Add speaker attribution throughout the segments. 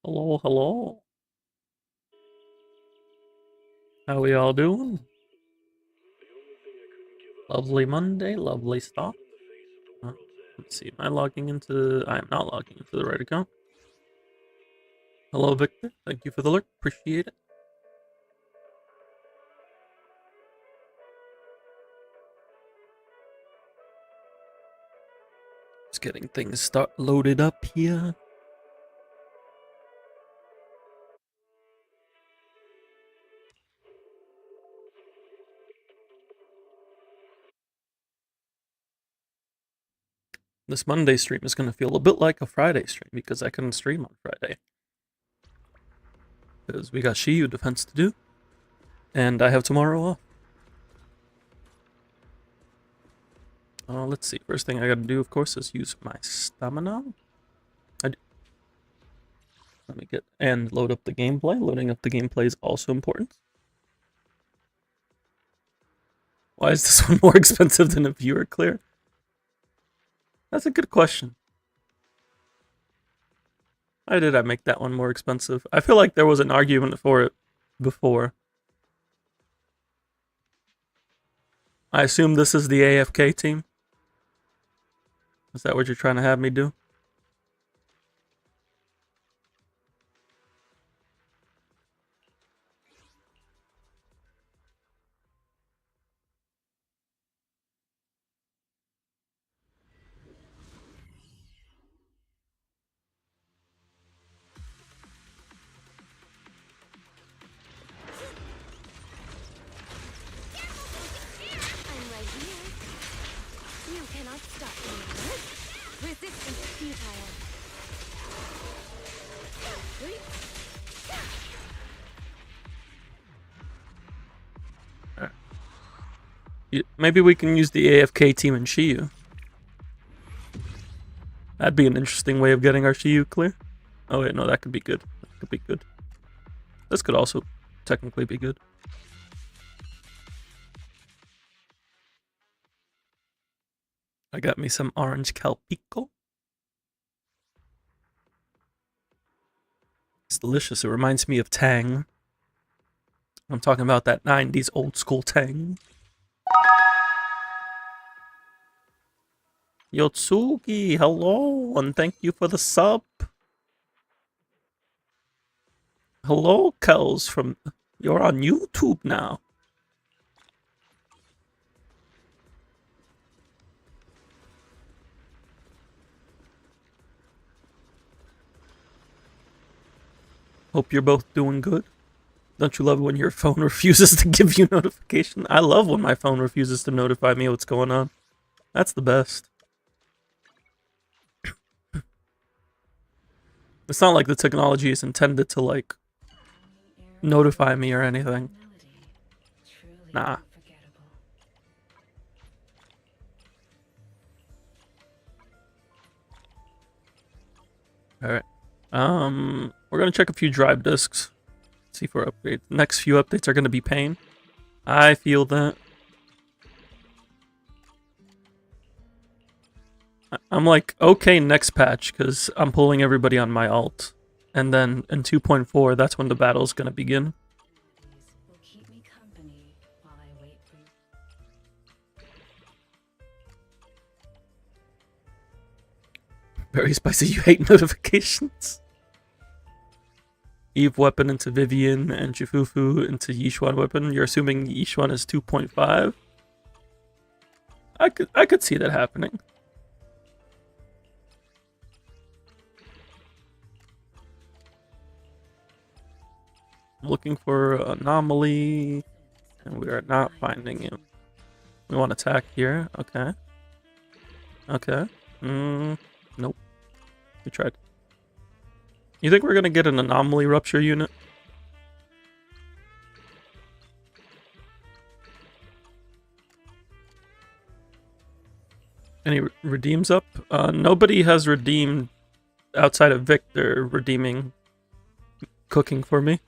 Speaker 1: Hello, hello. How we all doing? Lovely Monday, lovely stuff. Let's see, am I logging into... I am not logging into the right account. Hello, Victor. Thank you for the lurk. Appreciate it. Just getting things loaded up here. This Monday stream is going to feel a bit like a Friday stream because I couldn't stream on Friday. Because we got Shiyu defense to do. And I have tomorrow off. Let's see. First thing I gotta do, of course, is use my stamina. Let me get and load up the gameplay. Loading up the gameplay is also important. Why is this one more expensive than a viewer clear? That's a good question. Why did I make that one more expensive? I feel like there was an argument for it before. I assume this is the AFK team? Is that what you're trying to have me do? Maybe we can use the AFK team in Shiyu. That'd be an interesting way of getting our Shiyu clear. Oh wait, no, that could be good. That could be good. This could also technically be good. I got me some orange Calpico. It's delicious. It reminds me of Tang. I'm talking about that 90s old school Tang. Yotsugi, hello, and thank you for the sub. Hello, Kels, from... You're on YouTube now. Hope you're both doing good. Don't you love when your phone refuses to give you notification? I love when my phone refuses to notify me what's going on. That's the best. It's not like the technology is intended to, like, notify me or anything. Nah. Alright. We're gonna check a few drive disks. See for upgrades. Next few updates are gonna be pain. I feel that. I'm like, okay, next patch, because I'm pulling everybody on my alt. And then in 2.4, that's when the battle's gonna begin. Very spicy, you hate notifications. Eve weapon into Vivian and Jifufu into Yishuan weapon. You're assuming Yishuan is 2.5? I could see that happening. I'm looking for anomaly, and we are not finding it. We want attack here. Okay. Okay. Nope. We tried. You think we're gonna get an anomaly rupture unit? Any redeems up? Nobody has redeemed outside of Victor redeeming cooking for me.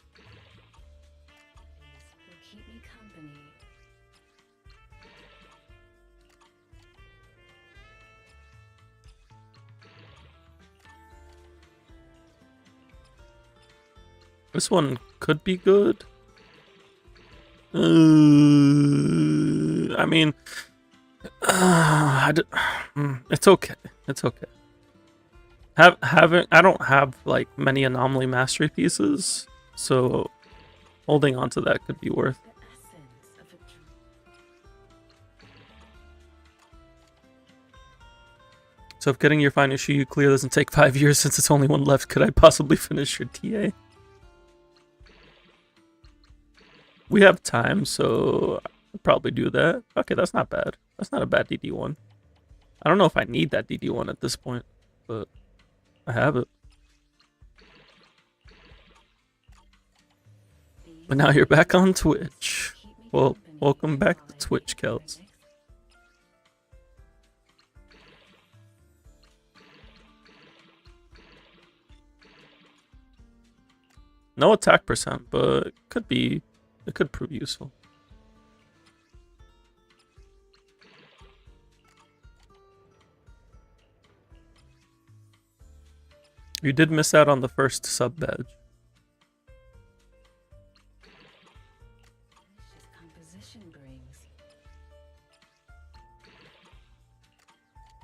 Speaker 1: This one could be good. I mean, it's okay. It's okay. I don't have like many anomaly mastery pieces, so holding on to that could be worth. So if getting your final Shiyu clear doesn't take 5 years since it's only one left, could I possibly finish your TA? We have time, so I'll probably do that. Okay, that's not bad. That's not a bad DD1. I don't know if I need that DD1 at this point, but I have it. But now you're back on Twitch. Well, welcome back to Twitch, Kels. No attack percent, but it could prove useful. You did miss out on the first sub badge.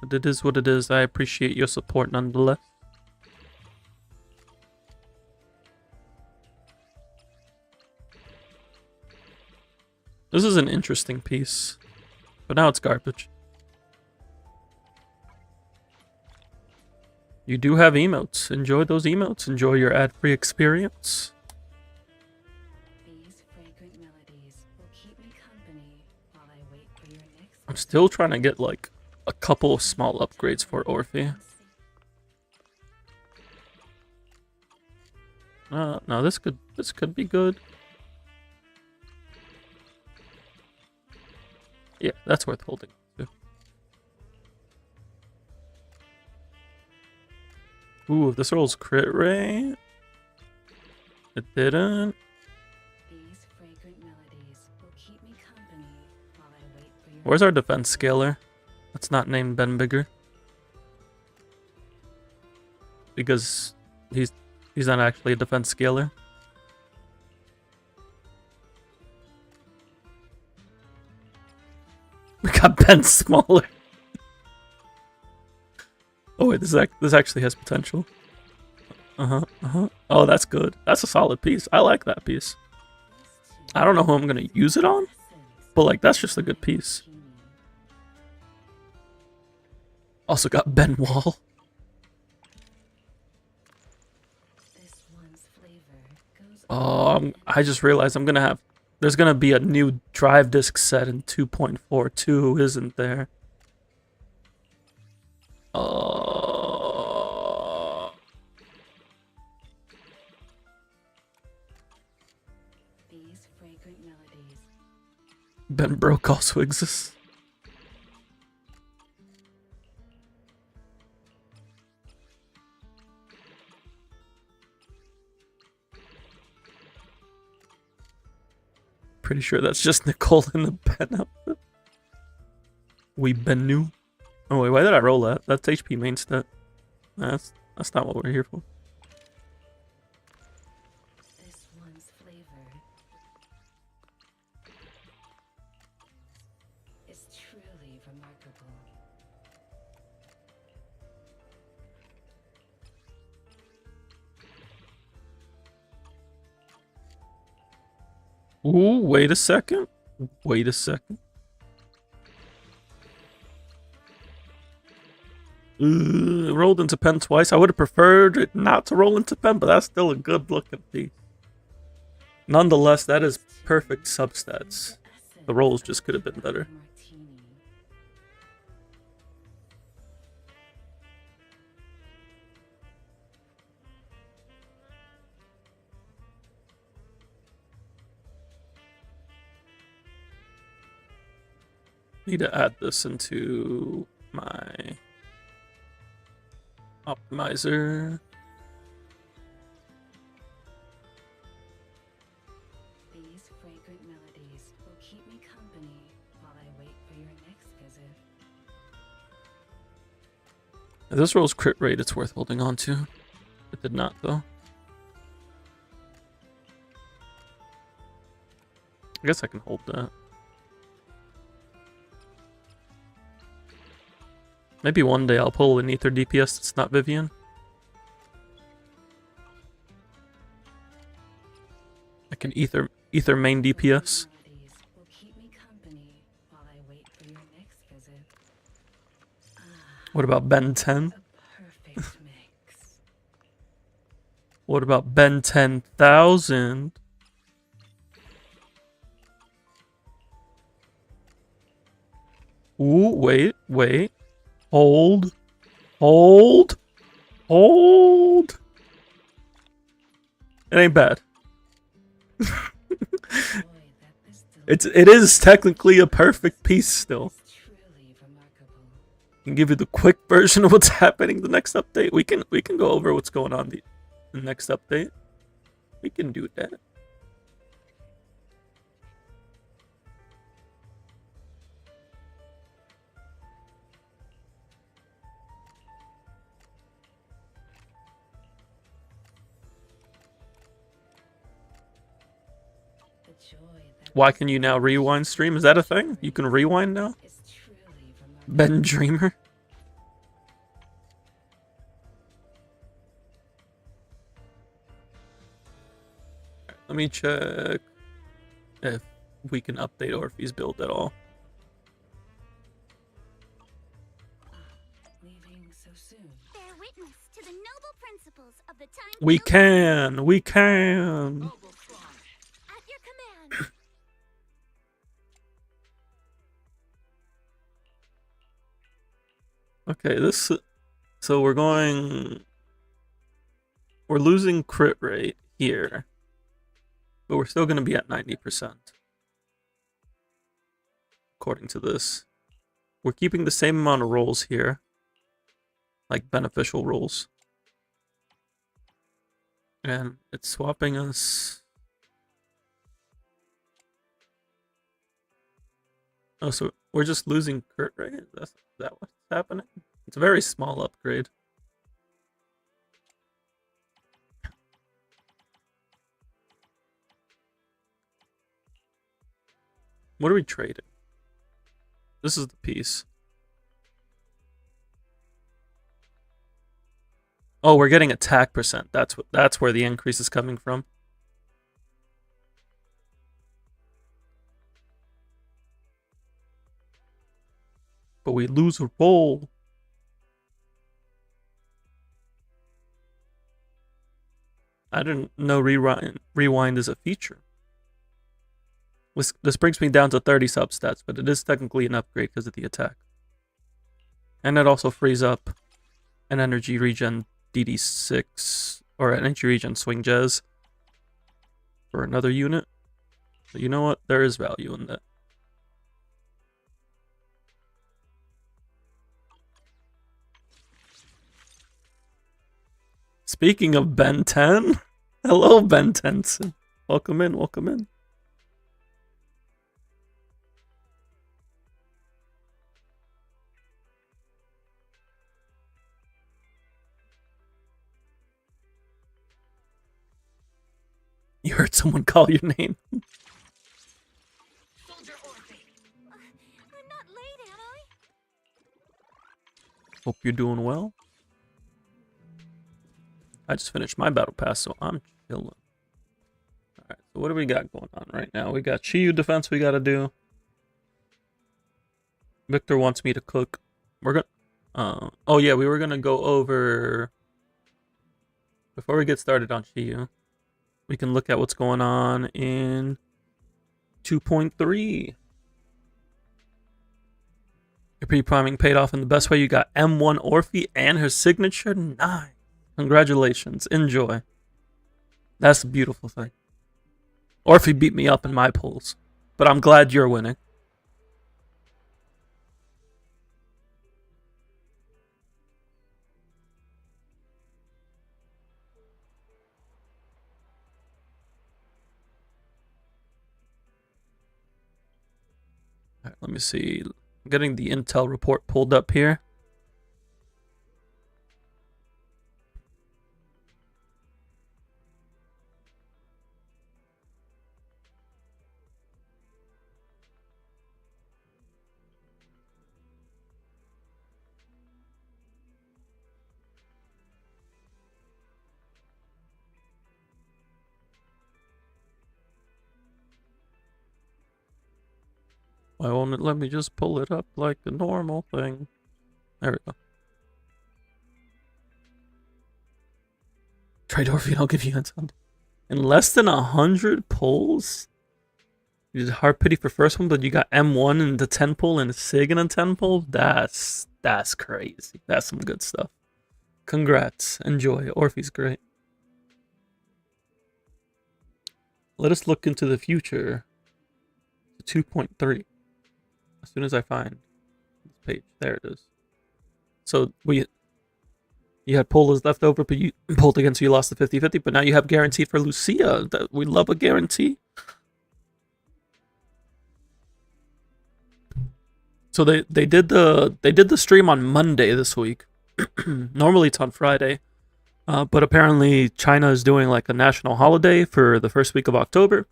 Speaker 1: But it is what it is. I appreciate your support nonetheless. This is an interesting piece, but now it's garbage. You do have emotes. Enjoy those emotes. Enjoy your ad-free experience.
Speaker 2: These fragrant melodies will keep me company while I wait for your next.
Speaker 1: I'm still trying to get like a couple of small upgrades for Orphe. No, this could be good. Yeah, that's worth holding. Ooh, if this rolls crit rate. It didn't.
Speaker 2: These fragrant melodies will keep me company while I wait for your.
Speaker 1: Where's our defense scaler? That's not named Ben Bigger. Because he's not actually a defense scaler. We got Ben smaller. Oh wait, this actually has potential. Oh, that's good. That's a solid piece. I like that piece. I don't know who I'm gonna use it on, but like that's just a good piece. Also got Ben Wall. Oh, I just realized there's gonna be a new drive disc set in 2.42, isn't there?
Speaker 2: These fragrant melodies.
Speaker 1: Ben Broke also exists. Pretty sure that's just Nicole in the Ben outfit. We Ben new. Oh wait, why did I roll that? That's HP main stat. That's not what we're here for.
Speaker 2: This one's flavor is truly remarkable.
Speaker 1: Ooh, wait a second. Wait a second. Rolled into pen twice. I would have preferred it not to roll into pen, but that's still a good looking piece. Nonetheless, that is perfect substats. The rolls just could have been better. Need to add this into my optimizer.
Speaker 2: These fragrant melodies will keep me company while I wait for your next visit.
Speaker 1: If this rolls crit rate, it's worth holding on to. It did not, though. I guess I can hold that. Maybe one day I'll pull an Ether DPS that's not Vivian. I can Ether main DPS.
Speaker 2: Will keep me company while I wait for your next visit.
Speaker 1: What about Ben 10?
Speaker 2: A perfect mix.
Speaker 1: What about Ben 10,000? Ooh, wait. Hold. It ain't bad. It is technically a perfect piece still. I can give you the quick version of what's happening the next update. We can go over what's going on the next update. We can do that. Why can you now rewind stream? Is that a thing? You can rewind now? Ben Dreamer? Let me check if we can update Orphe's build at all.
Speaker 2: Leaving so soon.
Speaker 3: Bear witness to the noble principles of the time.
Speaker 1: We can.
Speaker 3: At your command.
Speaker 1: Okay, so we're losing crit rate here, but we're still going to be at 90%. According to this, we're keeping the same amount of rolls here, like beneficial rolls, and it's swapping us. Oh, so we're just losing crit rate? Is that what's happening? It's a very small upgrade. What are we trading? This is the piece. Oh, we're getting attack percent. That's where the increase is coming from. But we lose a roll. I didn't know rewind is a feature. This brings me down to 30 substats, but it is technically an upgrade because of the attack. And it also frees up an energy regen DD6, or an energy regen swing jazz for another unit. But you know what? There is value in that. Speaking of Ben 10, hello Ben Tenson. Welcome in, welcome in. You heard someone call your name.
Speaker 3: I'm not late, am I?
Speaker 1: Hope you're doing well. I just finished my battle pass, so I'm chilling. Alright, so what do we got going on right now? We got Shiyu defense we gotta do. Victor wants me to cook. We're gonna... oh yeah, we were gonna go over... Before we get started on Shiyu, we can look at what's going on in 2.3. Your pre-priming paid off in the best way. You got M1 Orphe and her signature. Nice. Congratulations. Enjoy. That's a beautiful thing. Orphe beat me up in my polls, but I'm glad you're winning. All right, let me see. I'm getting the intel report pulled up here. Why won't it let me just pull it up like the normal thing? There we go. Tridorphian, I'll give you hints on. In less than 100 pulls? You did Hard Pity for first one, but you got M1 in the 10 pull and Sig in a 10 pull? That's crazy. That's some good stuff. Congrats. Enjoy. Orphe's great. Let us look into the future. 2.3. As soon as I find this page. There it is. So you had pulls left over, but you pulled again, so you lost the 50-50. But now you have guarantee for Lucia. We love a guarantee. So they did the stream on Monday this week. Normally it's on Friday, but apparently China is doing like a national holiday for the first week of October,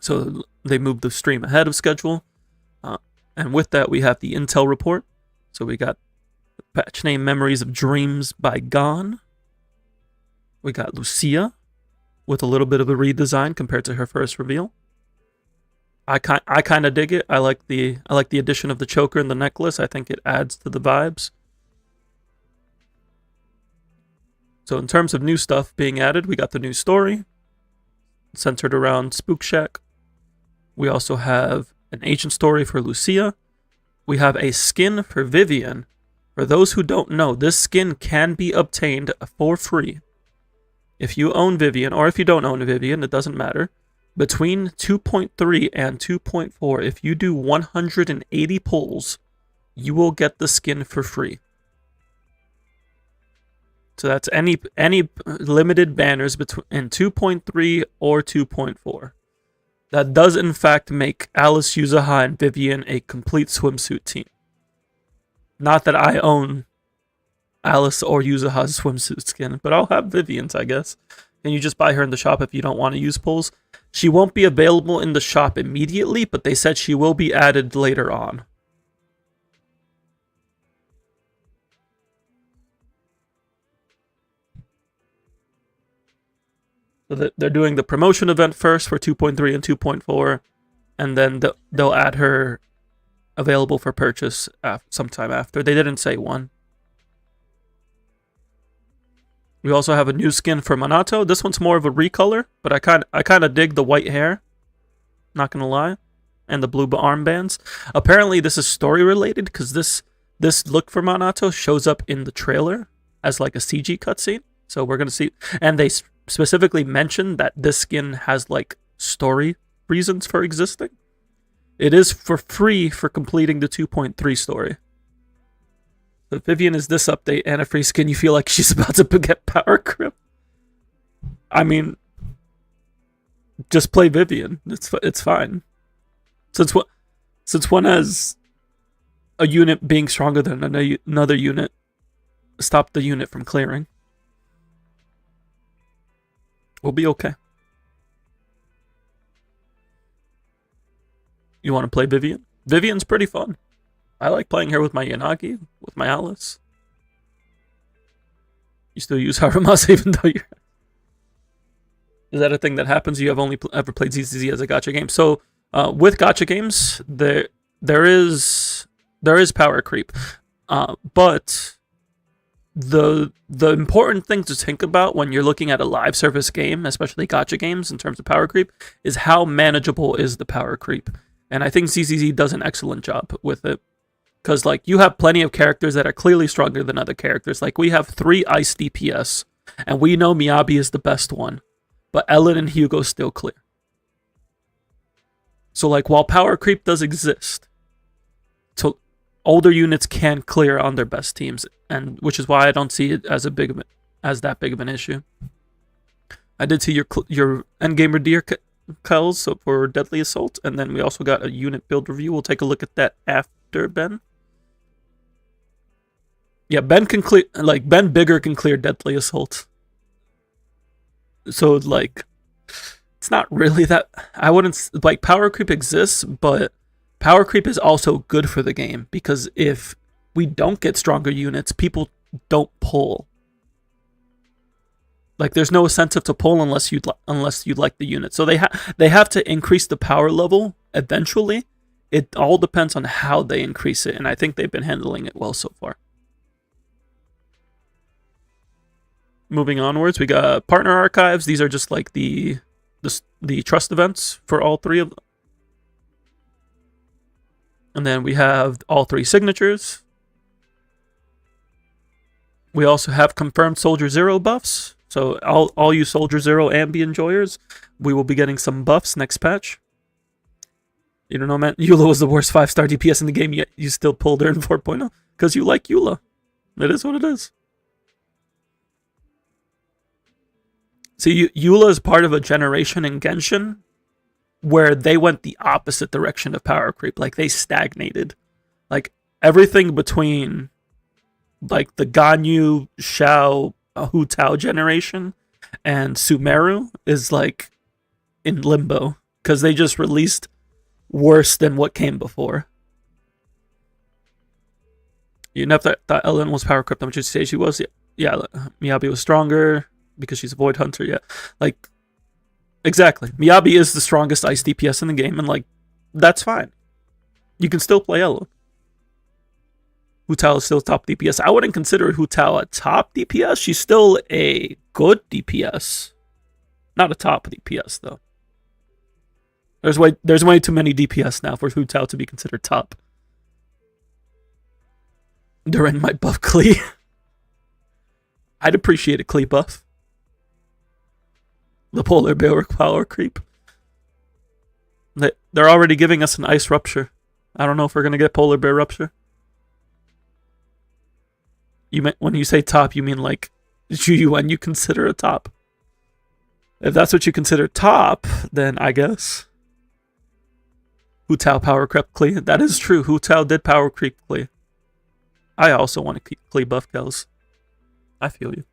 Speaker 1: so they moved the stream ahead of schedule. And with that, we have the intel report. So we got the patch name Memories of Dreams by Gone. We got Lucia with a little bit of a redesign compared to her first reveal. I kind of dig it. I like the addition of the choker and the necklace. I think it adds to the vibes. So in terms of new stuff being added, we got the new story centered around Spook Shack. We also have an agent story for Lucia. We have a skin for Vivian. For those who don't know, this skin can be obtained for free. If you own Vivian, or if you don't own Vivian, it doesn't matter. Between 2.3 and 2.4, if you do 180 pulls, you will get the skin for free. So that's any limited banners between 2.3 or 2.4. That does in fact make Alice, Yuzuha, and Vivian a complete swimsuit team. Not that I own Alice or Yuzuha's swimsuit skin, but I'll have Vivian's, I guess. And you just buy her in the shop if you don't want to use pulls. She won't be available in the shop immediately, but they said she will be added later on. So they're doing the promotion event first for 2.3 and 2.4, and then they'll add her available for purchase sometime after. They didn't say when. We also have a new skin for Minato. This one's more of a recolor, but I kind of dig the white hair. Not gonna lie, and the blue armbands. Apparently, this is story related because this look for Minato shows up in the trailer as like a CG cutscene. So we're gonna see, and they specifically mentioned that this skin has like story reasons for existing. It is for free for completing the 2.3 story. So if Vivian is this update and a free skin, you feel like she's about to get power grip. I mean, just play Vivian. It's fine. Since one has a unit being stronger than another unit, stop the unit from clearing. We'll be okay. You want to play Vivian? Vivian's pretty fun. I like playing her with my Yanagi, with my Alice. You still use Harumasa even though you're... Is that a thing that happens? You have only ever played ZZZ as a gacha game. So, with gacha games, there is power creep. But the important thing to think about when you're looking at a live service game, especially gacha games, in terms of power creep, is how manageable is the power creep. And I think ZZZ does an excellent job with it. Because, like, you have plenty of characters that are clearly stronger than other characters. Like, we have 3 Ice DPS, and we know Miyabi is the best one. But Ellen and Hugo still clear. So, like, while power creep does exist, so older units can clear on their best teams, and which is why I don't see it as that big of an issue. I did see your endgame redeer Kells so for Deadly Assault, and then we also got a unit build review. We'll take a look at that after Ben. Yeah, Ben can clear, like, Ben Bigger can clear Deadly Assault. So, like, it's not really that, I wouldn't, like, power creep exists, but power creep is also good for the game, because if we don't get stronger units, people don't pull. Like, there's no incentive to pull unless you like the unit. So they have to increase the power level eventually it all depends on how they increase it, and I think they've been handling it well so far. Moving onwards, we got partner archives. These are just like the trust events for all three of them. And then we have all three signatures. We also have confirmed Soldier Zero buffs. So all you Soldier Zero Ambi enjoyers, we will be getting some buffs next patch. You don't know, man. Eula was the worst 5-star DPS in the game, yet you still pulled her in 4.0 because you like Eula. It is what it is. See, Eula is part of a generation in Genshin where they went the opposite direction of power creep. Like, they stagnated. Like, everything between, like, the Ganyu, Xiao, Hu Tao generation and Sumeru is, like, in limbo. Because they just released worse than what came before. You never thought Ellen was power creep. How much you say she was? Yeah, Miyabi was stronger because she's a Void Hunter, yeah. Like, exactly. Miyabi is the strongest ice DPS in the game, and, like, that's fine. You can still play Ellen. Hu Tao is still top DPS. I wouldn't consider Hu Tao a top DPS. She's still a good DPS. Not a top DPS, though. There's way too many DPS now for Hu Tao to be considered top. During my buff Klee. I'd appreciate a Klee buff. The polar bear power creep. They're already giving us an ice rupture. I don't know if we're going to get polar bear rupture. When you say top, you mean like Shiyu you consider a top. If that's what you consider top, then I guess Hu Tao power creep Klee. That is true. Hu Tao did power creep Klee. I also want to keep Klee buff kills. I feel you.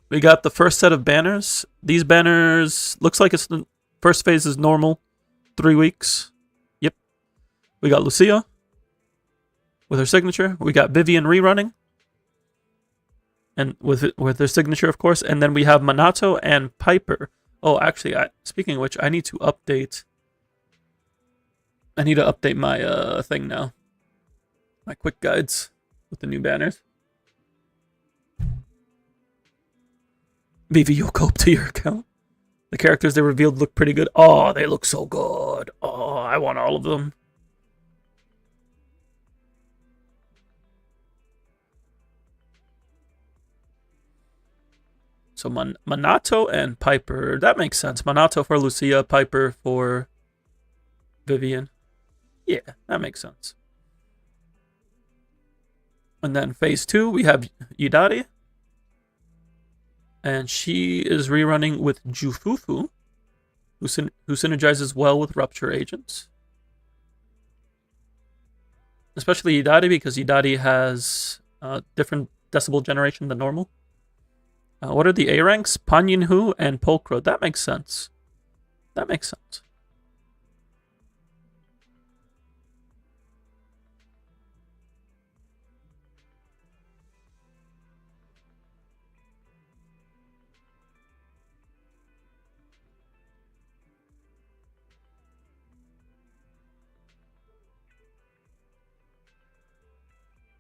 Speaker 1: We got the first set of banners. These banners looks like it's the first phase is normal, 3 weeks. Yep. We got Lucia with her signature. We got Vivian rerunning, and with her signature, of course. And then we have Minato and Piper. Oh, actually, speaking of which, I need to update. I need to update my thing now. My quick guides with the new banners. Vivi, you'll cope to your account. The characters they revealed look pretty good. Oh, they look so good. Oh, I want all of them. So Minato and Piper. That makes sense. Minato for Lucia, Piper for Vivian. Yeah, that makes sense. And then phase 2, we have Yidari. And she is rerunning with Jufufu, who synergizes well with Rupture agents. Especially Yidari, because Yidari has different decibel generation than normal. What are the A ranks? Panyinhu and Pulcro. That makes sense. That makes sense.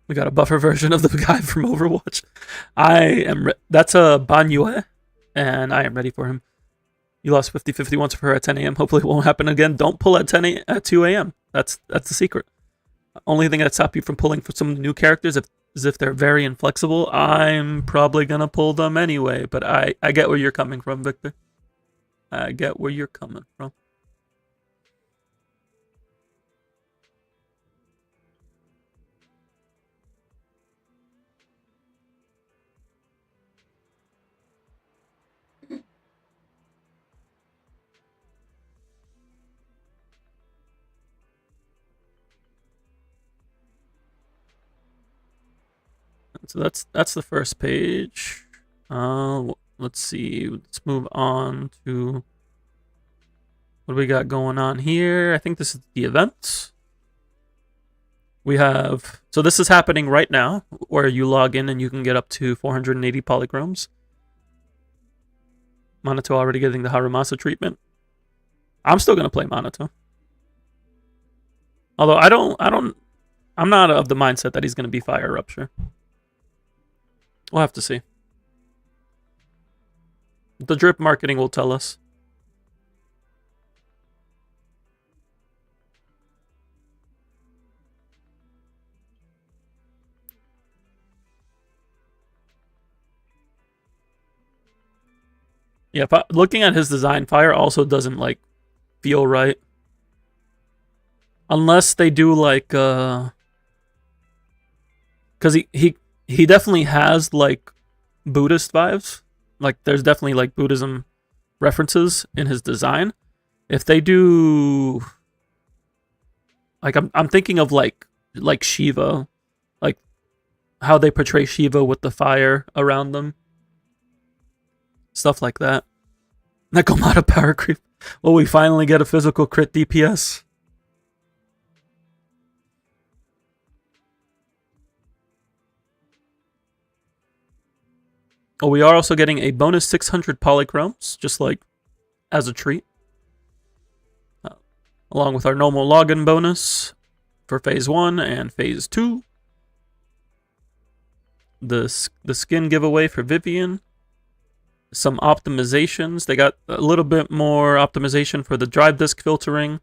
Speaker 1: We got a buffer version of the guy from Overwatch. That's a Banyue, and I am ready for him. You lost 50-50 once for her at 10 a.m. Hopefully it won't happen again. Don't pull at 2 a.m. That's the secret. Only thing that stops you from pulling for some new characters is if they're very inflexible. I'm probably going to pull them anyway, but I get where you're coming from, Victor. I get where you're coming from. So that's the first page. Let's see. Let's move on to what do we got going on here. I think this is the events. We have, so this is happening right now, where you log in and you can get up to 480 polychromes. Minato already getting the Harumasa treatment. I'm still gonna play Minato. Although I'm not of the mindset that he's going to be Fire Rupture. We'll have to see. The drip marketing will tell us. Yeah, looking at his design, Fire also doesn't like feel right. Unless they do like cuz he definitely has like Buddhist vibes. Like there's definitely like Buddhism references in his design. If they do like I'm thinking of like Shiva, like how they portray Shiva with the fire around them. Stuff like that. Nekomata power creep. Will we finally get a physical crit DPS? Oh, we are also getting a bonus 600 polychromes, just like as a treat. Along with our normal login bonus for phase 1 and phase 2. The skin giveaway for Vivian. Some optimizations. They got a little bit more optimization for the drive disk filtering.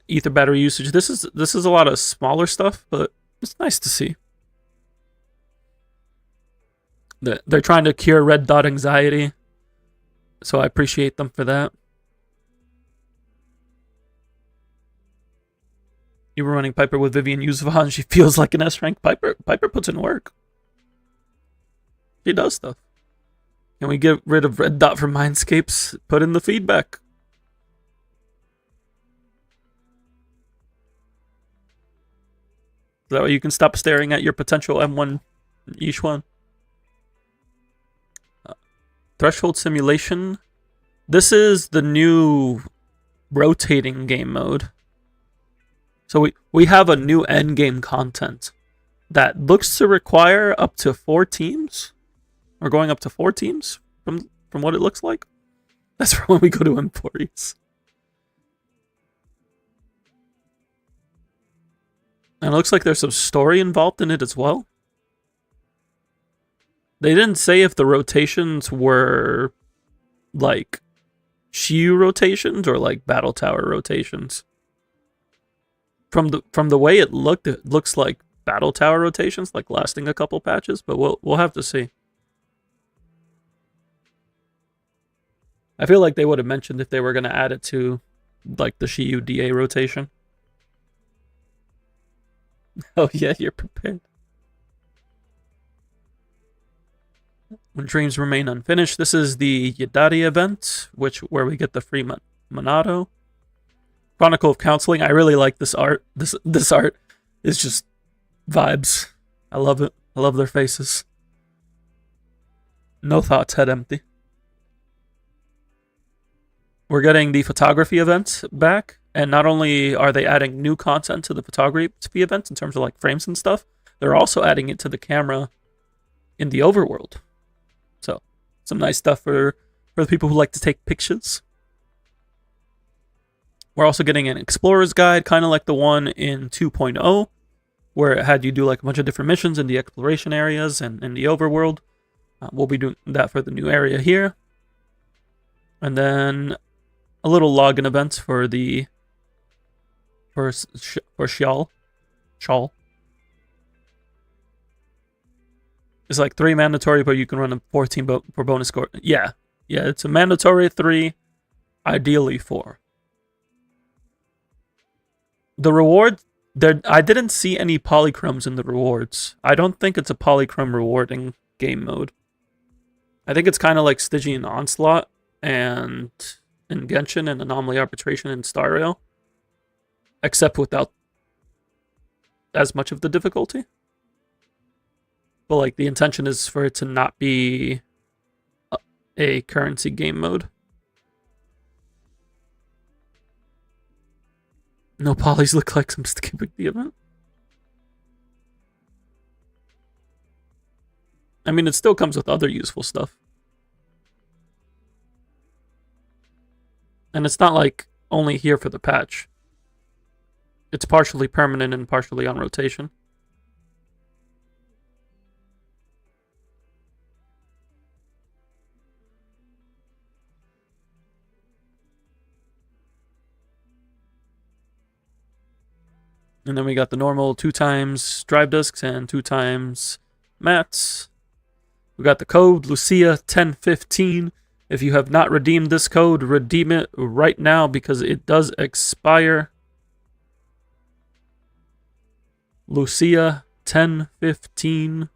Speaker 1: Ether battery usage. This is a lot of smaller stuff, but it's nice to see. They're trying to cure red dot anxiety, so I appreciate them for that. You were running Piper with Vivian Yuzva, and she feels like an S rank. Piper puts in work. She does stuff. Can we get rid of red dot from Mindscapes? Put in the feedback. That way you can stop staring at your potential M1 each one. Threshold simulation. This is the new rotating game mode. So we have a new end game content that looks to require up to 4 teams. Or going up to 4 teams from what it looks like. That's for when we go to Emporius. And it looks like there's some story involved in it as well. They didn't say if the rotations were like Shiyu rotations or like Battle Tower rotations. From the way it looks like Battle Tower rotations, like lasting a couple patches, but we'll have to see. I feel like they would have mentioned if they were going to add it to like the Shiyu DA rotation. Oh yeah, you're prepared. When dreams remain unfinished. This is the Yadari event, where we get the free Monado. Chronicle of Counseling. I really like this art. This art is just vibes. I love it. I love their faces. No thoughts, head empty. We're getting the photography event back, and not only are they adding new content to the photography event in terms of like frames and stuff, they're also adding it to the camera in the overworld. So, some nice stuff for the people who like to take pictures. We're also getting an explorer's guide, kind of like the one in 2.0, where it had you do like a bunch of different missions in the exploration areas and in the overworld. We'll be doing that for the new area here. And then a little login event for Shawl. It's like 3 mandatory, but you can run a 14 for bonus score. Yeah, it's a mandatory 3, ideally 4. The reward, I didn't see any polychromes in the rewards. I don't think it's a polychrome rewarding game mode. I think it's kind of like Stygian Onslaught and in Genshin and Anomaly Arbitration and Star Rail, except without as much of the difficulty. But like the intention is for it to not be a currency game mode. No polys look like I'm skipping the event. I mean, it still comes with other useful stuff. And it's not like only here for the patch. It's partially permanent and partially on rotation. And then we got the normal 2 times drive discs and 2 times mats. We got the code Lucia 1015. If you have not redeemed this code, redeem it right now because it does expire. Lucia 1015.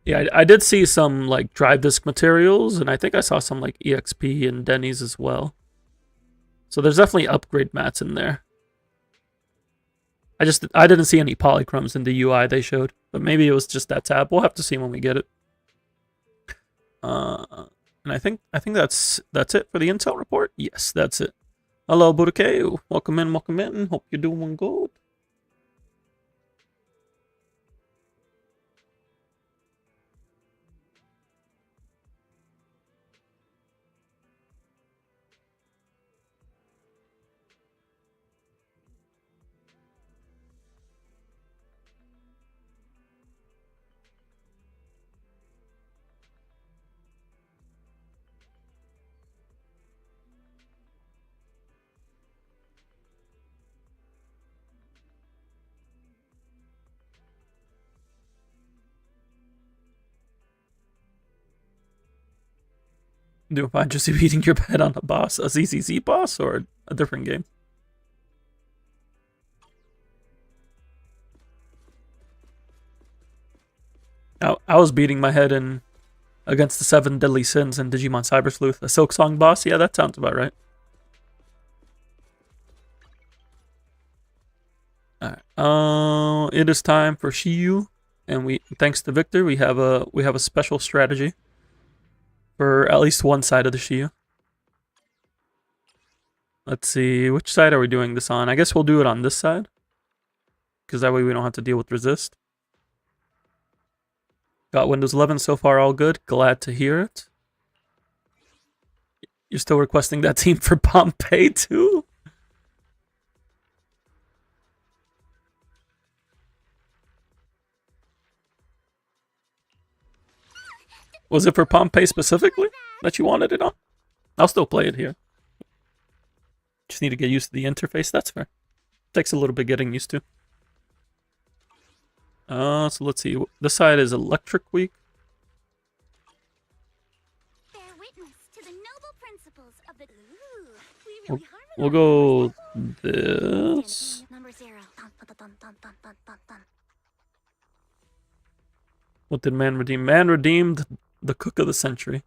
Speaker 1: Yeah, I did see some like drive disc materials, and I think I saw some like EXP and Denny's as well. So there's definitely upgrade mats in there. I didn't see any polychromes in the UI they showed, but maybe it was just that tab. We'll have to see when we get it. And I think that's it for the intel report. Yes, that's it. Hello, Budoke. Welcome in, welcome in. Hope you're doing good. Do I just be beating your bed on a boss, a ZZZ boss, or a different game? I was beating my head in against the 7 Deadly Sins and Digimon Cyber Sleuth, a Silk Song boss. Yeah, that sounds about right. Alright. It is time for Shiyu, and thanks to Victor, we have a special strategy for at least one side of the Shiyu. Let's see, which side are we doing this on? I guess we'll do it on this side, because that way we don't have to deal with resist. Got Windows 11 so far, all good. Glad to hear it. You're still requesting that team for Pompeii too? Was it for Pompeii specifically that you wanted it on? I'll still play it here. Just need to get used to the interface. That's fair. Takes a little bit getting used to. So let's see. This side is Electric Week.
Speaker 3: Bear witness to the noble principles of the. Ooh, we really
Speaker 1: We'll go this.
Speaker 3: Number 0.
Speaker 1: What did man redeem? Man redeemed the Cook of the Century.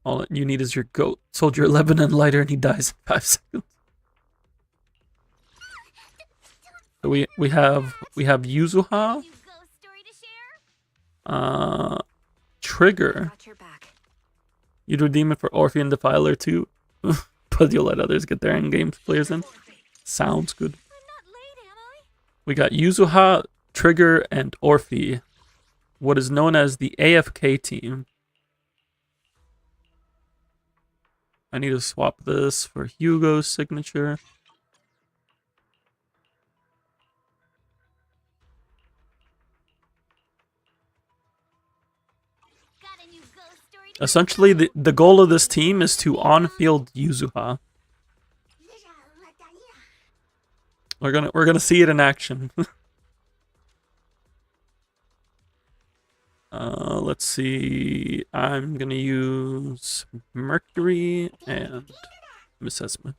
Speaker 1: All you need is your goat. Soldier 11 and lighter, and he dies in 5 seconds. So we have Yuzuha. Trigger. You'd redeem it for Orphean Defiler too, but you'll let others get their in-game players in. Sounds good. We got Yuzuha, Trigger, and Orphe, what is known as the AFK team. I need to swap this for Hugo's signature. Essentially, the goal of this team is to on-field Yuzuha. We're gonna see it in action. Let's see. I'm gonna use Mercury and Miss Esme.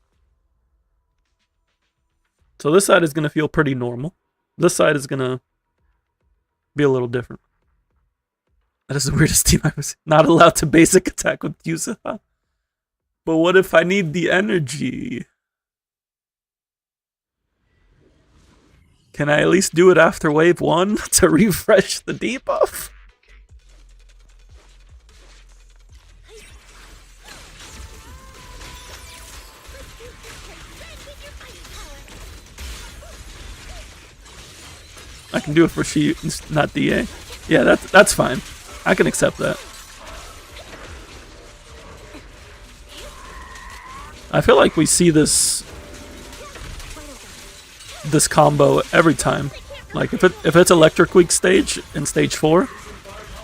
Speaker 1: So this side is gonna feel pretty normal. This side is gonna be a little different. That is the weirdest team I was not allowed to basic attack with Yuzuha. But what if I need the energy? Can I at least do it after wave 1 to refresh the debuff? I can do it for Shiyu, not DA. Yeah, that's fine. I can accept that. I feel like we see this combo every time. Like if it's Electric Week stage in stage 4,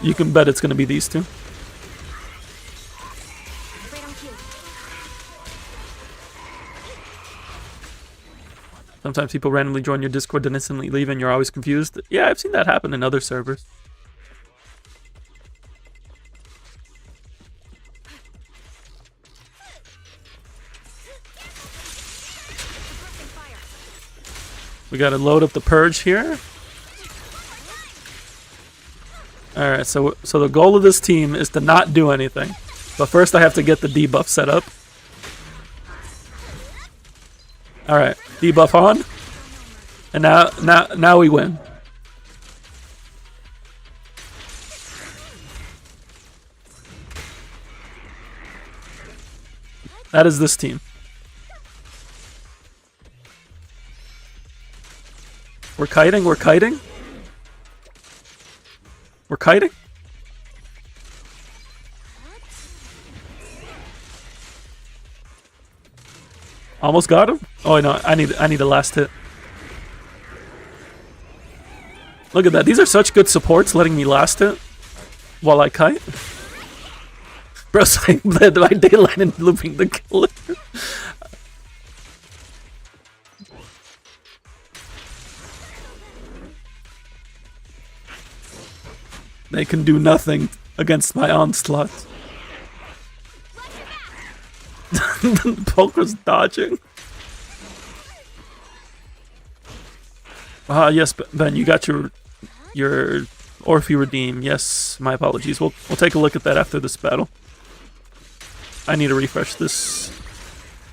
Speaker 1: you can bet it's gonna be these two. Sometimes people randomly join your Discord and instantly leave and you're always confused. Yeah, I've seen that happen in other servers. We gotta load up the purge here. Alright, so the goal of this team is to not do anything. But first I have to get the debuff set up. Alright, debuff on. And now we win. That is this team. We're kiting, we're kiting. We're kiting? Almost got him? Oh no, I need a last hit. Look at that. These are such good supports letting me last hit while I kite. Bro, so I bled by daylight and looping the killer. They can do nothing against my onslaught. Poker's dodging. Yes, Ben, you got your Orphe redeem. Yes, my apologies. We'll take a look at that after this battle. I need to refresh this.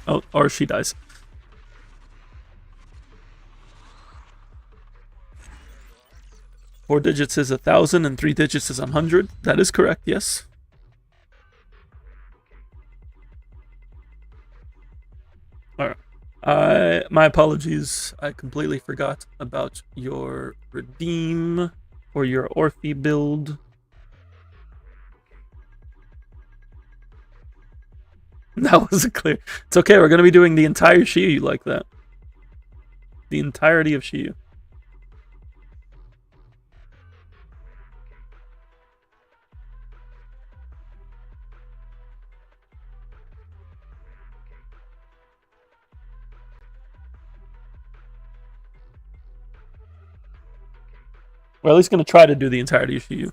Speaker 1: Oh, or she dies. Four digits is 1,000 and 3 digits is 100. That is correct, yes. Alright. My apologies. I completely forgot about your redeem for your Orphe build. That wasn't clear. It's okay, we're going to be doing the entire Shiyu like that. The entirety of Shiyu. We're at least going to try to do the entirety of Shiyu.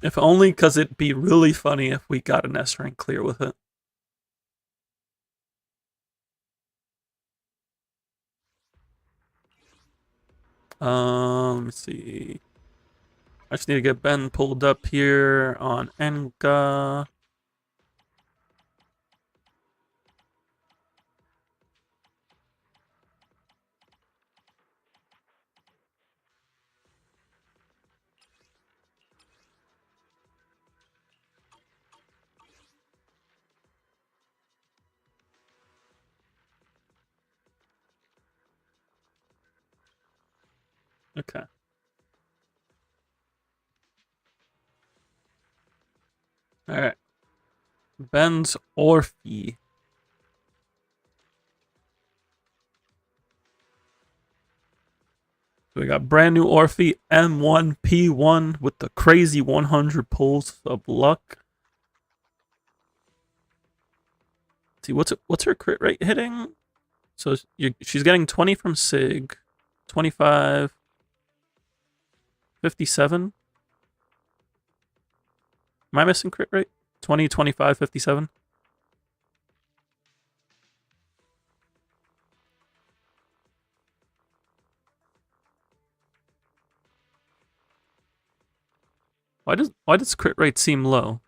Speaker 1: If only because it'd be really funny if we got an S rank clear with it. Let's see. I just need to get Ben pulled up here on Enka. Okay. Alright. Ben's Orphe. So we got brand new Orphe M1 P1 with the crazy 100 pulls of luck. Let's see, what's her crit rate hitting? So she's getting 20 from Sig, 25, 57. Am I missing crit rate? 20, 25, 57. Why does crit rate seem low?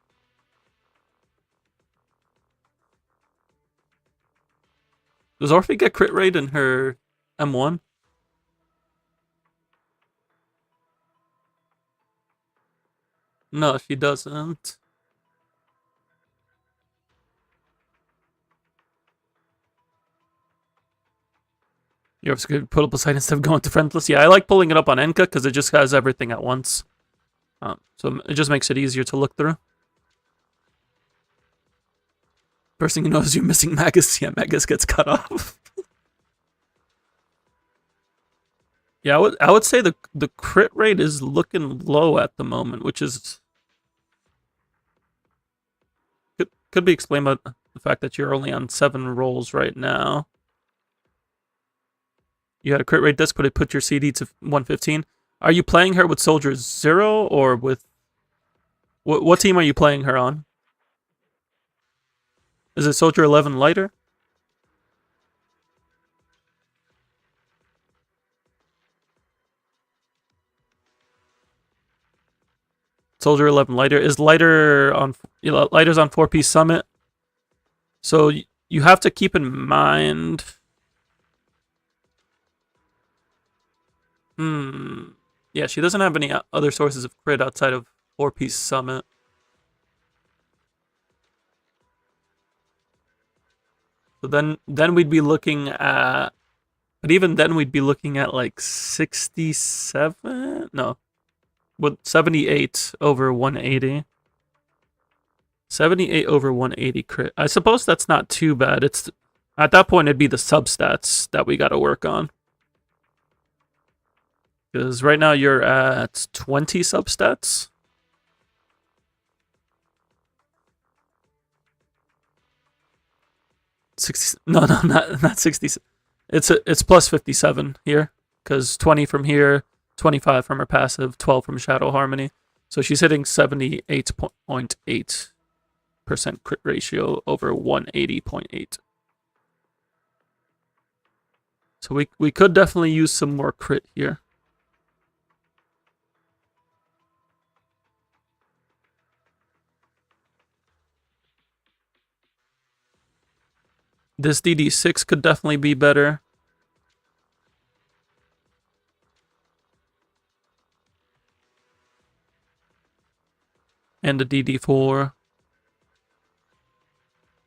Speaker 1: Does Orphe get crit rate in her M1? No, she doesn't. You have to put up a site instead of going to friendless. Yeah, I like pulling it up on Enka because it just has everything at once. So it just makes it easier to look through. First thing you know is you're missing Magus. Yeah, Magus gets cut off. Yeah, I would say the crit rate is looking low at the moment, which is could be explained by the fact that you're only on 7 rolls right now. You had a crit rate disc, but it put your CD to 115. Are you playing her with Soldier 0 or with what team are you playing her on? Is it Soldier 11 lighter? Soldier 11 lighter is lighter on lighter's on 4-piece summit. So you have to keep in mind. Yeah, she doesn't have any other sources of crit outside of 4-piece summit. So then we'd be looking at, but even then we'd be looking at like 67. No, with 78 over 180. 78 over 180 crit. I suppose that's not too bad. It's at that point it'd be the substats that we got to work on. Because right now you're at 20 substats. No, not 60. It's plus 57 here. Because 20 from here, 25 from her passive, 12 from Shadow Harmony. So she's hitting 78.8% crit ratio over 180.8. So we could definitely use some more crit here. This DD6 could definitely be better. And the DD4.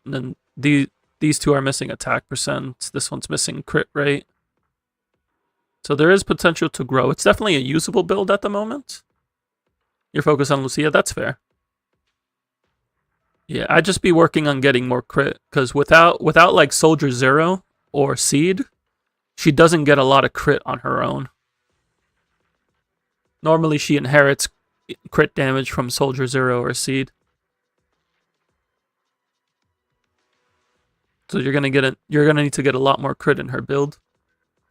Speaker 1: And then these two are missing attack percent. This one's missing crit rate. So there is potential to grow. It's definitely a usable build at the moment. You're focused on Lucia, that's fair. Yeah, I'd just be working on getting more crit, because without like Soldier 0 or Seed, she doesn't get a lot of crit on her own. Normally she inherits crit damage from Soldier 0 or Seed. So you're gonna need to get a lot more crit in her build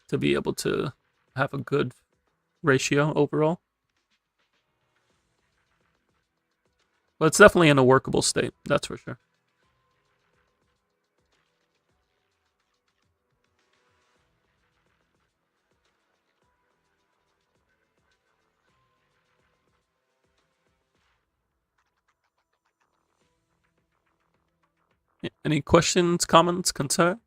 Speaker 1: to be able to have a good ratio overall. But it's definitely in a workable state, that's for sure. Any questions, comments, concerns?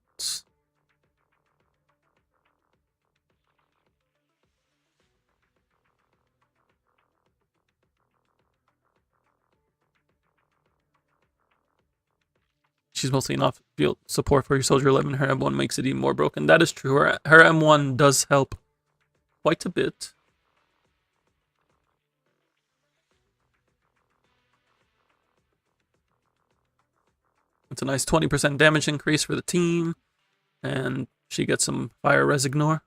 Speaker 1: She's mostly an off-field support for your Soldier 11. Her M1 makes it even more broken. That is true. Her M1 does help quite a bit. It's a nice 20% damage increase for the team. And she gets some Fire Resignor,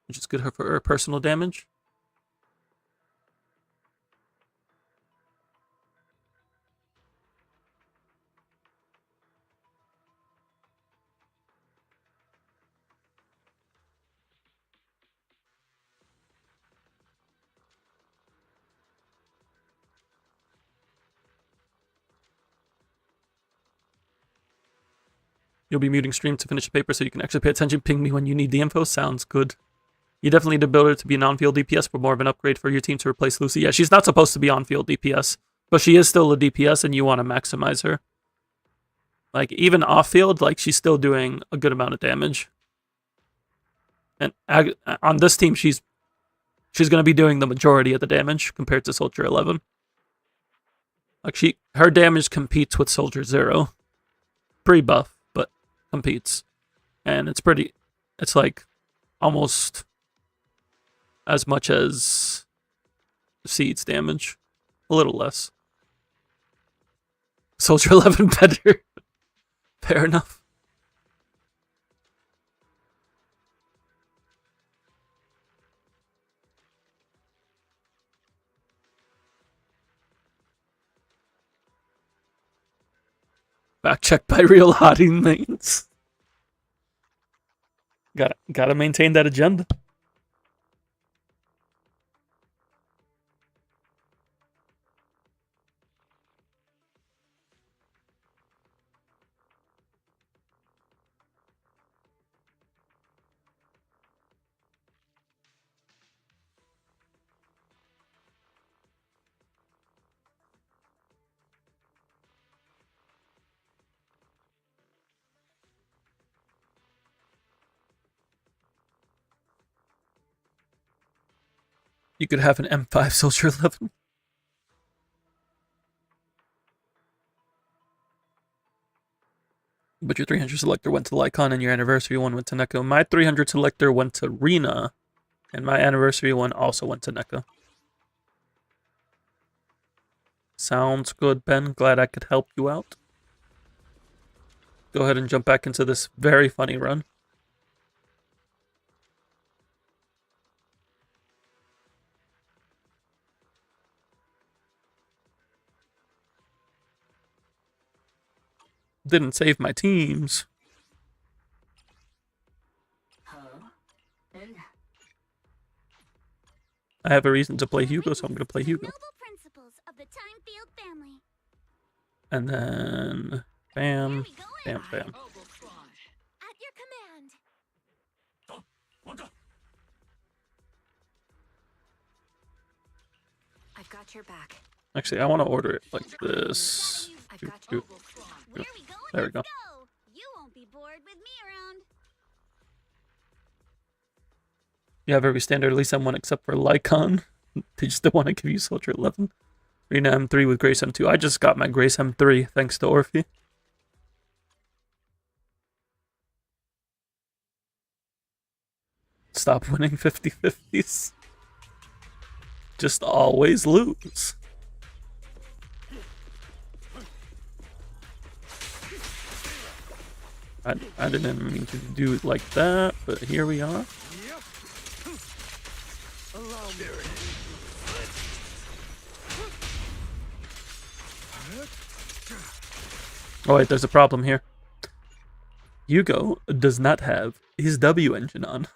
Speaker 1: which is good for her personal damage. You'll be muting stream to finish the paper so you can actually pay attention. Ping me when you need the info. Sounds good. You definitely need to build her to be an on-field DPS for more of an upgrade for your team to replace Lucy. Yeah, she's not supposed to be on-field DPS, but she is still a DPS and you want to maximize her. Like, even off-field, like, she's still doing a good amount of damage. And on this team, she's going to be doing the majority of the damage compared to Soldier 11. Like, her damage competes with Soldier 0. Pre-buff, but competes. And it's pretty It's like almost as much as Seed's damage. A little less. Soldier 11 better. Fair enough. Back check by real hottie mains. Gotta maintain that agenda. You could have an M5 Soldier 11. But your 300 selector went to Lycon and your anniversary one went to Neko. My 300 selector went to Rena, and my anniversary one also went to Neko. Sounds good, Ben. Glad I could help you out. Go ahead and jump back into this very funny run. Didn't save my teams. I have a reason to play Hugo, so I'm going to play Hugo.
Speaker 3: Noble principles of the Timefield family.
Speaker 1: And then, bam, bam, bam.
Speaker 3: At your command.
Speaker 2: I've got your back.
Speaker 1: Actually, I want to order it like this.
Speaker 2: I've got you.
Speaker 3: Where are we going?
Speaker 1: There we go.
Speaker 3: Let's go. You won't be bored with me around.
Speaker 1: You have every standard, at least M1 except for Lycon. They just don't want to give you Soldier 11. Rena M3 with Grace M2. I just got my Grace M3 thanks to Orphe. Stop winning 50-50s. Just always lose. I didn't mean to do it like that, but here we are. Oh wait, there's a problem here. Hugo does not have his W engine on.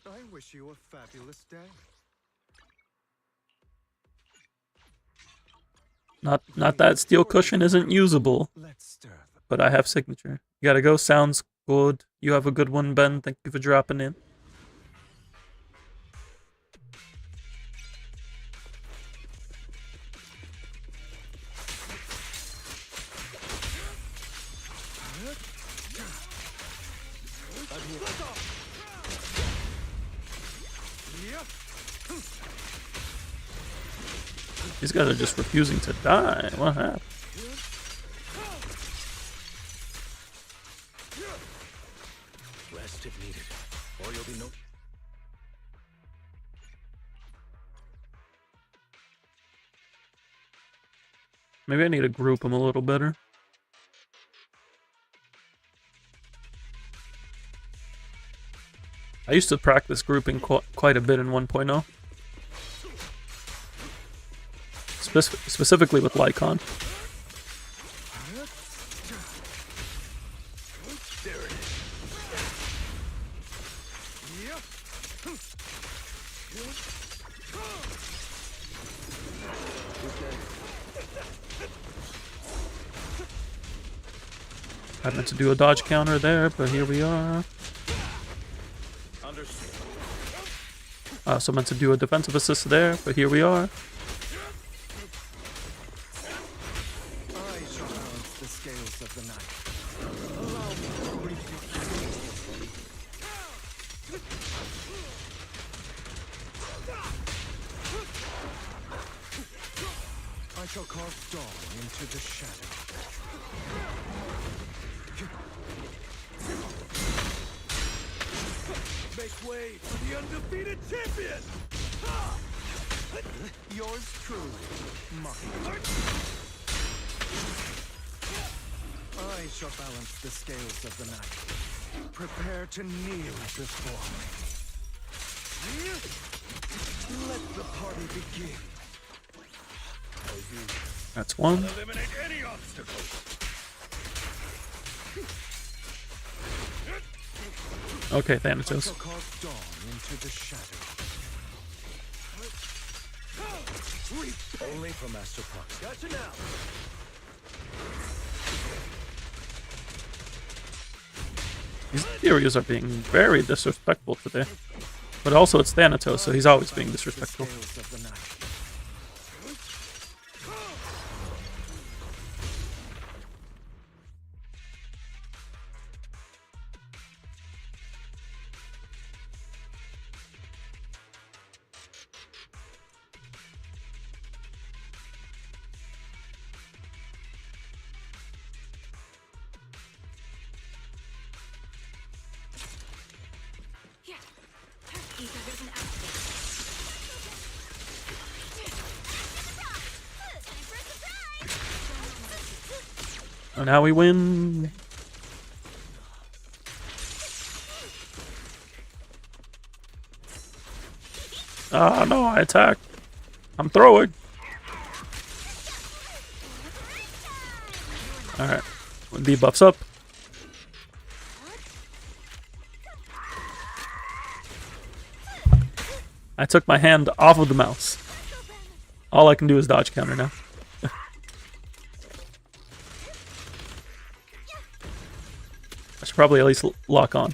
Speaker 4: I wish you a fabulous day.
Speaker 1: Not that steel cushion isn't usable,
Speaker 4: Let's stir the
Speaker 1: but I have signature. You gotta go. Sounds good. You have a good one, Ben. Thank you for dropping in. These guys are just refusing to die. What happened?
Speaker 4: rest if needed, or you'll be no.
Speaker 1: Maybe I need to group them a little better. I used to practice grouping quite a bit in 1.0. Specifically with Lycon.
Speaker 4: There it is.
Speaker 1: I meant to do a dodge counter there, but here we are. I also meant to do a defensive assist there, but here we are.
Speaker 4: I shall balance the scales of the night. Allow me to reach shall cast dawn into the shadow. Make way for the undefeated champion! Yours truly, Mockingbird. I shall balance the scales of the night. Prepare to kneel before me. Let the party begin.
Speaker 1: That's one.
Speaker 4: Eliminate any obstacle.
Speaker 1: Okay,
Speaker 4: I
Speaker 1: Thanatos.
Speaker 4: shall cast dawn into the shadow. Only for Master Prox. Gotcha now.
Speaker 1: These Ethereals are being very disrespectful today. But also it's Thanatos, so he's always being disrespectful.
Speaker 4: Scales of the night.
Speaker 1: And now we win. Ah, no, I attacked. I'm throwing. Alright. Debuffs up. I took my hand off of the mouse. All I can do is dodge counter now. I should probably at least lock on.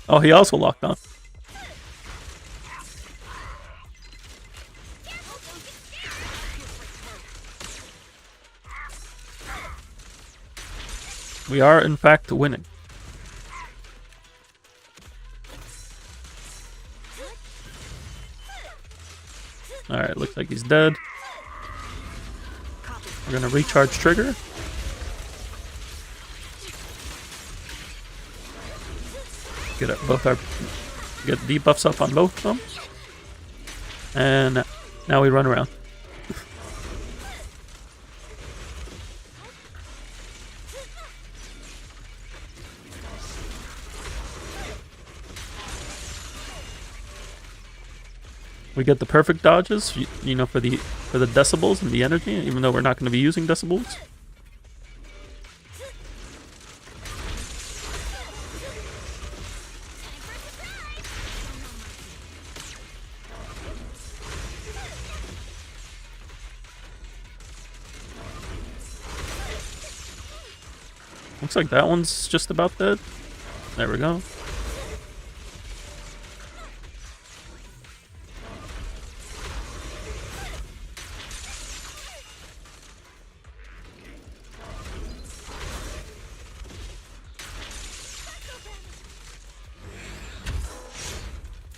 Speaker 1: Oh, he also locked on. We are, in fact, winning. Alright, looks like he's dead. We're gonna recharge trigger. Get debuffs up on both of them. And now we run around. We get the perfect dodges, you know, for the decibels and the energy, even though we're not going to be using decibels. Looks like that one's just about dead. There we go.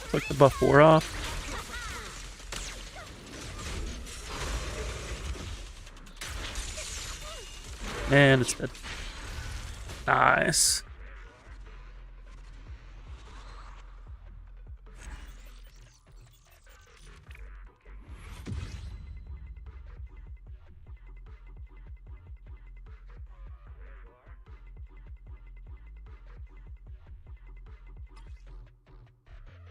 Speaker 1: Looks like the buff wore off. And it's dead. Nice.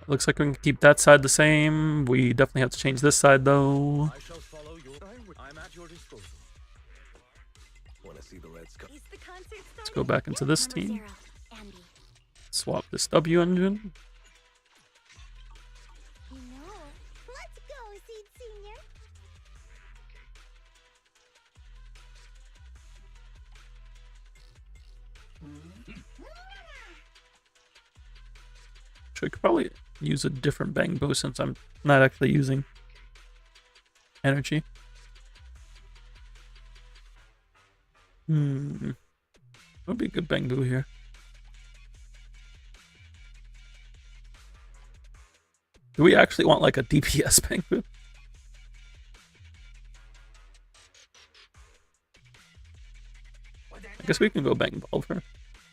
Speaker 1: Looks like we can keep that side the same. We definitely have to change this side though.
Speaker 4: I shall follow your. I'm at your disposal. Want to see the Reds come?
Speaker 1: Let's go back into this team. Swap this W engine.
Speaker 3: You know, let's go, Seed Senior.
Speaker 1: So I could probably use a different bang bow since I'm not actually using energy. Would be a good bang bow here. Do we actually want like a DPS bang bow? Guess we can go bang Bulver.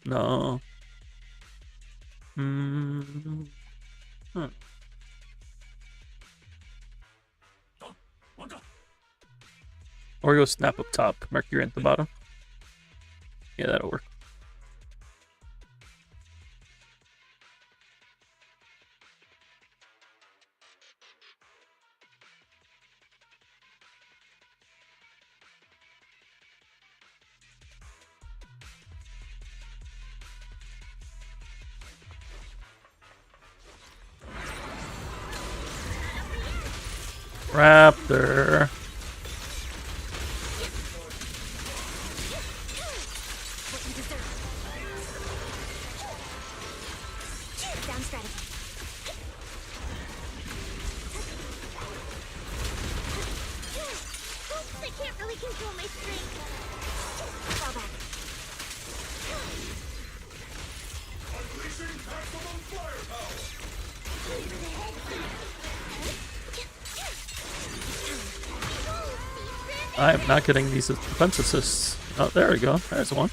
Speaker 1: No. Hmm. Huh. Or go snap up top, Mercury at the bottom. Yeah, that'll work. Raptor.
Speaker 3: Down strategy. Oops, I can't really control my strength. Fall back.
Speaker 4: Unleashing maximum firepower!
Speaker 1: I am not getting these defense assists. Oh, there we go. There's one.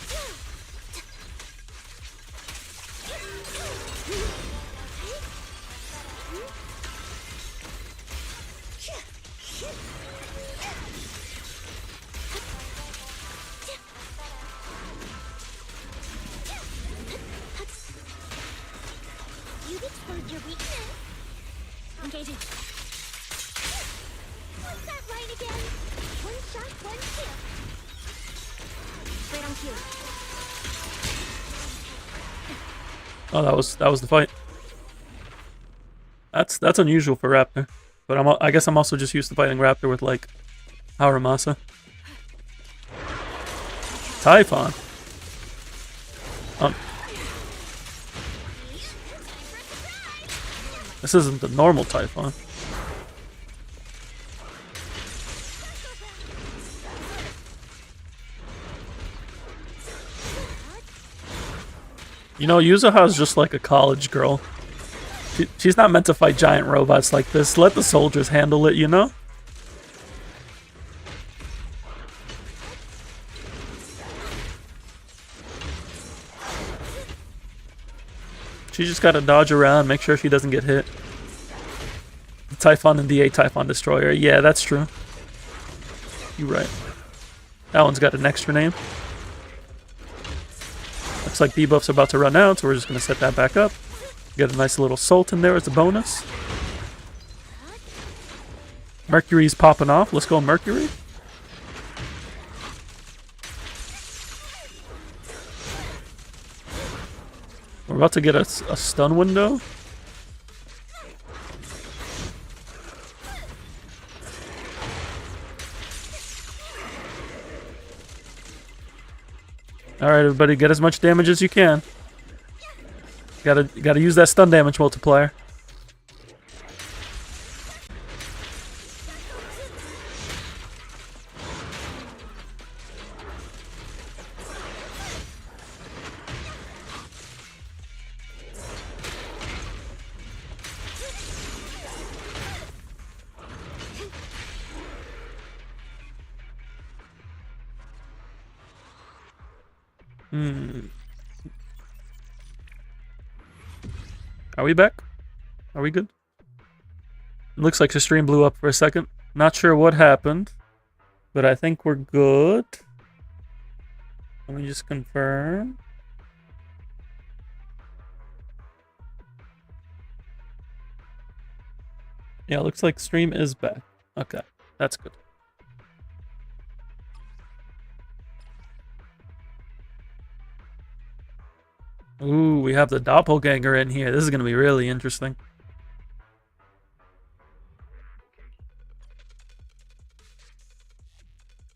Speaker 3: You've exposed your weakness. Engaging. What's that line again? One shot, one kill. Right on cue.
Speaker 1: Oh, that was the fight. That's unusual for Raptor, but I guess I'm also just used to fighting Raptor with like Haramasa. Typhon. This isn't the normal Typhon. You know, Yuzuha's just like a college girl. She's not meant to fight giant robots like this. Let the soldiers handle it, you know? She just gotta dodge around, make sure she doesn't get hit. The Typhon and the Typhon Destroyer. Yeah, that's true. You're right. That one's got an extra name. Looks like debuff's about to run out, so we're just gonna set that back up. Get a nice little Salt in there as a bonus. Mercury's popping off. Let's go Mercury. We're about to get a stun window. Alright, everybody, get as much damage as you can. Gotta use that stun damage multiplier. Are we back? Are we good? It looks like the stream blew up for a second. Not sure what happened, but I think we're good. Let me just confirm. Yeah, it looks like stream is back. Okay, that's good. Ooh, we have the doppelganger in here. This is going to be really interesting.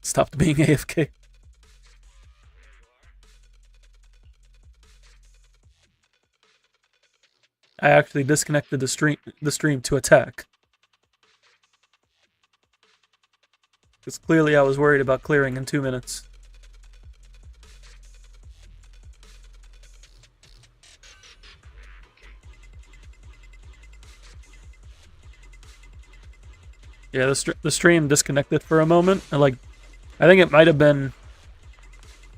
Speaker 1: Stopped being AFK. I actually disconnected the stream to attack. Because clearly I was worried about clearing in 2 minutes. Yeah, the stream disconnected for a moment. And like, I think it might have been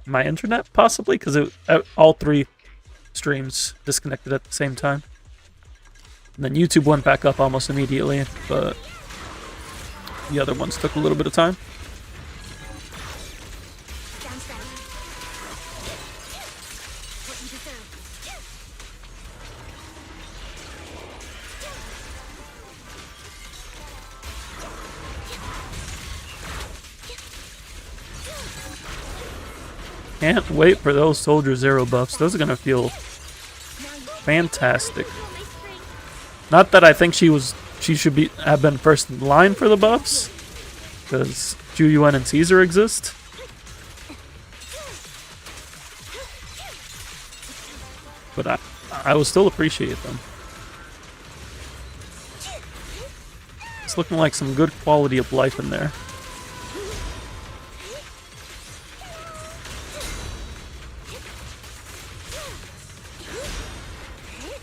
Speaker 1: my internet, possibly, because all 3 streams disconnected at the same time. And then YouTube went back up almost immediately, but the other ones took a little bit of time. Can't wait for those Soldier Zero buffs. Those are gonna feel fantastic. Not that I think she should have been first in line for the buffs, because Juyu and Caesar exist. But I will still appreciate them. It's looking like some good quality of life in there.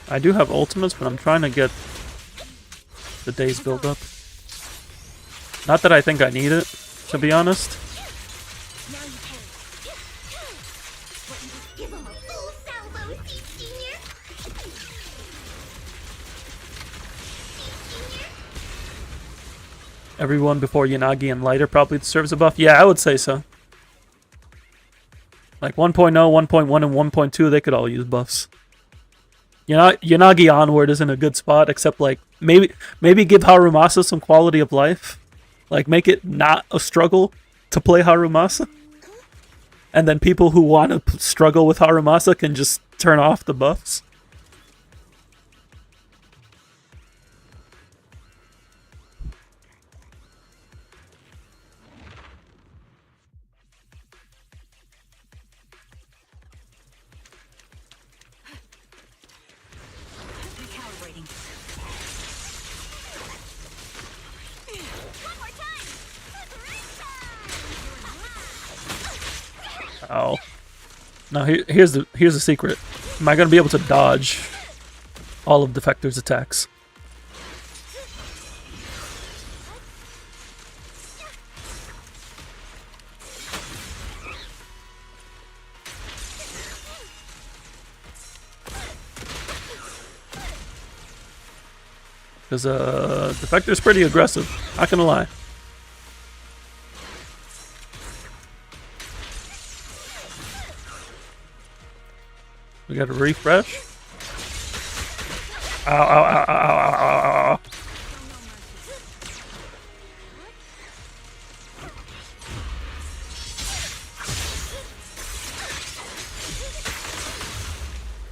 Speaker 1: I do have ultimates, but I'm trying to get the days build up. Not that I think I need it, to be honest. Everyone before Yanagi and Lighter probably deserves a buff. Yeah, I would say so. Like 1.0, 1.1, and 1.2, they could all use buffs. Yanagi onward isn't a good spot, except like maybe give Harumasa some quality of life. Like make it not a struggle to play Harumasa. And then people who want to struggle with Harumasa can just turn off the buffs. Oh. Now here's the secret. Am I gonna be able to dodge all of Defector's attacks? Because Defector's pretty aggressive, not gonna lie. We got to refresh. Ow, ow, ow, ow, ow, ow, ow.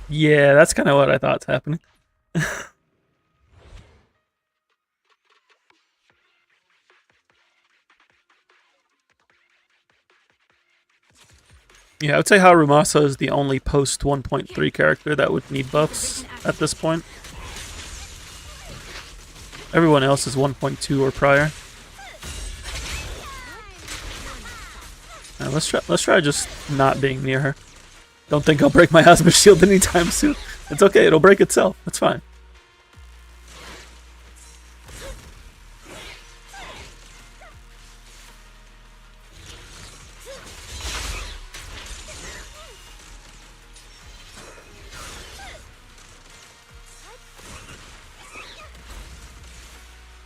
Speaker 1: Yeah, that's kind of what I thought's happening. Yeah, I would say Harumasa is the only post 1.3 character that would need buffs at this point. Everyone else is 1.2 or prior. Now, let's try just not being near her. Don't think I'll break my Asma shield anytime soon. It's okay, it'll break itself. It's fine.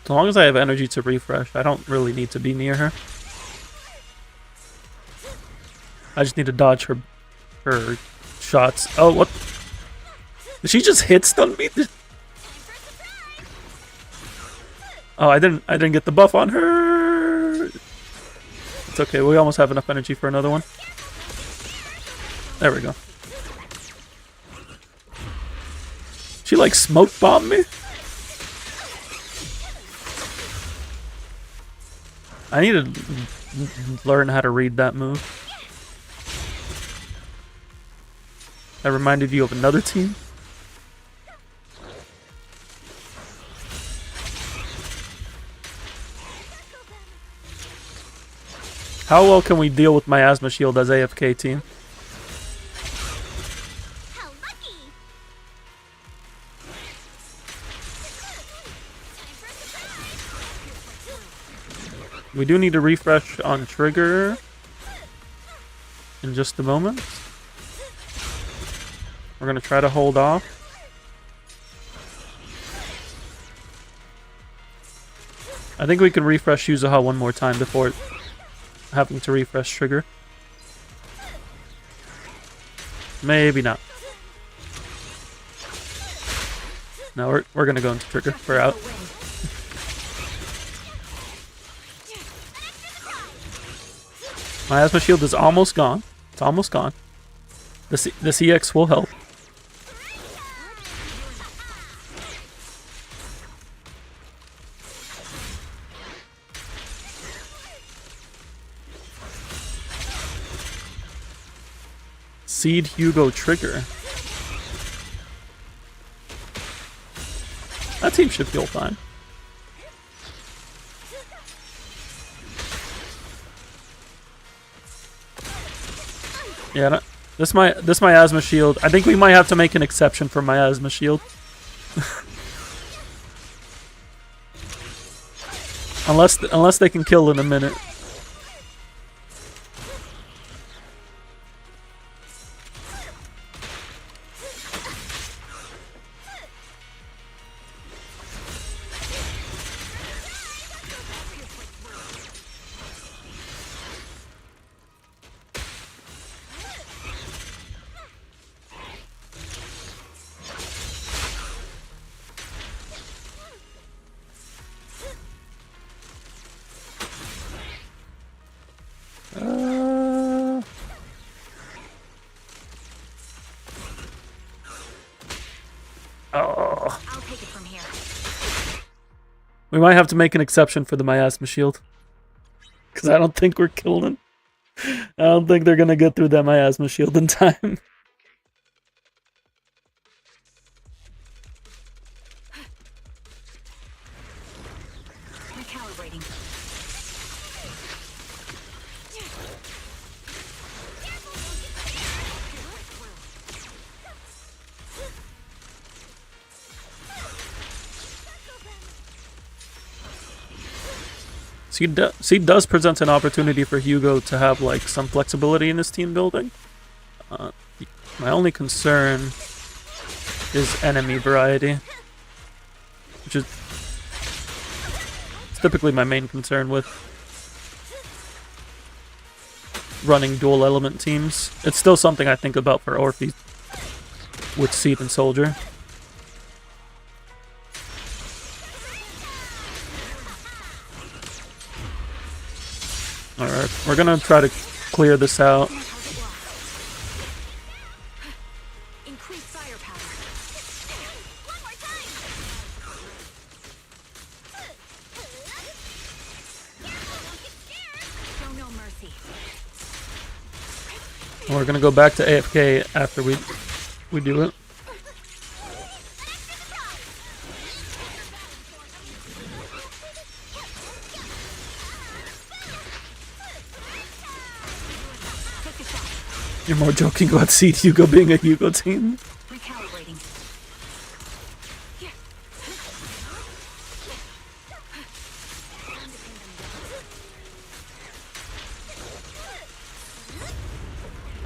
Speaker 1: As long as I have energy to refresh, I don't really need to be near her. I just need to dodge her shots. Oh, what? Did she just hit stun me? Oh, I didn't get the buff on her. It's okay. We almost have enough energy for another one. There we go. She like smoke bombed me. I need to learn how to read that move. That reminded you of another team? How well can we deal with Miasma Shield as AFK team?
Speaker 3: How lucky!
Speaker 1: We do need to refresh on trigger. in just a moment. We're gonna try to hold off. I think we can refresh Yuzuha one more time before having to refresh trigger. Maybe not. No, we're gonna go into trigger. We're out. Miasma shield is almost gone. It's almost gone. The CX will help. Seed Hugo trigger. That team should feel fine. Yeah, no, this miasma shield. I think we might have to make an exception for miasma shield. unless they can kill in a minute. We might have to make an exception for the miasma shield. Because I don't think we're killing. I don't think they're gonna get through that miasma shield in time.
Speaker 2: Recalibrating.
Speaker 1: Seed does present an opportunity for Hugo to have like some flexibility in his team building. My only concern is enemy variety, which is typically my main concern with running dual element teams. It's still something I think about for Orphe with Seed and Soldier. Alright, we're gonna try to clear this out.
Speaker 2: Increase firepower.
Speaker 3: One more time.
Speaker 2: Show no mercy.
Speaker 1: And we're gonna go back to AFK after we do it. You're more joking about Seed Hugo being a Hugo team.
Speaker 2: Recalibrating.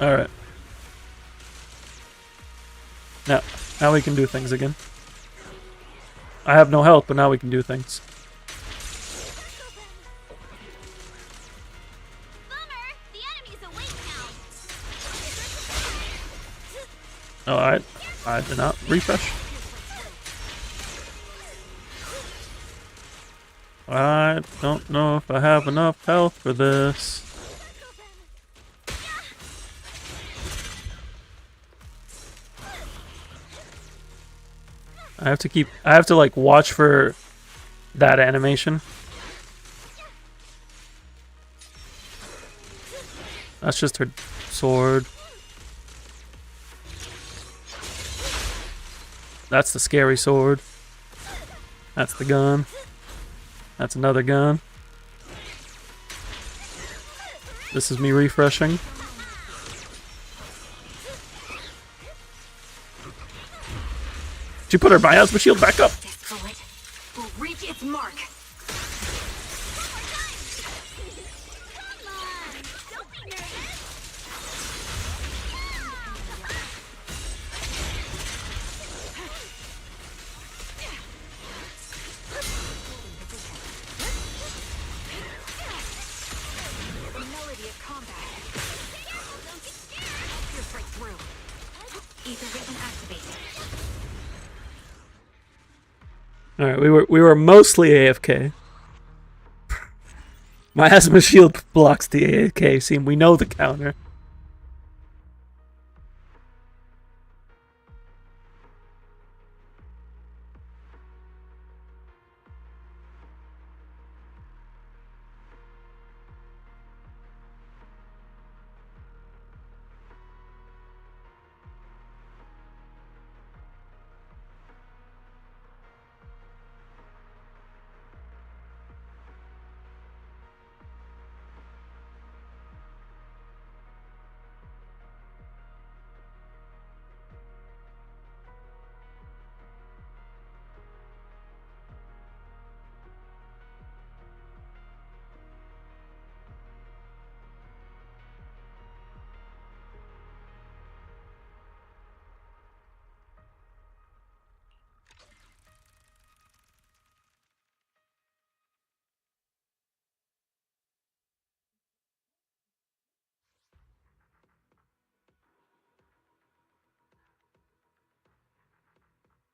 Speaker 1: Alright. Now we can do things again. I have no health, but now we can do things. Oh, I did not refresh. I don't know if I have enough health for this. I have to like watch for that animation. That's just her sword. That's the scary sword. That's the gun. That's another gun. This is me refreshing. She put her miasma shield back up.
Speaker 2: This bullet will reach its mark.
Speaker 3: Come on, don't be nervous.
Speaker 1: All right, we were mostly AFK. My asthma shield blocks the AFK scene. We know the counter.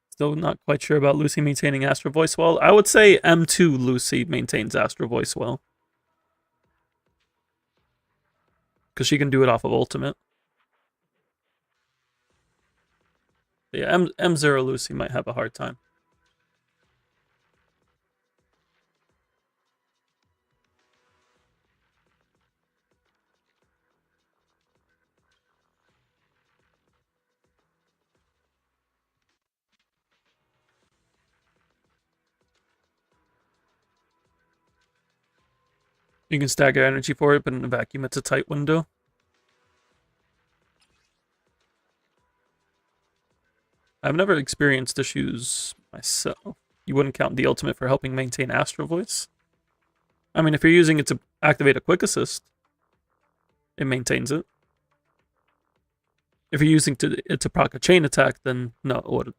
Speaker 1: Still not quite sure about Lucy maintaining Astro Voice well. I would say M2 Lucy maintains Astro Voice well. Because she can do it off of ultimate. But yeah, M0 Lucy might have a hard time. You can stagger energy for it, but in a vacuum it's a tight window. I've never experienced issues myself. You wouldn't count the ultimate for helping maintain Astro Voice? I mean, if you're using it to activate a quick assist, it maintains it. If you're using it to proc a chain attack, then no, it wouldn't.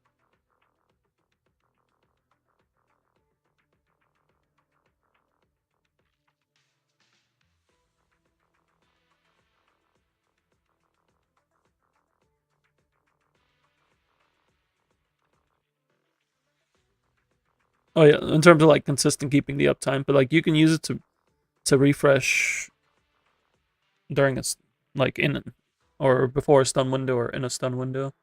Speaker 1: Oh yeah, in terms of like consistent keeping the uptime, but like you can use it to refresh during a like in or before a stun window or in a stun window.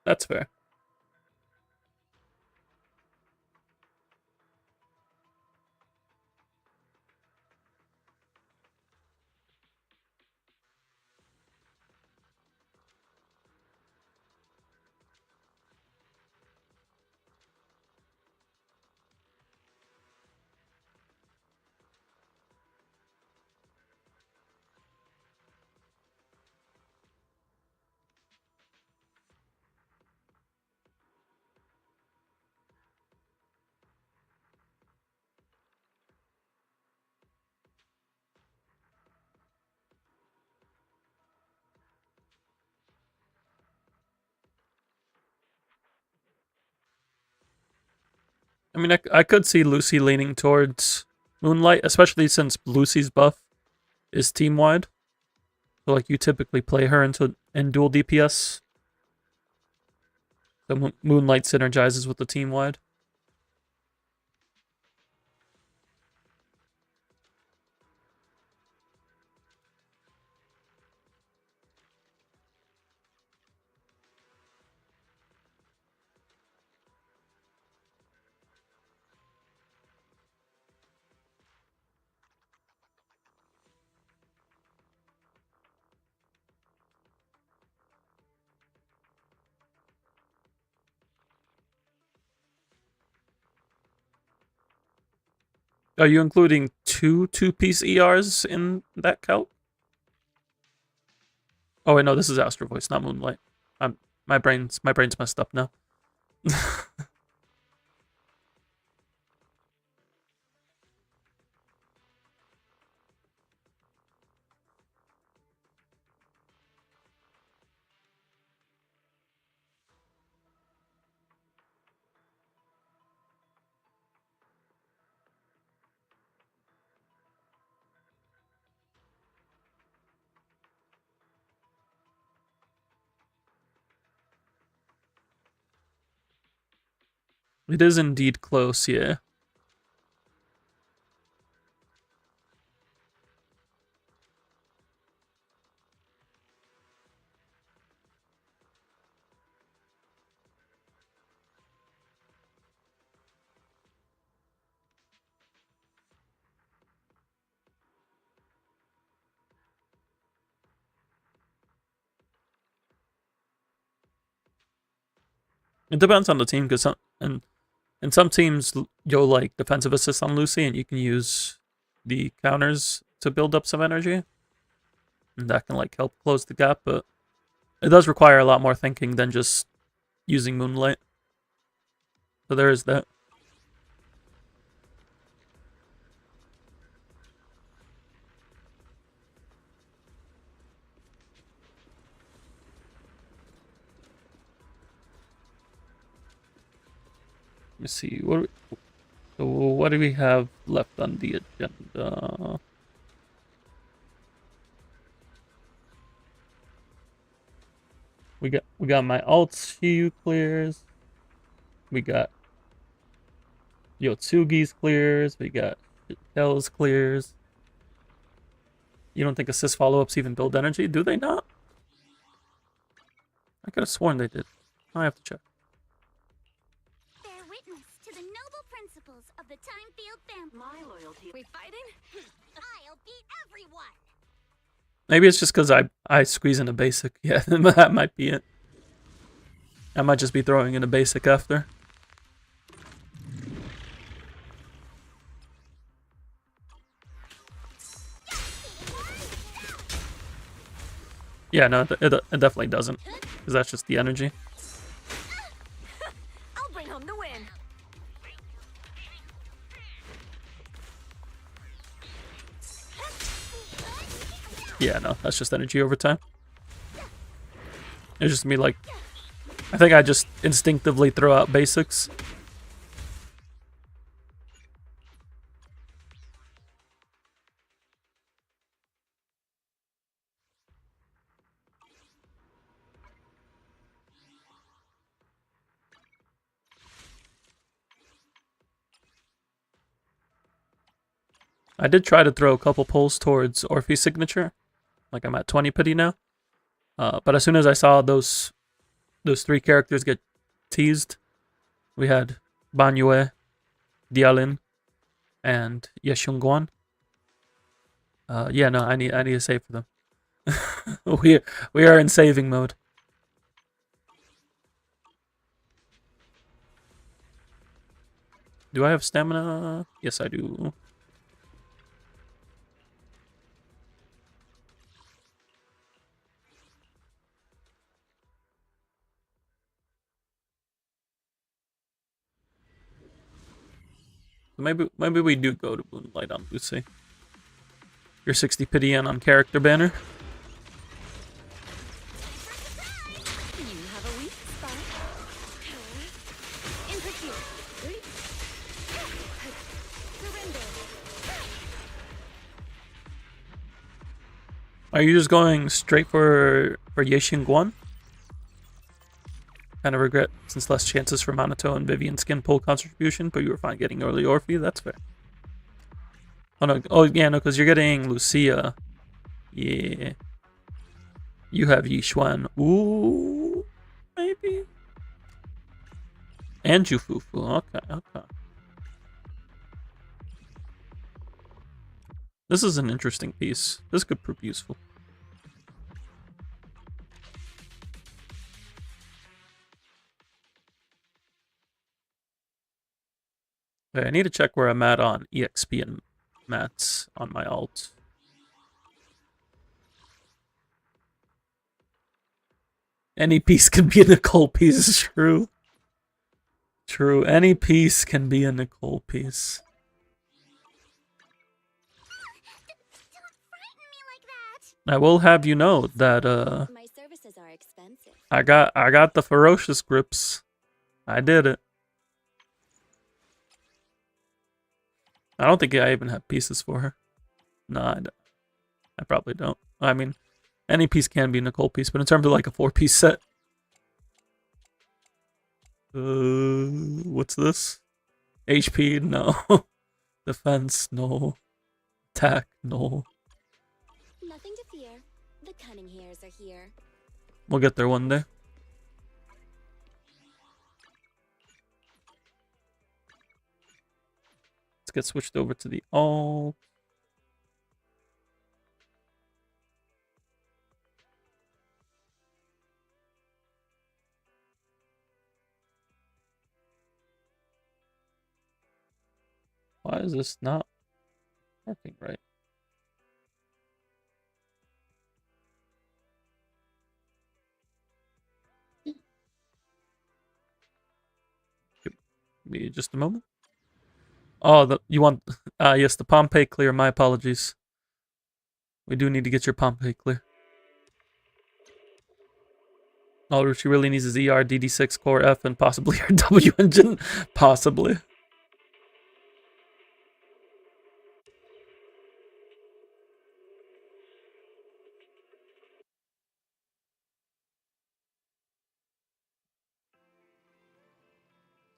Speaker 1: That's fair. I mean, I could see Lucy leaning towards Moonlight, especially since Lucy's buff is team wide. So like you typically play her in dual DPS. So Moonlight synergizes with the team wide. Are you including two-piece ERs in that count? Oh wait, no, this is Astro Voice, not Moonlight. My brain's messed up now. It is indeed close, yeah. It depends on the team, because in some teams you'll like defensive assist on Lucy, and you can use the counters to build up some energy, and that can like help close the gap. But it does require a lot more thinking than just using Moonlight. So there is that. Let me see. What do we have left on the agenda? We got my alts Shiyu clears. We got Yotsugi's clears. We got Hell's clears. You don't think assist follow-ups even build energy? Do they not? I could have sworn they did. I have to check.
Speaker 3: Bear witness to the noble principles of the Time Field family.
Speaker 2: My loyalty. We fighting?
Speaker 3: I'll beat everyone.
Speaker 1: Maybe it's just because I squeeze in a basic. Yeah, that might be it. I might just be throwing in a basic after. Yeah, no, it definitely doesn't. Because that's just the energy.
Speaker 2: I'll bring home the win.
Speaker 1: Yeah, no, that's just energy over time. It's just me like... I think I just instinctively throw out basics. I did try to throw a couple pulls towards Orphe's signature. Like I'm at 20 pity now. But as soon as I saw those three characters get teased, we had Banyue, Dialin, and Yeshunguan. Yeah, no, I need to save for them. we are in saving mode. Do I have stamina? Yes, I do. Maybe we do go to Moonlight on Lucy. You're 60 pity in on character banner.
Speaker 2: You have a weak spot. In pursuit. Surrender.
Speaker 1: Are you just going straight for Yexingguan? Kind of regret since less chances for Minato and Vivian skin pull contribution, but you were fine getting early Orphe. That's fair. Oh no! Oh yeah, no, because you're getting Lucia. Yeah. You have Yixuan. Ooh, maybe. And Jufufu. Okay. This is an interesting piece. This could prove useful. Okay, I need to check where I'm at on EXP and mats on my alt. Any piece can be a Nicole piece, true. True, any piece can be a Nicole piece.
Speaker 3: Don't frighten me like that.
Speaker 1: I will have you know that
Speaker 2: My services are expensive.
Speaker 1: I got the ferocious grips. I did it. I don't think I even have pieces for her. No, I probably don't. I mean, any piece can be a Nicole piece, but in terms of like a 4-piece set, What's this? HP, no. Defense, no. Attack, no.
Speaker 5: Nothing to fear. The cunning hairs are here.
Speaker 1: We'll get there one day. Let's get switched over to the alt. Why is this not working right? Give me just a moment. Oh, you want... yes, the Pompeii clear. My apologies. We do need to get your Pompeii clear. All she really needs is ER, DD6, Core F, and possibly her W engine. Possibly.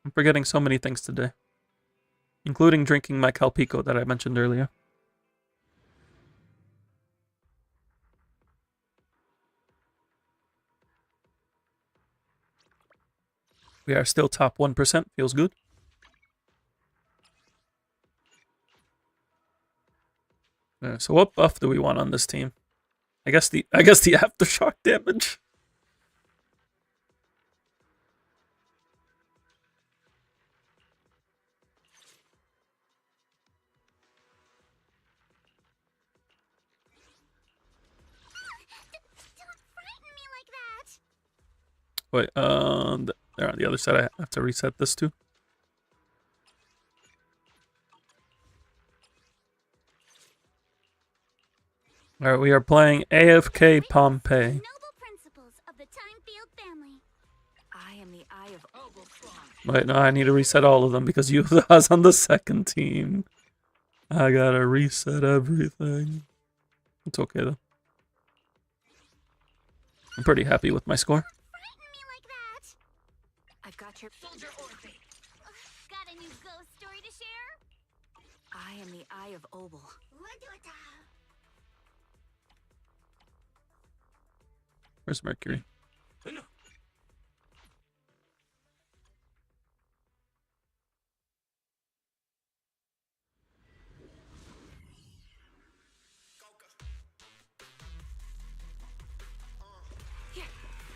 Speaker 1: I'm forgetting so many things today, including drinking my Calpico that I mentioned earlier. We are still top 1%. Feels good. So what buff do we want on this team? I guess the aftershock damage. Wait, there on the other side, I have to reset this too. Alright, we are playing AFK Pompeii.
Speaker 3: Noble principles of the Time-Field family.
Speaker 2: I am the Eye of
Speaker 1: Wait, no, I need to reset all of them because you was on the second team. I gotta reset everything. It's okay though. I'm pretty happy with my score.
Speaker 3: Frighten me like that.
Speaker 2: I've got your soldier Orphe.
Speaker 3: Got a new ghost story to share?
Speaker 2: I am the Eye of Obel.
Speaker 1: Where's Mercury?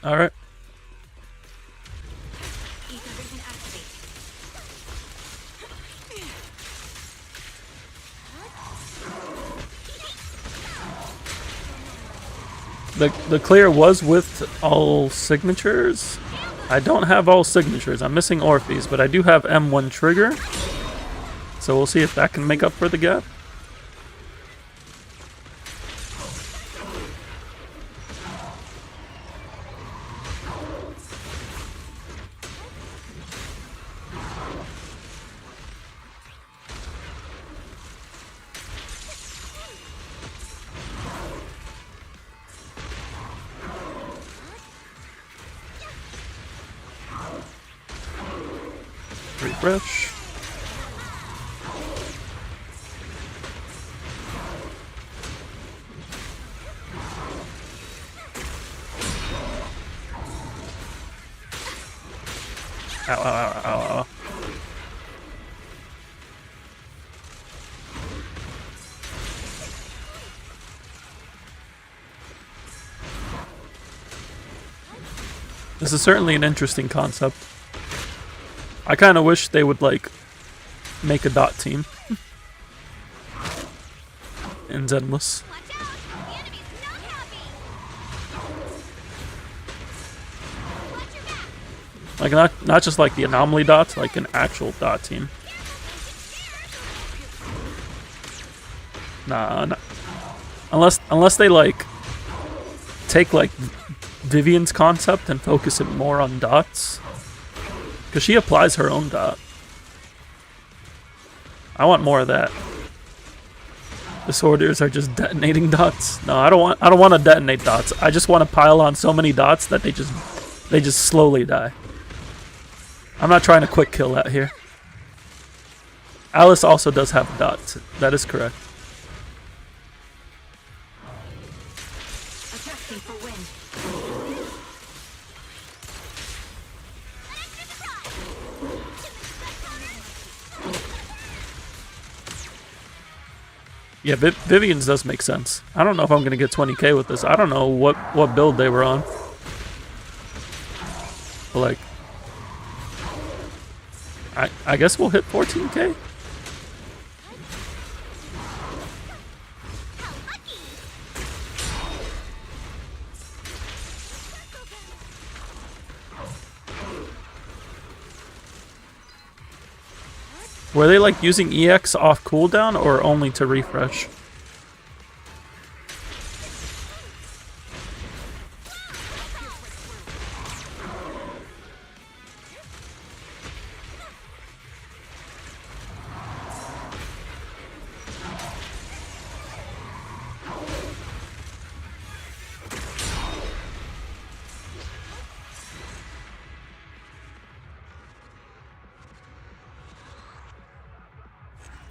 Speaker 1: All right.
Speaker 2: Ether vision activate.
Speaker 1: The clear was with all signatures. I don't have all signatures. I'm missing Orphe's, but I do have M1 trigger. So we'll see if that can make up for the gap. Refresh. Ow, ow, ow, ow, ow. This is certainly an interesting concept. I kind of wish they would, like, make a dot team. In Zenless.
Speaker 3: Watch out! The enemy's not happy! Watch your back!
Speaker 1: Like, not just like the anomaly dots, like an actual dot team. Nah. Unless they, like, take, like, Vivian's concept and focus it more on dots. Because she applies her own dot. I want more of that. The sorters are just detonating dots. No, I don't want to detonate dots. I just want to pile on so many dots that they just slowly die. I'm not trying to quick kill that here. Alice also does have a dot. That is correct.
Speaker 2: Adjusting for wind.
Speaker 1: Yeah, Vivian's does make sense. I don't know if I'm gonna get 20k with this. I don't know what build they were on. But like, I guess we'll hit 14k. Were they like using EX off cooldown or only to refresh?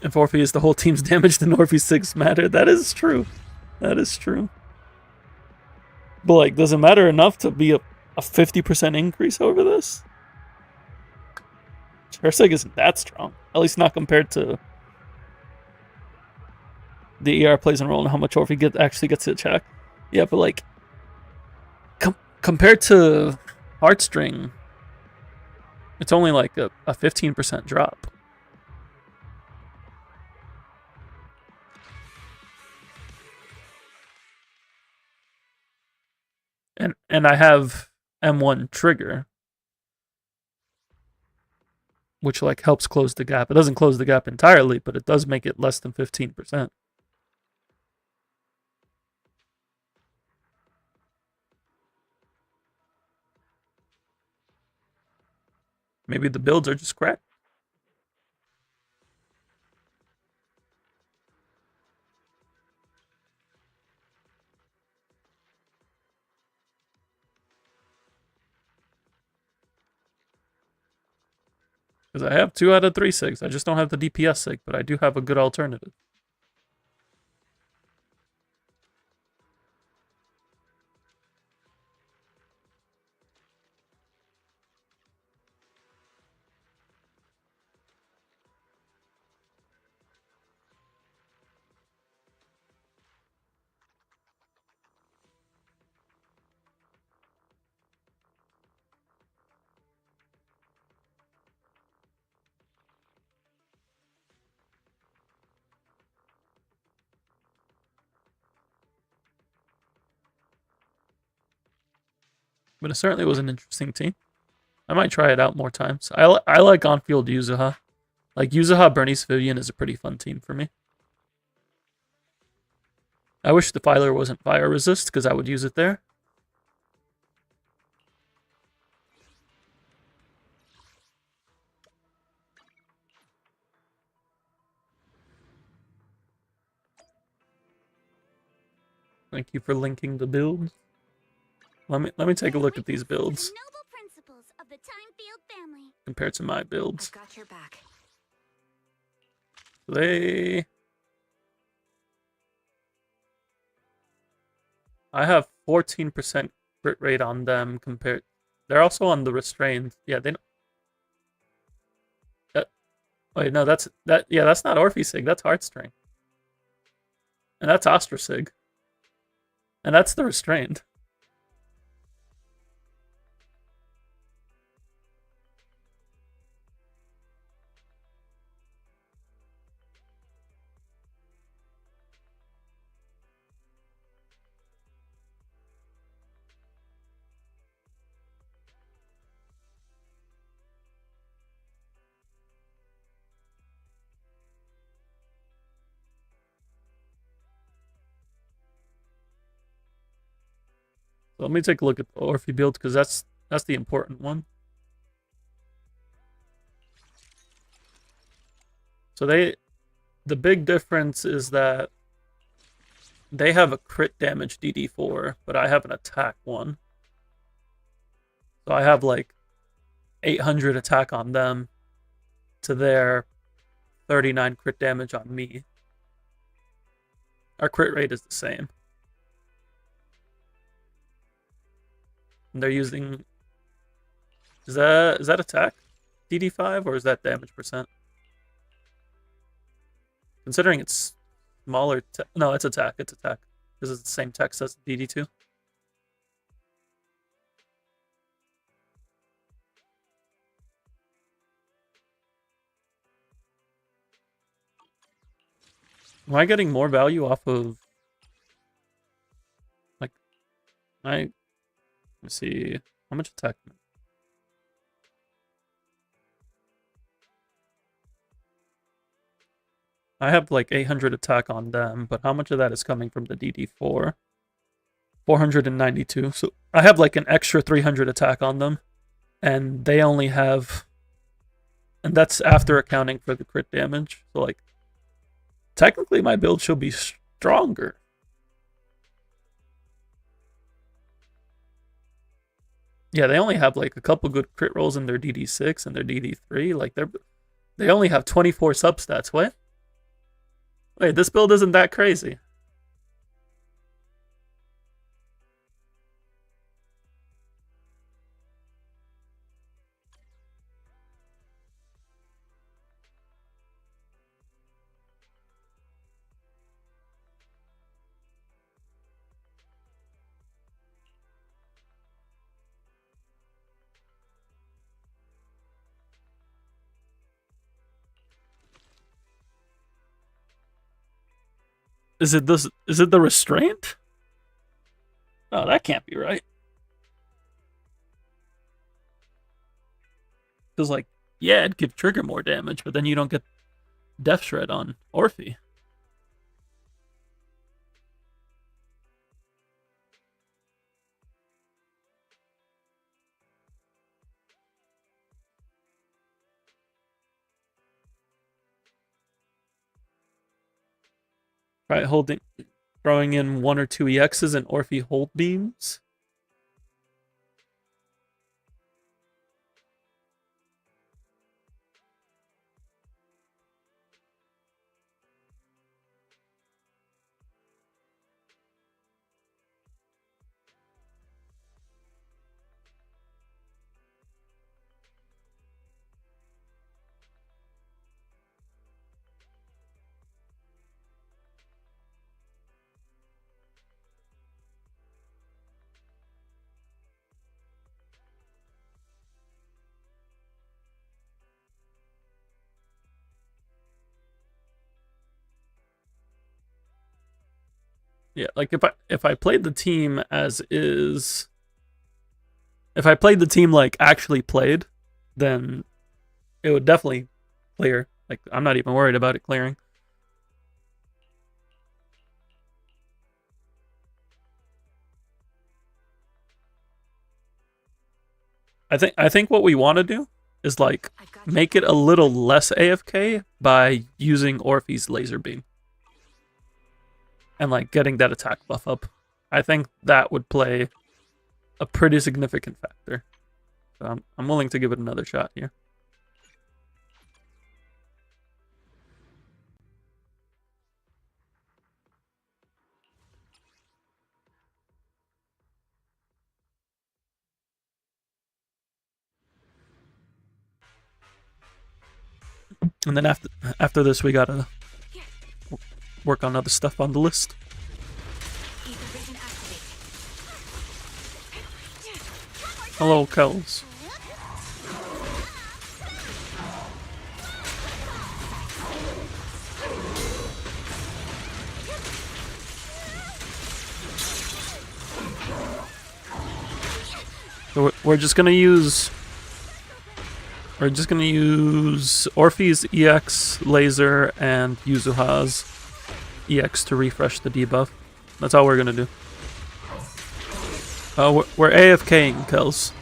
Speaker 1: If Orpheus, the whole team's damage, then Orpheus 6 matter. That is true. That is true. But like, does it matter enough to be a 50% increase over this? Chersig isn't that strong. At least not compared to the ER plays a role in how much Orpheus actually gets to check. Yeah, but like, compared to Heartstring, it's only like a 15% drop. And I have M1 trigger, which like helps close the gap. It doesn't close the gap entirely, but it does make it less than 15%. Maybe the builds are just cracked. Because I have 2 out of 3 SIGs. I just don't have the DPS SIG, but I do have a good alternative. But it certainly was an interesting team. I might try it out more times. I like on-field Yuzuha. Like, Yuzuha, Bernice, Vivian is a pretty fun team for me. I wish the Filer wasn't fire resist, because I would use it there. Thank you for linking the builds. Let me take a look at these builds
Speaker 3: Noble principles of the Time-Field family.
Speaker 1: compared to my builds.
Speaker 2: I've got your back.
Speaker 1: I have 14% crit rate on them compared. They're also on the restrained. Yeah, they. Wait, no, that's that. Yeah, that's not Orphisig. That's Heartstring. And that's Ostrasig. And that's the restrained. So let me take a look at the Orphe build, because that's the important one. So the big difference is that they have a crit damage DD4, but I have an attack one. So I have like 800 attack on them to their 39 crit damage on me. Our crit rate is the same. And they're using... Is that attack? DD5 or is that damage percent? Considering it's smaller... No, it's attack. It's attack. Because it's the same text as DD2. Am I getting more value off of... Like... Let me see... How much attack? I have like 800 attack on them, but how much of that is coming from the DD4? 492. So I have like an extra 300 attack on them, and they only have... And that's after accounting for the crit damage. So like, technically my build should be stronger. Yeah, they only have like a couple good crit rolls in their DD6 and their DD3. Like they only have 24 substats. What? Wait, this build isn't that crazy. Is it this? Is it the restraint? Oh, that can't be right. Because, like, yeah, it'd give Trigger more damage, but then you don't get Death Shred on Orphe. Right, throwing in 1 or 2 EXs and Orphe hold beams. Yeah, like if I played the team as is, if I played the team like actually played, then it would definitely clear. Like, I'm not even worried about it clearing. I think what we want to do is like make it a little less AFK by using Orphe's laser beam. And like getting that attack buff up. I think that would play a pretty significant factor. So I'm willing to give it another shot here. And then after this, we gotta work on other stuff on the list. Hello, Kells. So we're just gonna use Orphe's EX, Laser, and Yuzuha's EX to refresh the debuff. That's all we're gonna do. We're AFKing, Kells.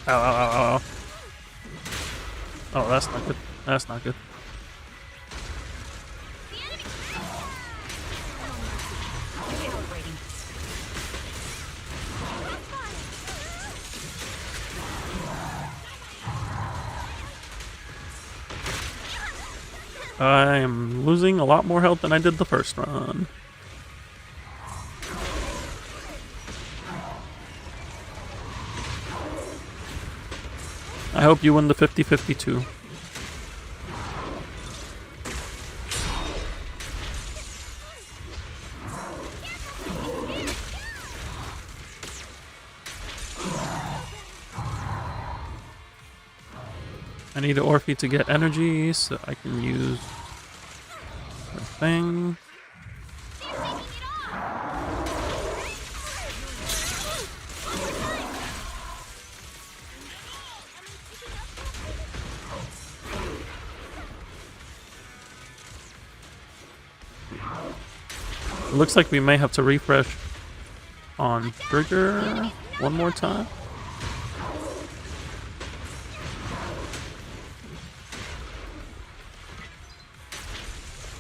Speaker 1: Ow, ow, ow, ow, ow. Oh, that's not good. That's not good. I am losing a lot more health than I did the first run. I hope you win the 50-50 too. I need an Orphe to get energy so I can use the thing. It looks like we may have to refresh on trigger one more time.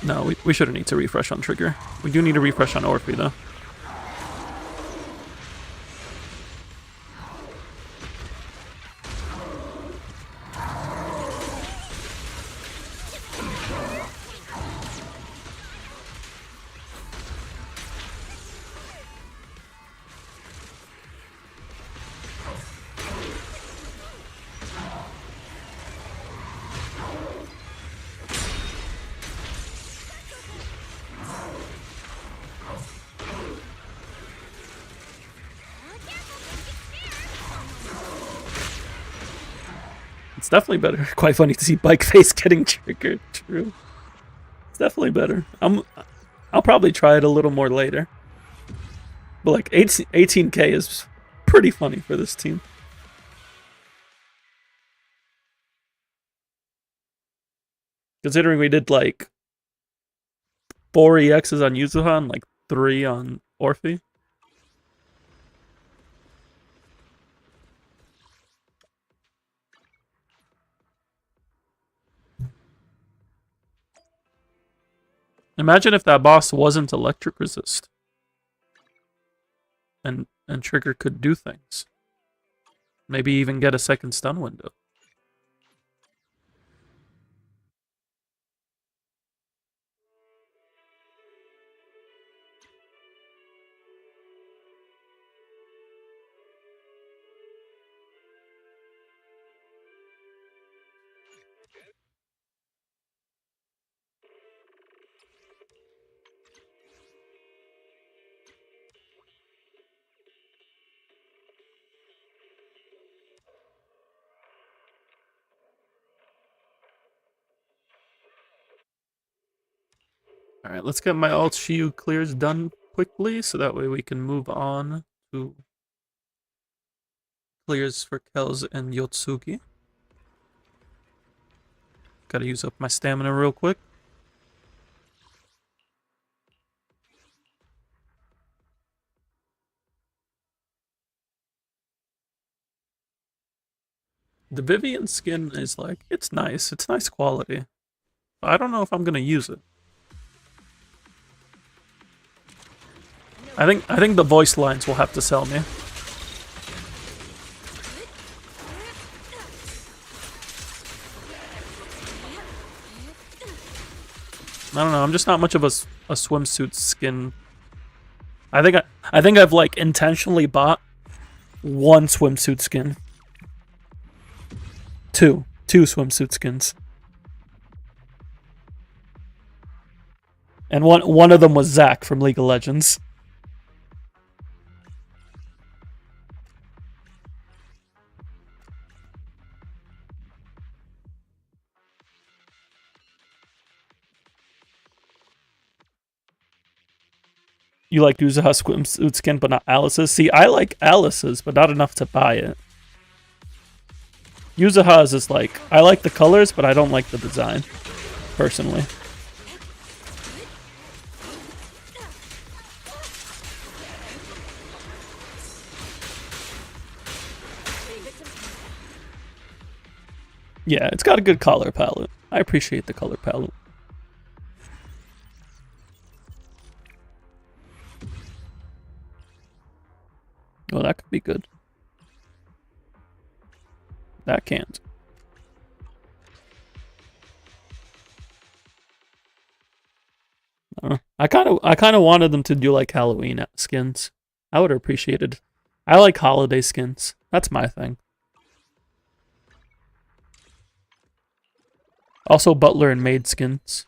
Speaker 1: No, we shouldn't need to refresh on trigger. We do need to refresh on Orphe though. It's definitely better. Quite funny to see Bike Face getting triggered. True. It's definitely better. I'll probably try it a little more later. But like 18k is pretty funny for this team. Considering we did like 4 EXs on Yuzuha and like 3 on Orphe. Imagine if that boss wasn't electric resist. And Trigger could do things. Maybe even get a second stun window. Alright, let's get my alt Shiyu clears done quickly, so that way we can move on to clears for Kells and Yotsuki. Gotta use up my stamina real quick. The Vivian skin is like, it's nice quality. But I don't know if I'm gonna use it. I think the voice lines will have to sell me. I don't know, I'm just not much of a swimsuit skin. I think I've like intentionally bought 1 swimsuit skin. Two swimsuit skins. And one of them was Zack from League of Legends. You like Yuzuha swimsuit skin, but not Alice's? See, I like Alice's, but not enough to buy it. Yuzuha's is like, I like the colors, but I don't like the design, personally. Yeah, it's got a good color palette. I appreciate the color palette. Oh, that could be good. That can't. I kind of wanted them to do like Halloween skins. I would have appreciated. I like holiday skins. That's my thing. Also, butler and maid skins.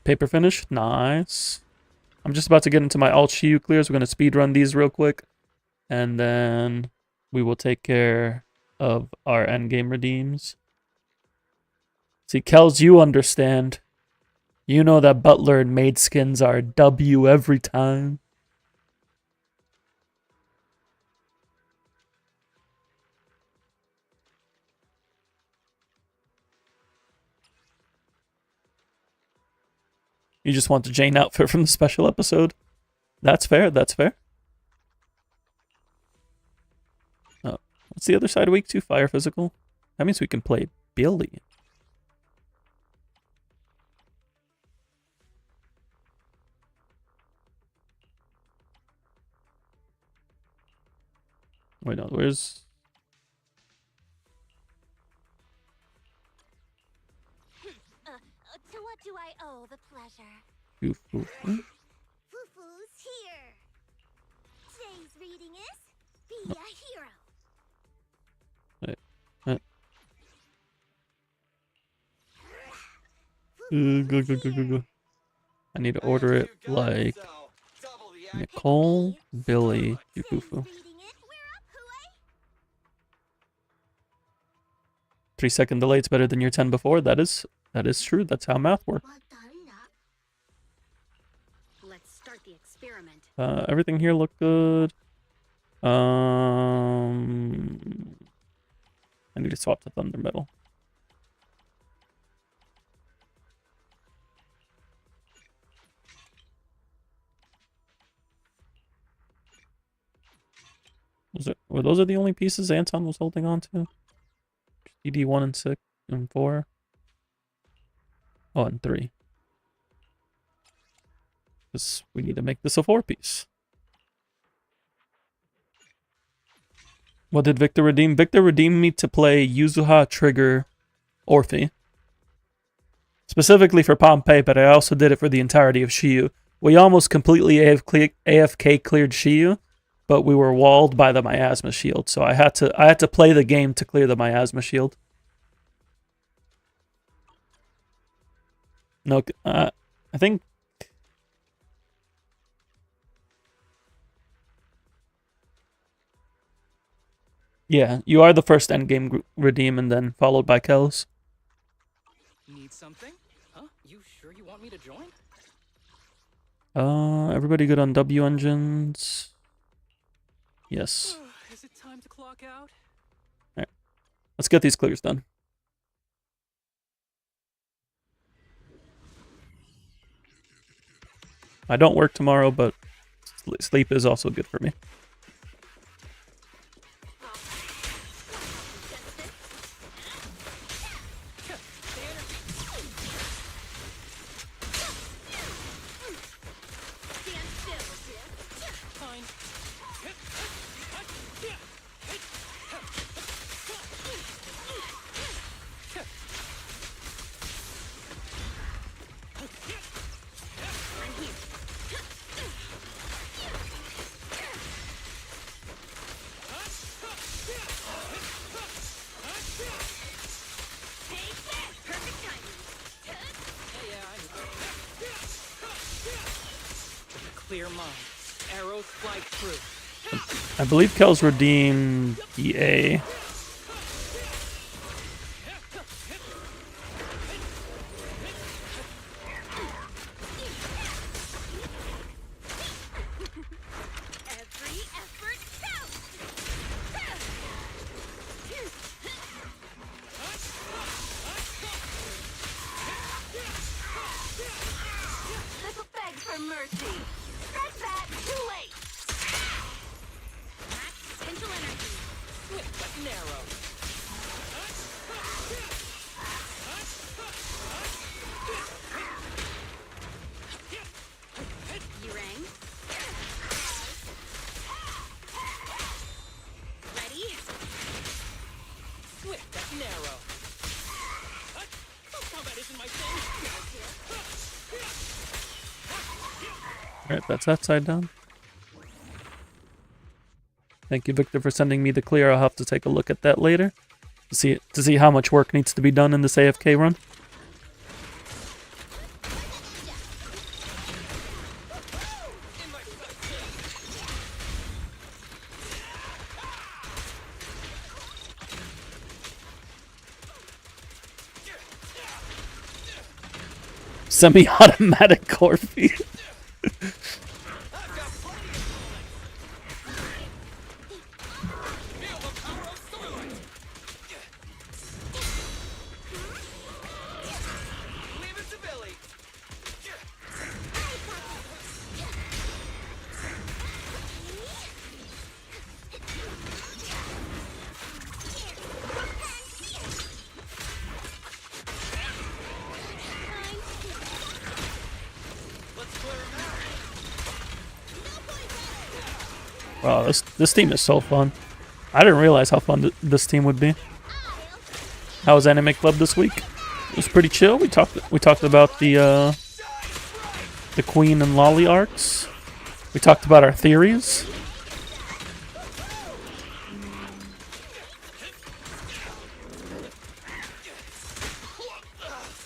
Speaker 1: Paper finish, nice. I'm just about to get into my alt Shiyu clears. We're gonna speed run these real quick, and then we will take care of our endgame redeems. See, Kels, you understand. You know that butler and maid skins are W every time. You just want the Jane outfit from the special episode. That's fair, that's fair. Oh, what's the other side of week 2? Fire physical? That means we can play Billy. Wait, no, where's...
Speaker 3: To what do I owe the pleasure?
Speaker 1: Foo-foo-foo.
Speaker 3: Foo-foo's here. Today's reading is Be a Hero.
Speaker 1: Go. I need to order it like Nicole, Billy, Fufu. 3-second delay, it's better than your 10 before. That is true. That's how math works.
Speaker 5: Let's start the experiment.
Speaker 1: Everything here looked good. I need to swap to Thunder Metal. Were those the only pieces Anton was holding on to? DD 1 and 6 and 4. Oh, and 3. Because we need to make this a 4-piece. What did Victor redeem? Victor redeemed me to play Yuzuha, Trigger, Orphe. Specifically for Pompeii, but I also did it for the entirety of Shiyu. We almost completely AFK cleared Shiyu, but we were walled by the miasma shield, so I had to play the game to clear the miasma shield. No, I think. Yeah, you are the first endgame redeem, and then followed by Kells.
Speaker 6: Need something? Huh? You sure you want me to join?
Speaker 1: Everybody good on W engines? Yes.
Speaker 6: Is it time to clock out?
Speaker 1: Alright. Let's get these clears done. I don't work tomorrow, but sleep is also good for me.
Speaker 6: Clear mind. Arrows fly through.
Speaker 1: I believe Kells redeemed EA.
Speaker 3: Every effort counts. I will beg for mercy.
Speaker 6: Combat isn't my thing.
Speaker 1: Alright, that's that side down. Thank you, Victor, for sending me the clear. I'll have to take a look at that later to see how much work needs to be done in this AFK run. Semi-automatic core feed. Wow, this team is so fun. I didn't realize how fun this team would be. How was Anime Club this week? It was pretty chill. We talked about the Queen and Lolly arcs. We talked about our theories.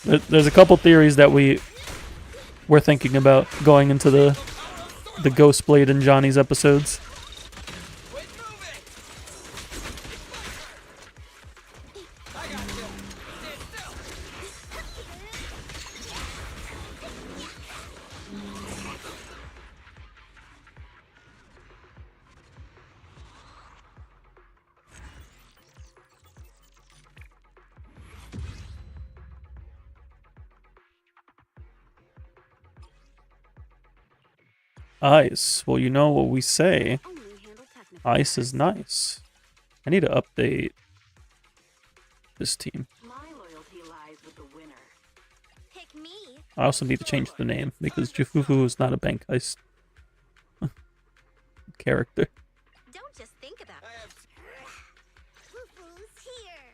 Speaker 1: There's a couple theories that we're thinking about going into the Ghostblade and Johnny's episodes. Ice. Well, you know what we say. Ice is nice. I need to update this team.
Speaker 2: My loyalty lies with the winner.
Speaker 3: Pick me.
Speaker 1: I also need to change the name because Jufufu is not a bank heist character.
Speaker 3: Don't just think about it. Fufu's here.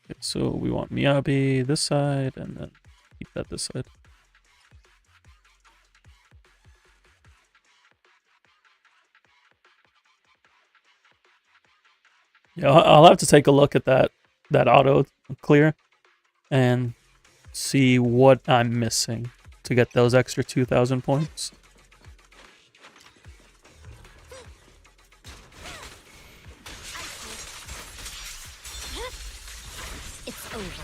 Speaker 1: Okay, so we want Miyabi this side and then keep that this side. Yeah, I'll have to take a look at that auto clear and see what I'm missing to get those extra 2,000 points.
Speaker 5: It's over.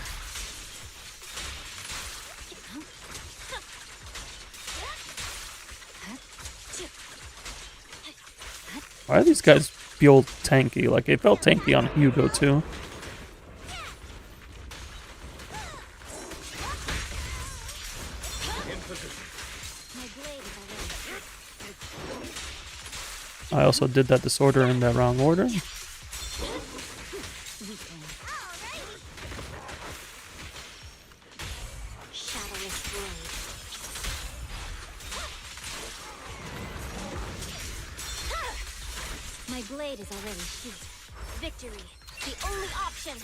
Speaker 1: Why are these guys feel tanky? Like, it felt tanky on Hugo, too. I also did that disorder in the wrong order.
Speaker 5: My blade is already sheathed. Victory, the only option.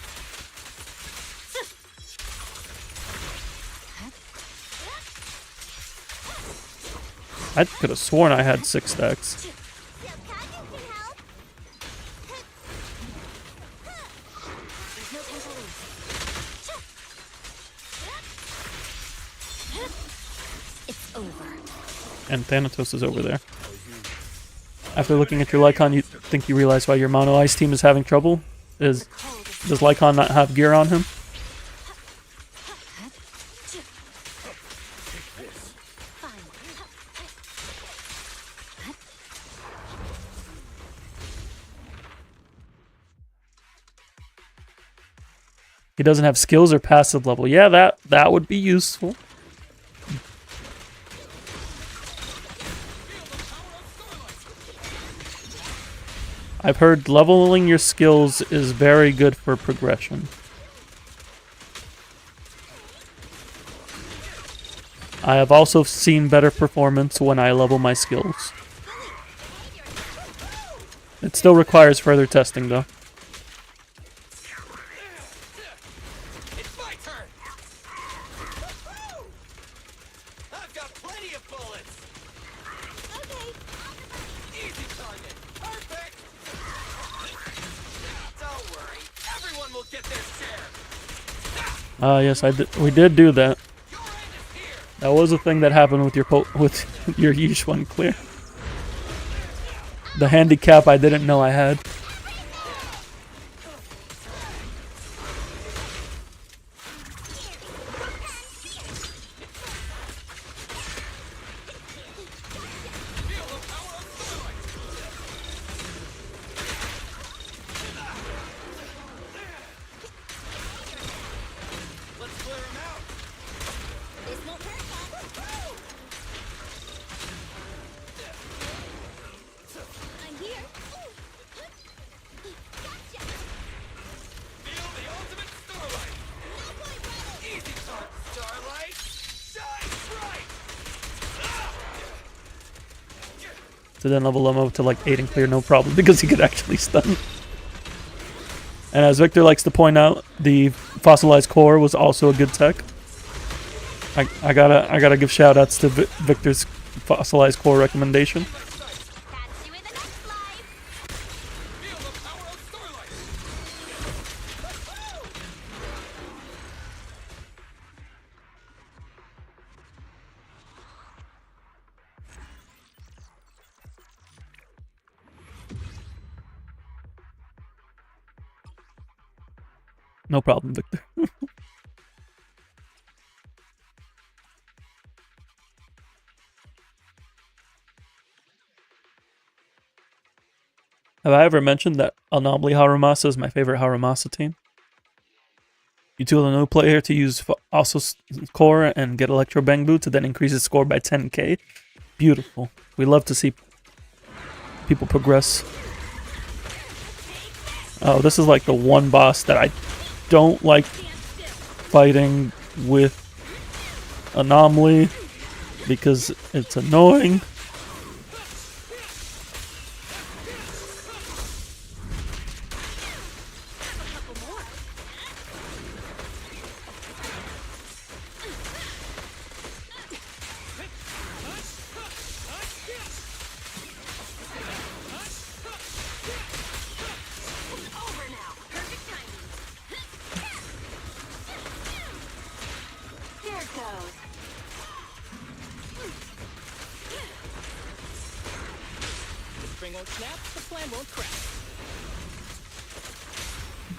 Speaker 1: I could have sworn I had 6 stacks.
Speaker 5: There's no time to lose. It's over.
Speaker 1: And Thanatos is over there. After looking at your Lycon, you think you realize why your Mono Ice team is having trouble? Does Lycon not have gear on him? He doesn't have skills or passive level. Yeah, that would be useful. I've heard leveling your skills is very good for progression. I have also seen better performance when I level my skills. It still requires further testing, though.
Speaker 4: It's my turn. I've got plenty of bullets.
Speaker 3: Okay.
Speaker 4: Easy target. Perfect. Don't worry. Everyone will get their share.
Speaker 1: Ah, yes, we did do that.
Speaker 4: Your end is here.
Speaker 1: That was a thing that happened with your yeesh one clear. The handicap I didn't know I had.
Speaker 4: Let's clear him out.
Speaker 5: This won't hurt much. I'm here. Gotcha.
Speaker 4: Feel the ultimate starlight.
Speaker 5: No point, brother.
Speaker 4: Easy target. Starlight. Shine bright.
Speaker 1: So then level him up to like 8 and clear, no problem, because he could actually stun. And as Victor likes to point out, the fossilized core was also a good tech. I gotta give shout outs to Victor's fossilized core recommendation.
Speaker 3: Catch you in the next life.
Speaker 4: Feel the power of starlight.
Speaker 1: No problem, Victor. Have I ever mentioned that Anomaly Harumasa is my favorite Harumasa team? You tool a new player to use also core and get Electro Bangbu to then increase his score by 10k. Beautiful. We love to see people progress. Oh, this is like the one boss that I don't like fighting with Anomaly because it's annoying.
Speaker 3: Over now. Perfect timing. There it goes.
Speaker 6: The string won't snap, the plan won't crack.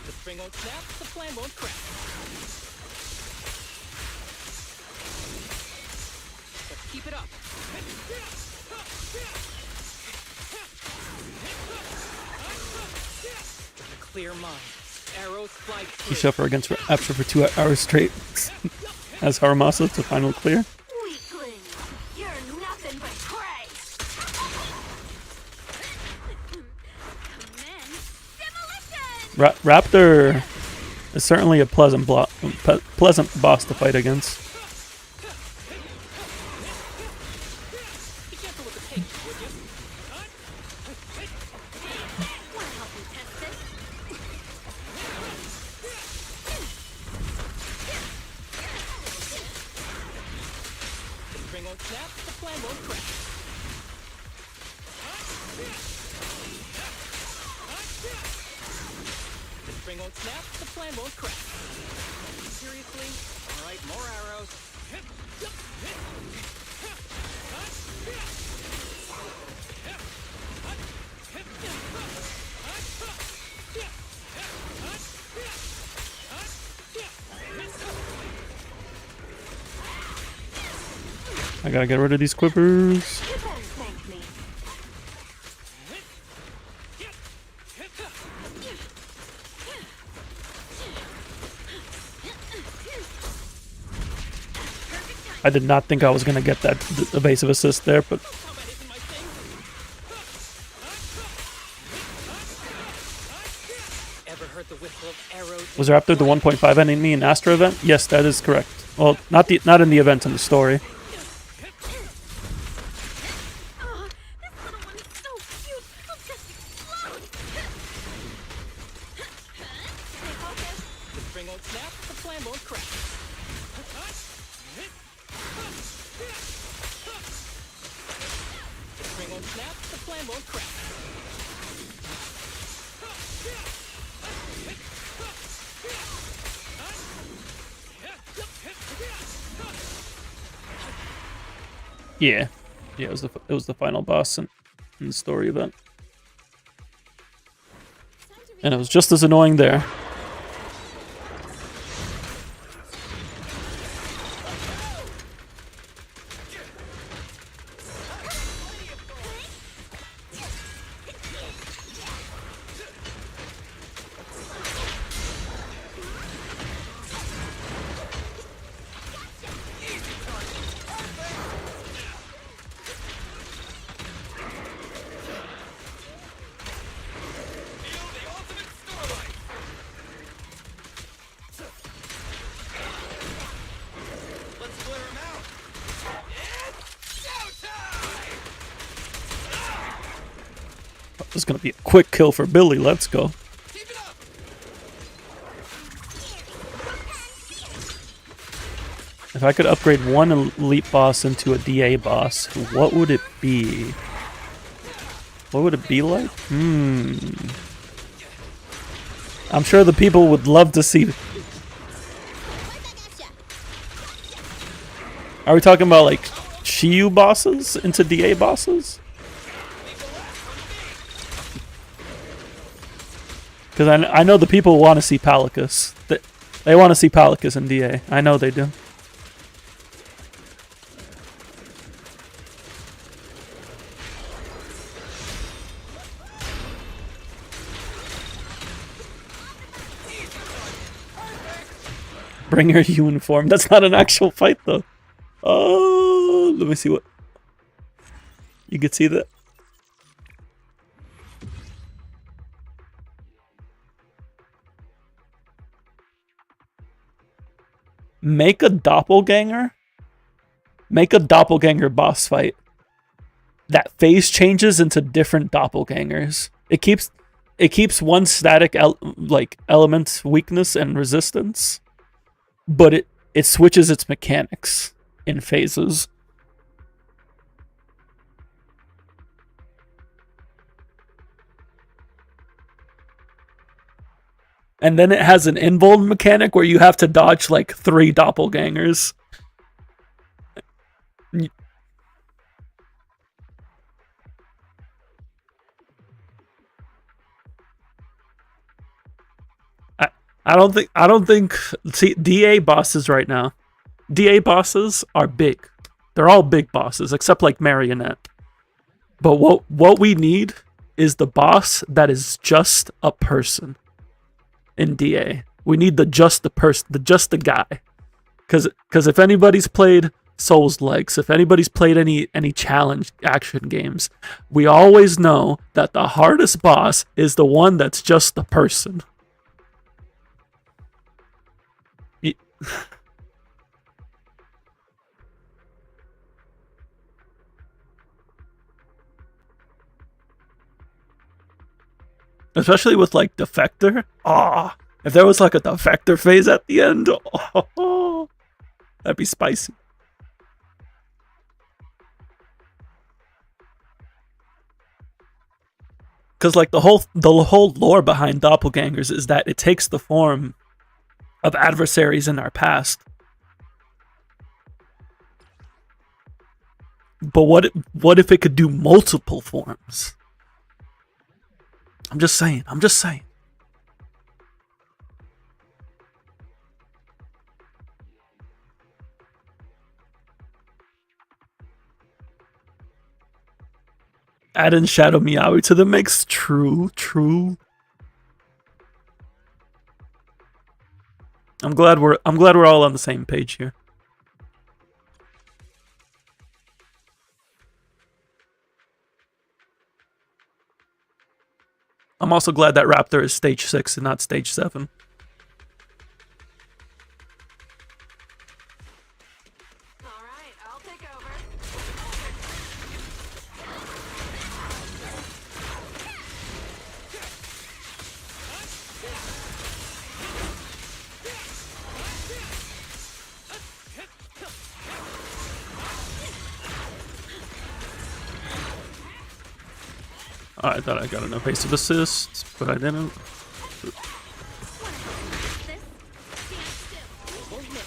Speaker 6: The string won't snap, the plan won't crack. Let's keep it up. With a clear mind, arrows fly
Speaker 1: You
Speaker 6: free.
Speaker 1: suffer against Rapture for 2 hours straight as Harumasa to final clear.
Speaker 3: Weakling. You're nothing but prey. Commence demolition.
Speaker 1: Raptor is certainly a pleasant boss to fight against.
Speaker 6: Be careful with the pace, would you?
Speaker 3: Wanna help me test this?
Speaker 6: The string won't snap, the plan won't crack. The string won't snap, the plan won't crack. Seriously? Alright, more arrows.
Speaker 1: I gotta get rid of these quivers.
Speaker 3: You better thank me.
Speaker 1: I did not think I was gonna get that evasive assist there, but
Speaker 6: Combat isn't my thing. Ever heard the whistle of arrows?
Speaker 1: was Raptor the 1.5 enemy in Astra event? Yes, that is correct. Well, not in the event, in the story.
Speaker 6: snap, the plan won't crack.
Speaker 1: Yeah. Yeah, it was the final boss in the story event. And it was just as annoying there. This is gonna be a quick kill for Billy. Let's go. If I could upgrade one elite boss into a DA boss, what would it be? What would it be like? I'm sure the people would love to see. Are we talking about like Shiyu bosses into DA bosses? Because I know the people want to see Palicus. They want to see Palicus in DA. I know they do. Bring your uniform. That's not an actual fight though. Oh, let me see what. You could see that. Make a doppelganger. Make a doppelganger boss fight. That phase changes into different doppelgangers. It keeps one static element weakness and resistance, but it switches its mechanics in phases. And then it has an invuln mechanic where you have to dodge like 3 doppelgangers. I don't think see DA bosses right now. DA bosses are big. They're all big bosses except like Marionette. But what we need is the boss that is just a person. In DA, we need just the guy, because if anybody's played Souls Likes, if anybody's played any challenge action games, we always know that the hardest boss is the one that's just the person. Especially with like Defector. If there was like a Defector phase at the end, that'd be spicy. Because like the whole lore behind doppelgangers is that it takes the form of adversaries in our past. But what if it could do multiple forms? I'm just saying. Add in Shadow Meowie to the mix. True. I'm glad we're all on the same page here. I'm also glad that Raptor is stage 6 and not stage 7.
Speaker 2: All right, I'll take over.
Speaker 1: I thought I got an evasive assist, but I didn't.
Speaker 3: This, stand still.
Speaker 6: Won't miss.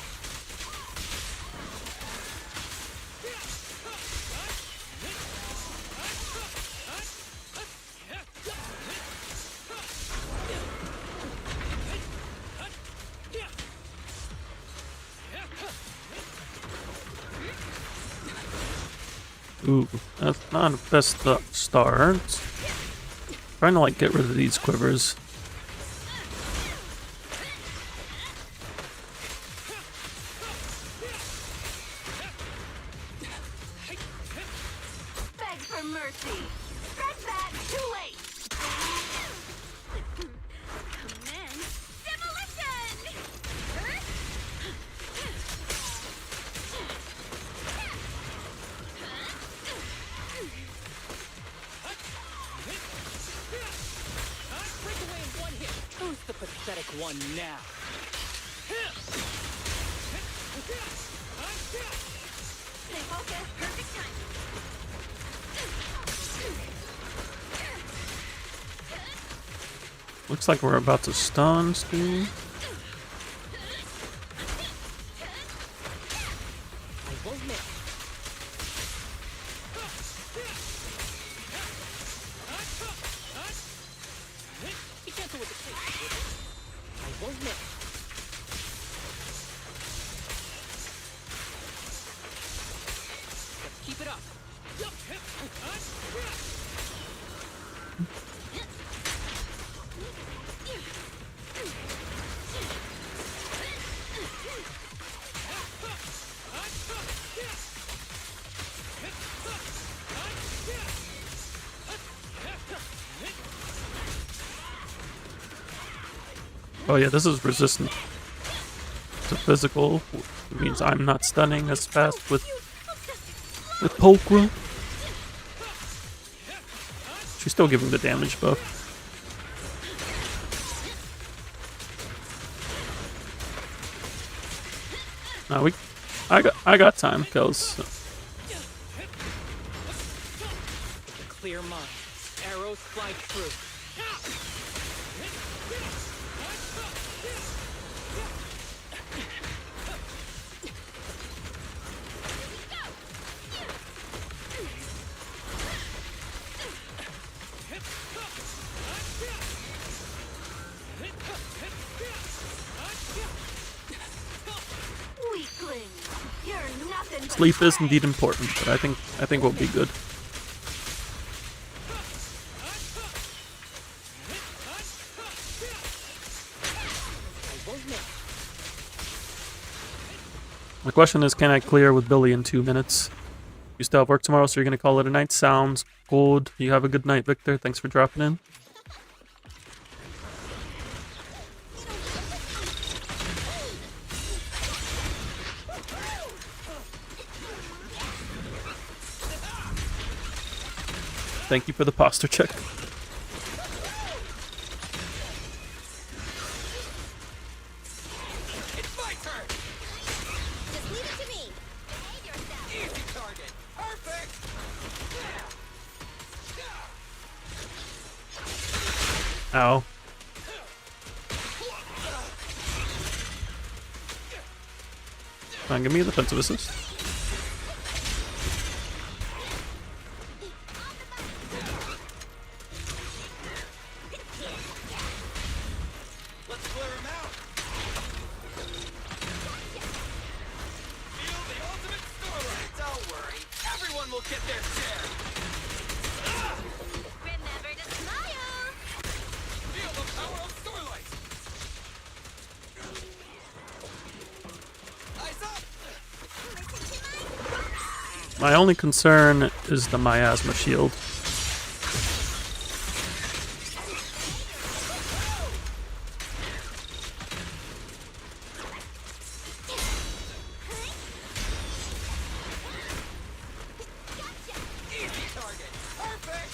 Speaker 1: Ooh, that's not the best start. Trying to like get rid of these quivers.
Speaker 3: Beg for mercy. Stretch that. Too late. Commence demolition.
Speaker 6: Break away in one hit. Who's the pathetic one now?
Speaker 3: Stay focused. Perfect time.
Speaker 1: Looks like we're about to stun Steve.
Speaker 6: I won't miss. Be gentle with the pace. I won't miss. Let's keep it up.
Speaker 1: Oh yeah, this is resistant to physical. It means I'm not stunning as fast with Pulcra. She's still giving the damage buff. No, I got time, cause
Speaker 6: Clear mind. Arrows fly through.
Speaker 3: Weakling. You're nothing but
Speaker 1: sleep is indeed important, but I think we'll be good.
Speaker 6: I won't miss.
Speaker 1: My question is, can I clear with Billy in 2 minutes? You still have work tomorrow, so you're gonna call it a night? Sounds good. You have a good night, Victor. Thanks for dropping in. Thank you for the posture check.
Speaker 4: It's my turn!
Speaker 5: Just leave it to me.
Speaker 3: behave yourself.
Speaker 4: Easy target! Perfect!
Speaker 1: Ow. Come on, give me a defensive assist.
Speaker 4: Let's clear him out! Feel the ultimate starlight! Don't worry, everyone will get their share!
Speaker 3: Remember to smile.
Speaker 4: Feel the power of starlight! Eyes up!
Speaker 1: My only concern is the miasma shield.
Speaker 4: Easy target! Perfect!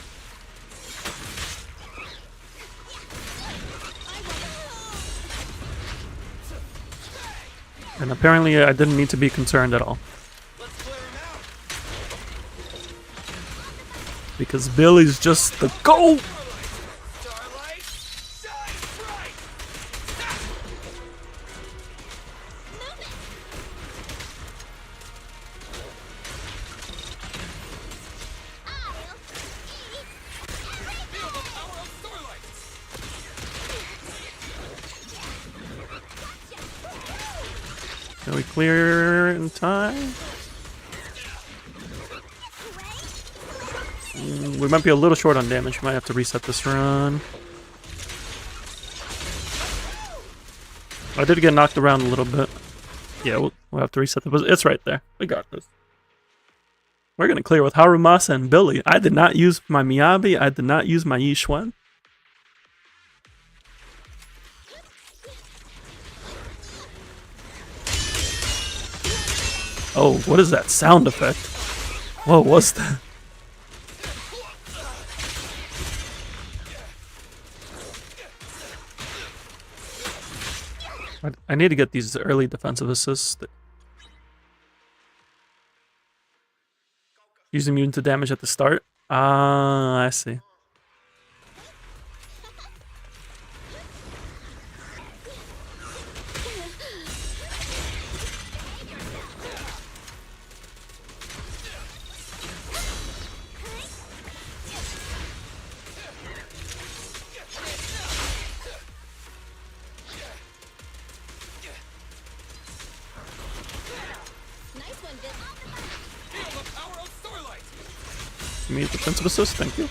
Speaker 1: And apparently I didn't need to be concerned at all.
Speaker 4: Let's clear him out!
Speaker 1: Because Billy's just the GOAT!
Speaker 4: Starlight, shine bright! Feel the power of Starlight!
Speaker 1: Can we clear in time? We might be a little short on damage. We might have to reset this run. I did get knocked around a little bit. Yeah, we'll have to reset the... It's right there. We got this. We're going to clear with Harumasa and Billy. I did not use my Miyabi. I did not use my Yixuan. Oh, what is that sound effect? What was that? I need to get these early defensive assists. Use immune to damage at the start. Ah, I see.
Speaker 5: Nice one, Bill.
Speaker 4: Feel the power of Starlight!
Speaker 1: Give me a defensive assist, thank you.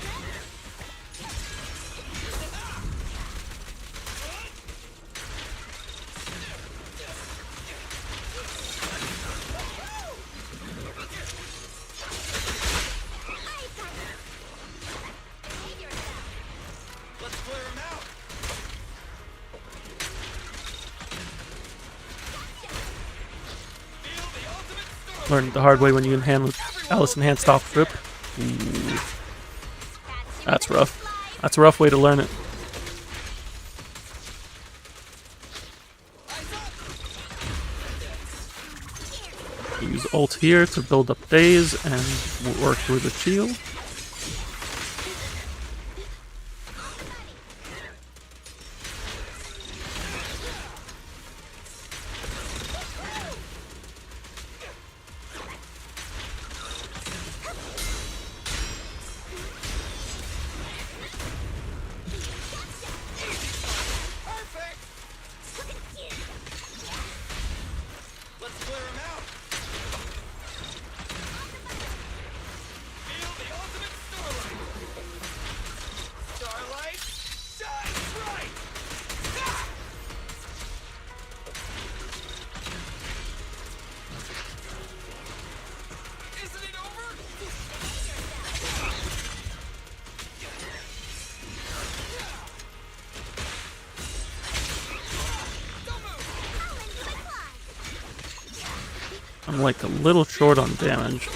Speaker 4: Let's clear him out! Feel the ultimate Starlight!
Speaker 1: Learned the hard way when you Alice enhanced off rip. Ooh. That's rough. That's a rough way to learn it. Use ult here to build up days and work through the shield.
Speaker 4: Perfect! Let's clear him out! Feel the ultimate Starlight! Starlight, shine bright! Ah! Isn't it over? Don't move!
Speaker 1: I'm like a little short on damage.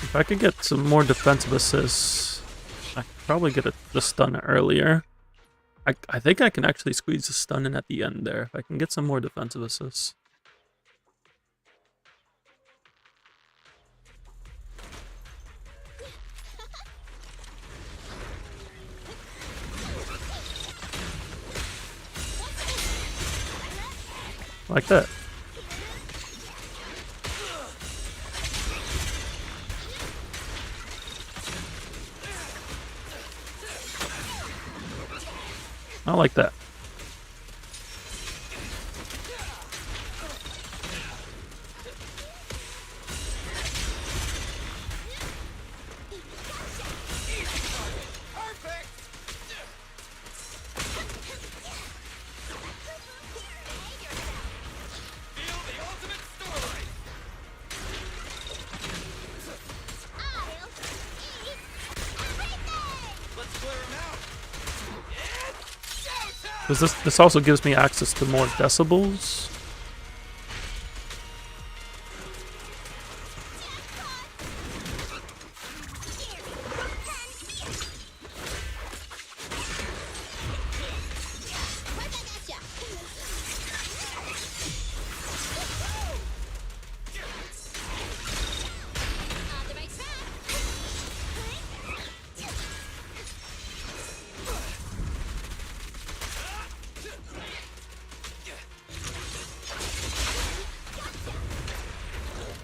Speaker 1: If I could get some more defensive assists, I could probably get the stun earlier. I think I can actually squeeze the stun in at the end there if I can get some more defensive assists. Like that. I like that.
Speaker 4: Perfect! Feel the ultimate Starlight! Let's clear him out! It's showtime!
Speaker 1: Because this also gives me access to more decibels.
Speaker 5: Right back at ya.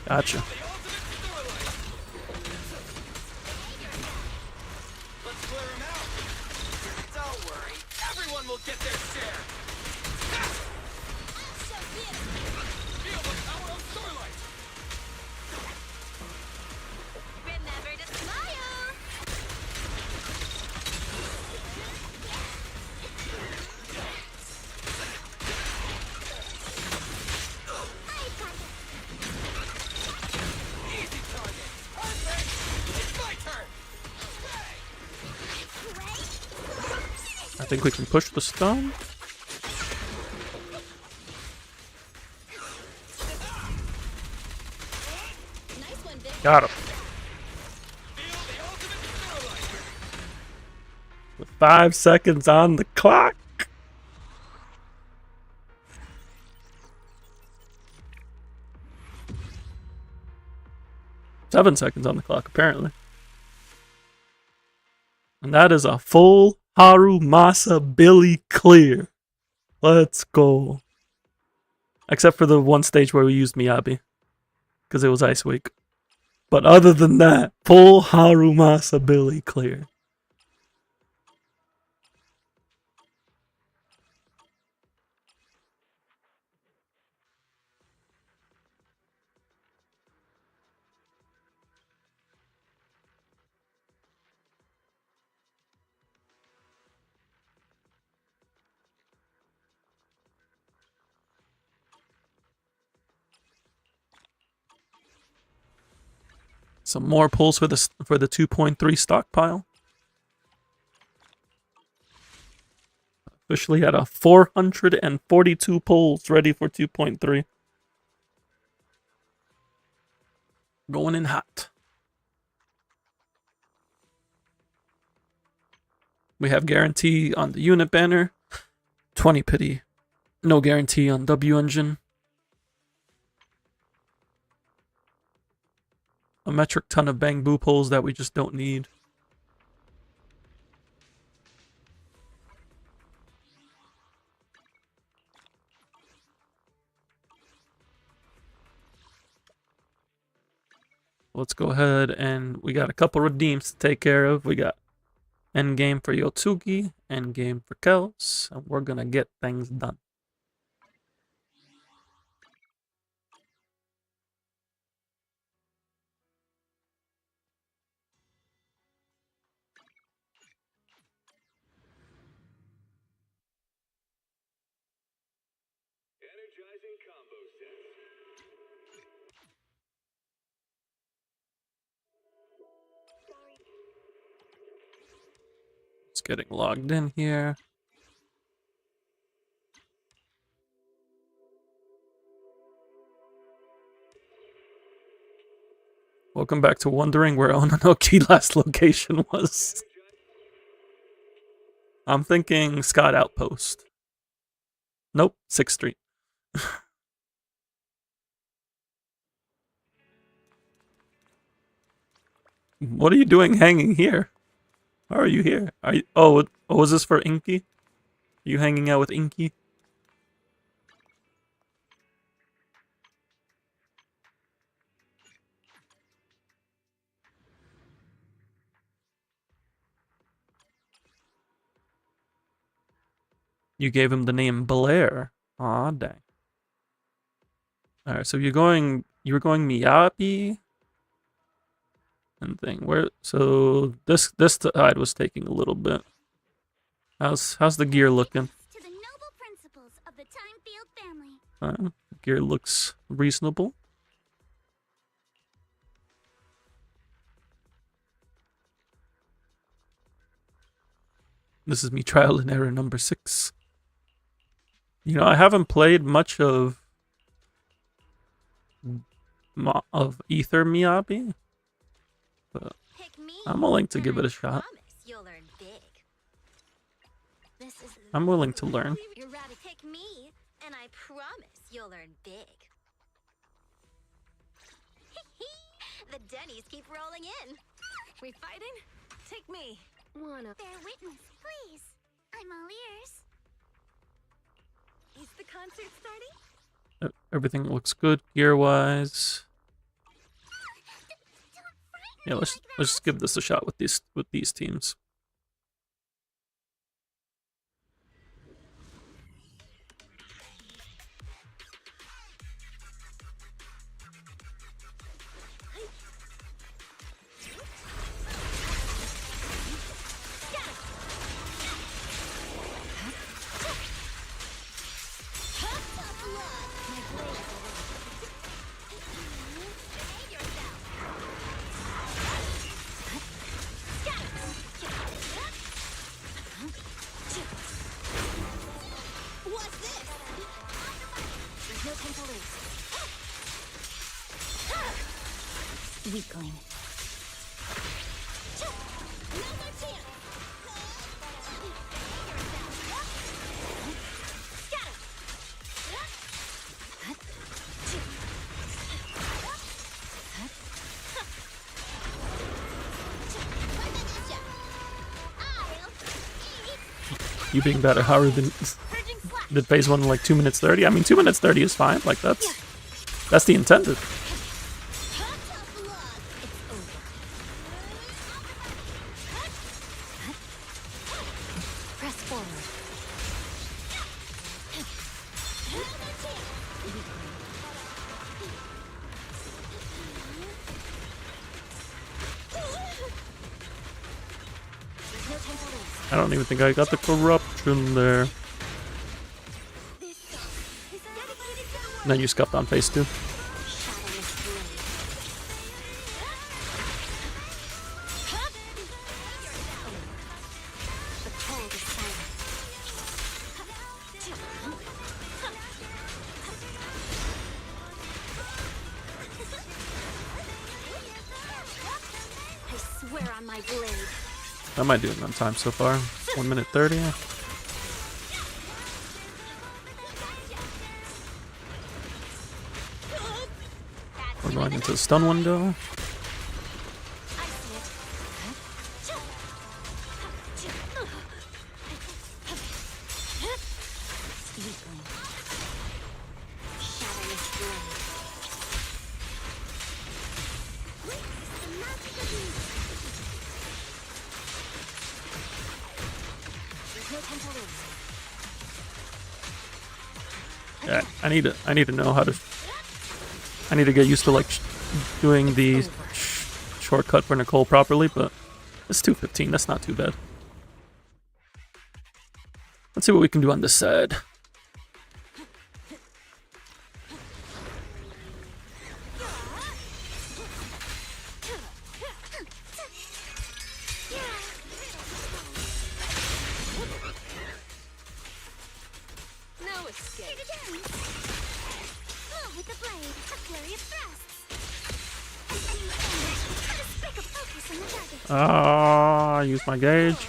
Speaker 1: Gotcha.
Speaker 6: Let's clear him out. Don't worry, everyone will get their share. Feel the power of starlight.
Speaker 3: Remember to smile! I've got it!
Speaker 6: Easy target. Perfect. It's my turn.
Speaker 1: I think we can push the stone.
Speaker 5: Nice one, Vic.
Speaker 1: Got him.
Speaker 6: Feel the ultimate starlight.
Speaker 1: With 5 seconds on the clock. Seven seconds on the clock, apparently. And that is a full Harumasa Billy clear. Let's go. Except for the one stage where we used Miyabi. Because it was Ice Week. But other than that, full Harumasa Billy clear. Some more pulls for the 2.3 stockpile. Officially at a 442 pulls ready for 2.3. Going in hot. We have guarantee on the unit banner. 20 pity. No guarantee on W engine. A metric ton of bang boo pulls that we just don't need. Let's go ahead and we got a couple redeems to take care of. We got endgame for Yotsugi, endgame for Kels, and we're gonna get things done.
Speaker 7: Energizing combo set.
Speaker 1: It's getting logged in here. Welcome back to wondering where Ononoki last location was. I'm thinking Scott Outpost. Nope, 6th Street. What are you doing hanging here? How are you here? Are you, oh, is this for Inky? Are you hanging out with Inky? You gave him the name Blair. Aw, dang. Alright, so you were going Miyabi and thing. So this side was taking a little bit. How's the gear looking?
Speaker 3: To the noble principles of the Time Field family.
Speaker 1: Gear looks reasonable. This is me trial and error number 6. You know, I haven't played much of Ether Miyabi, but
Speaker 5: Pick me,
Speaker 1: I'm willing to
Speaker 5: and
Speaker 1: give
Speaker 5: I
Speaker 1: it a shot.
Speaker 5: promise you'll learn big. This is
Speaker 1: I'm willing to learn.
Speaker 5: You're ready. Pick me, and I promise you'll learn big. The Denny's keep rolling in.
Speaker 2: We fighting? Take me.
Speaker 5: Wanna?
Speaker 3: Bear witness, please. I'm all ears.
Speaker 2: Is the concert starting?
Speaker 1: Everything looks good gear-wise. Yeah, let's give this a shot with these teams.
Speaker 5: What's this? There's no time to lose.
Speaker 2: Weakling.
Speaker 5: Another chance.
Speaker 1: You being better, Haru, than did phase 1 in like 2 minutes 30. I mean, 2 minutes 30 is fine. Like that's the intended.
Speaker 2: Press forward.
Speaker 1: I don't even think I got the corruption there. And then you scuffed on phase 2.
Speaker 5: I swear on my blade.
Speaker 1: I might do it on time so far. 1 minute 30. We're going into the stun window. Yeah, I need to know how to. I need to get used to like doing the shortcut for Nicole properly, but it's 2:15. That's not too bad. Let's see what we can do on this side.
Speaker 5: No escape. Move with the blade. A flurry of thrusts. Put a speck of focus on the target.
Speaker 1: Ah, use my gauge.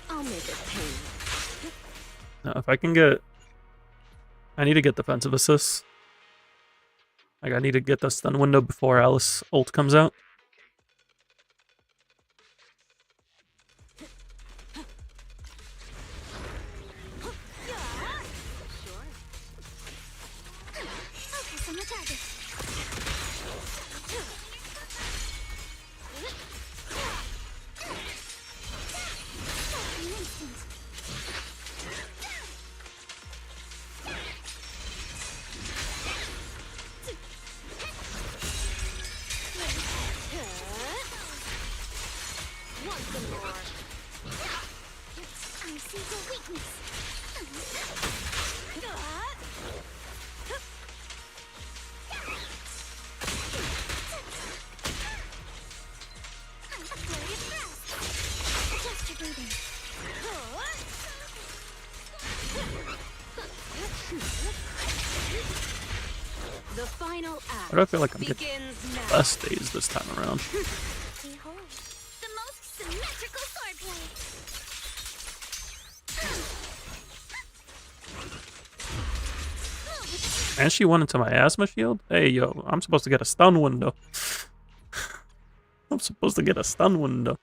Speaker 5: I'll make it pain.
Speaker 1: Now, if I can get, I need to get defensive assists. Like I need to get the stun window before Alice ult comes out.
Speaker 5: Focus on the target. In an instant. Once more. I see your weakness. A flurry of thrust. Adjust your breathing.
Speaker 2: The final act
Speaker 1: Why do I feel like I'm getting
Speaker 2: begins now.
Speaker 1: less days this time around?
Speaker 3: Behold, the most symmetrical swordplay.
Speaker 1: And she went into my asthma shield? Hey, yo, I'm supposed to get a stun window. I'm supposed to get a stun window.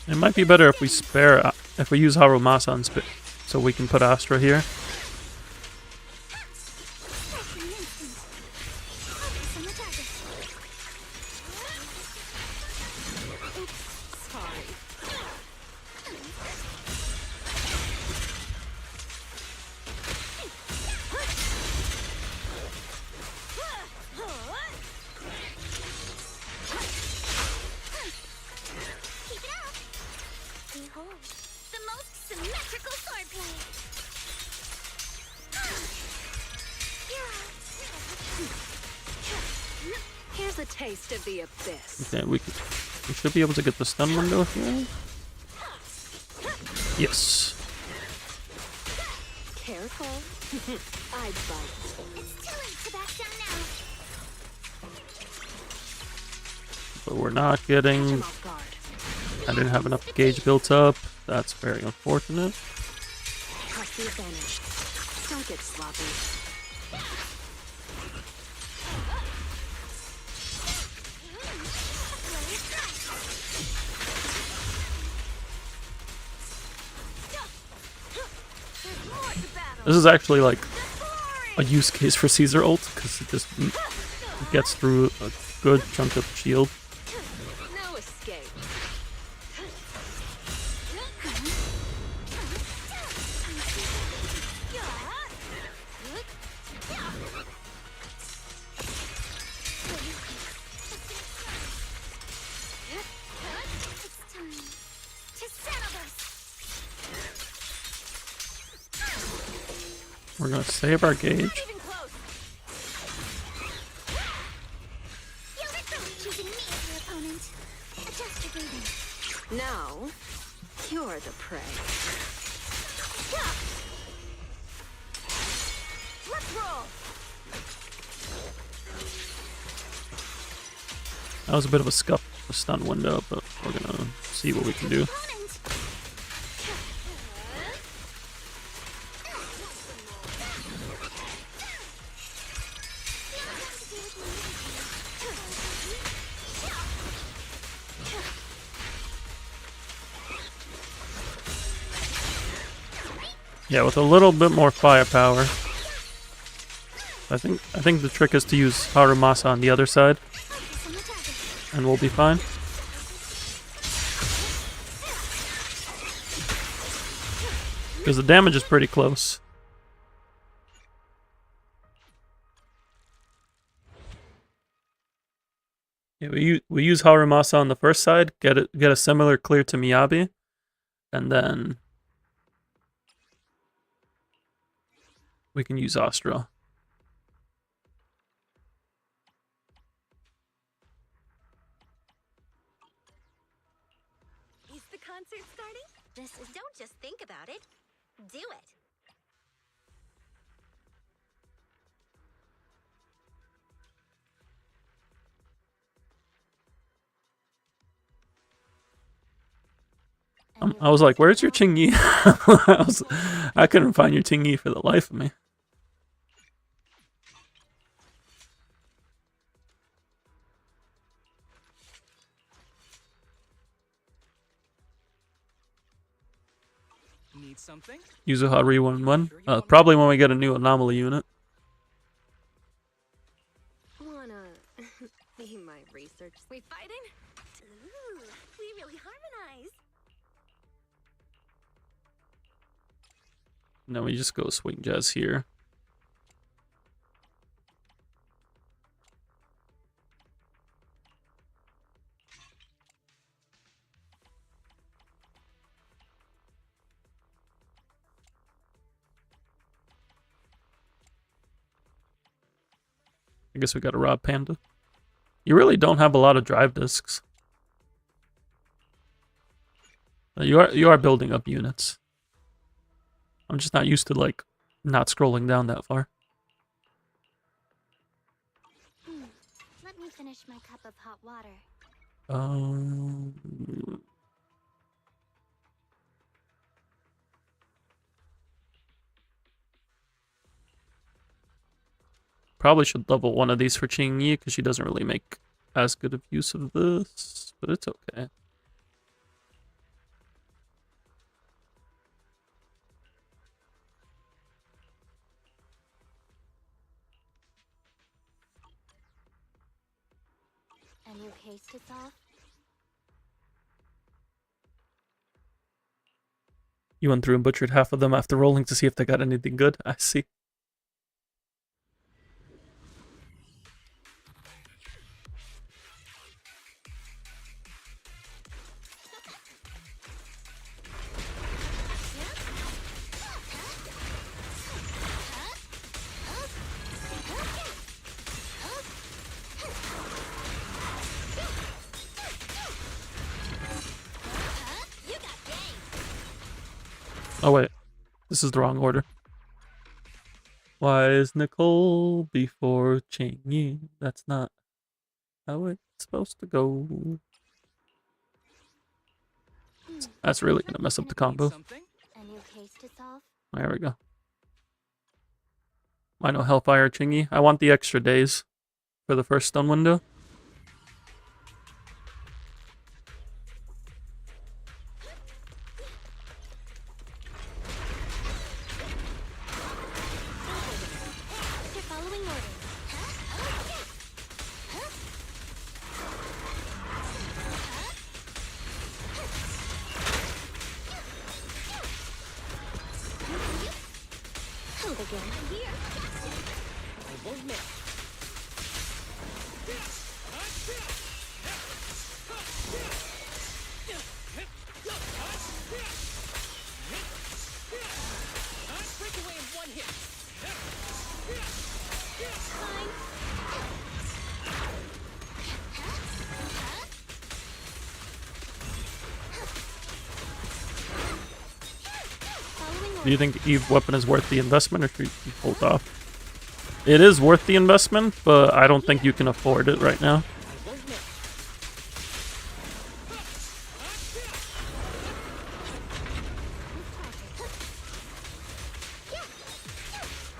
Speaker 1: It might be better if we spare, if we use Harumasa and so we can put Astra here.
Speaker 2: Here's a taste of the abyss.
Speaker 1: Okay, we should be able to get the stun window here. Yes.
Speaker 2: Careful. I bite.
Speaker 3: It's too late to back down now.
Speaker 1: But we're not getting...
Speaker 2: Off guard.
Speaker 1: I didn't have enough gauge built up. That's very unfortunate.
Speaker 2: Press the advantage. Don't get sloppy.
Speaker 1: This is actually like a use case for Caesar ult, because it just gets through a good chunk of the shield.
Speaker 2: No escape.
Speaker 3: It's time to settle this.
Speaker 1: We're gonna save our gauge.
Speaker 3: Even close. You'll regret choosing me as your opponent. Adjust your breathing.
Speaker 2: Now, you're the prey.
Speaker 3: Let's roll.
Speaker 1: That was a bit of a scuff, a stun window, but we're gonna see what we can do.
Speaker 3: Opponent.
Speaker 1: Yeah, with a little bit more firepower. I think the trick is to use Harumasa on the other side,
Speaker 3: Focus on the target.
Speaker 1: and we'll be fine. Because the damage is pretty close. Yeah, we use Harumasa on the first side, get a similar clear to Miyabi, and then we can use Astra.
Speaker 5: Is the concert starting? Don't just think about it. Do it.
Speaker 1: I was like, where's your Qingyi? I couldn't find your Qingyi for the life of me.
Speaker 6: Need something?
Speaker 1: Yuzuha Re11. Probably when we get a new anomaly unit.
Speaker 5: Wanna be my research? We fighting? Ooh, we really harmonize.
Speaker 1: And then we just go swing jazz here. I guess we got a Rob Panda. You really don't have a lot of drive discs. You are building up units. I'm just not used to like not scrolling down that far.
Speaker 3: Let me finish my cup of hot water.
Speaker 1: Probably should level one of these for Qingyi because she doesn't really make as good of use of this, but it's okay.
Speaker 3: A new case to solve?
Speaker 1: You went through and butchered half of them after rolling to see if they got anything good. I see. Oh wait, this is the wrong order. Why is Nicole before Qingyi? That's not how it's supposed to go. That's really gonna mess up the combo.
Speaker 6: Something?
Speaker 3: A new case to solve?
Speaker 1: There we go. I know Hellfire Qingyi. I want the extra days for the first stun window.
Speaker 3: After following orders. Hold again.
Speaker 6: I won't miss. Break away in one hit.
Speaker 3: Following
Speaker 1: Do you
Speaker 3: orders.
Speaker 1: think Eve weapon is worth the investment, or should you hold off? It is worth the investment, but I don't think you can afford it right now.
Speaker 6: I won't miss.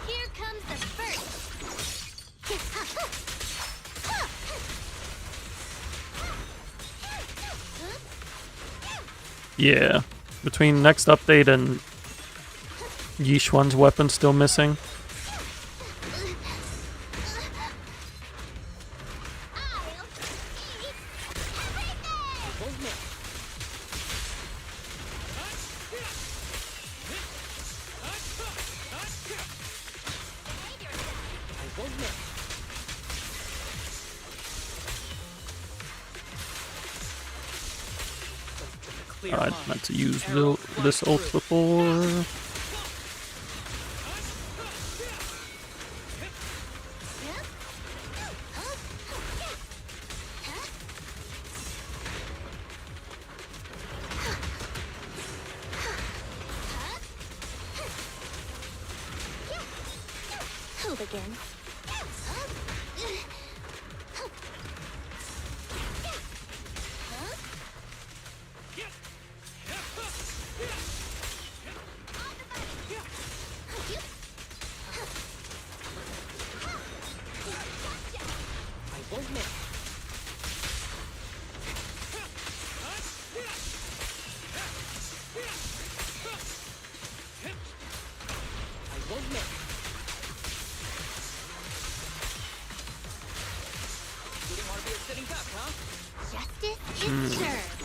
Speaker 3: Here comes the first.
Speaker 1: Yeah. Between next update and Yishuan's weapon still missing.
Speaker 6: I won't miss. I won't miss. Clear
Speaker 1: I
Speaker 6: mind.
Speaker 1: meant to use
Speaker 6: Arrow
Speaker 1: this
Speaker 6: flying
Speaker 1: ult
Speaker 6: through.
Speaker 1: before.
Speaker 3: Hold again.
Speaker 6: I won't miss. I won't miss. You didn't want to be a sitting duck, huh?
Speaker 3: Justice is served.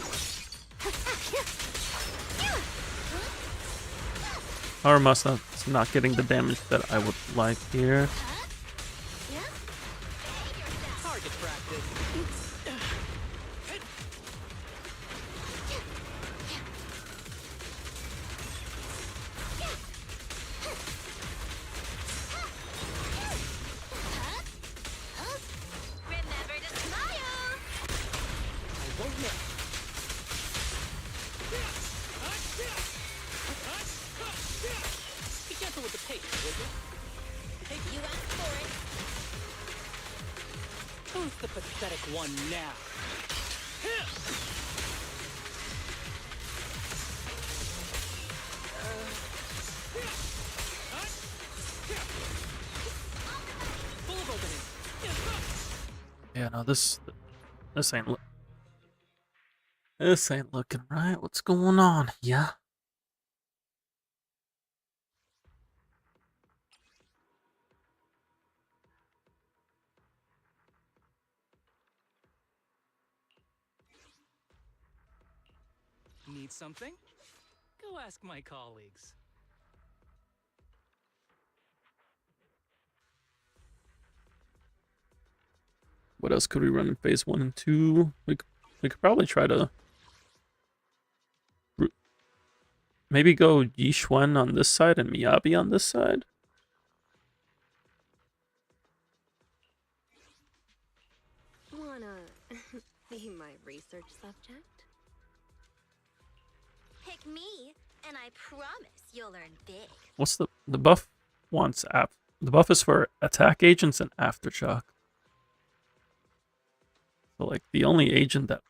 Speaker 1: Aramasa's not getting the damage that I would like here.
Speaker 6: Target practice.
Speaker 3: Remember to smile.
Speaker 6: Take it, would you? Take it.
Speaker 5: You asked for it.
Speaker 6: Who's the pathetic one now? Full of opening.
Speaker 1: Yeah, no, this ain't looking right. What's going on? Yeah.
Speaker 6: Need something? Go ask my colleagues.
Speaker 1: What else could we run in phase 1 and 2? We could probably try to maybe go Yixuan on this side and Miyabi on this side.
Speaker 5: Wanna be my research subject?
Speaker 3: Pick me, and I promise you'll learn big.
Speaker 1: What's the buff wants the buff is for attack agents and aftershock. So like the only agent that,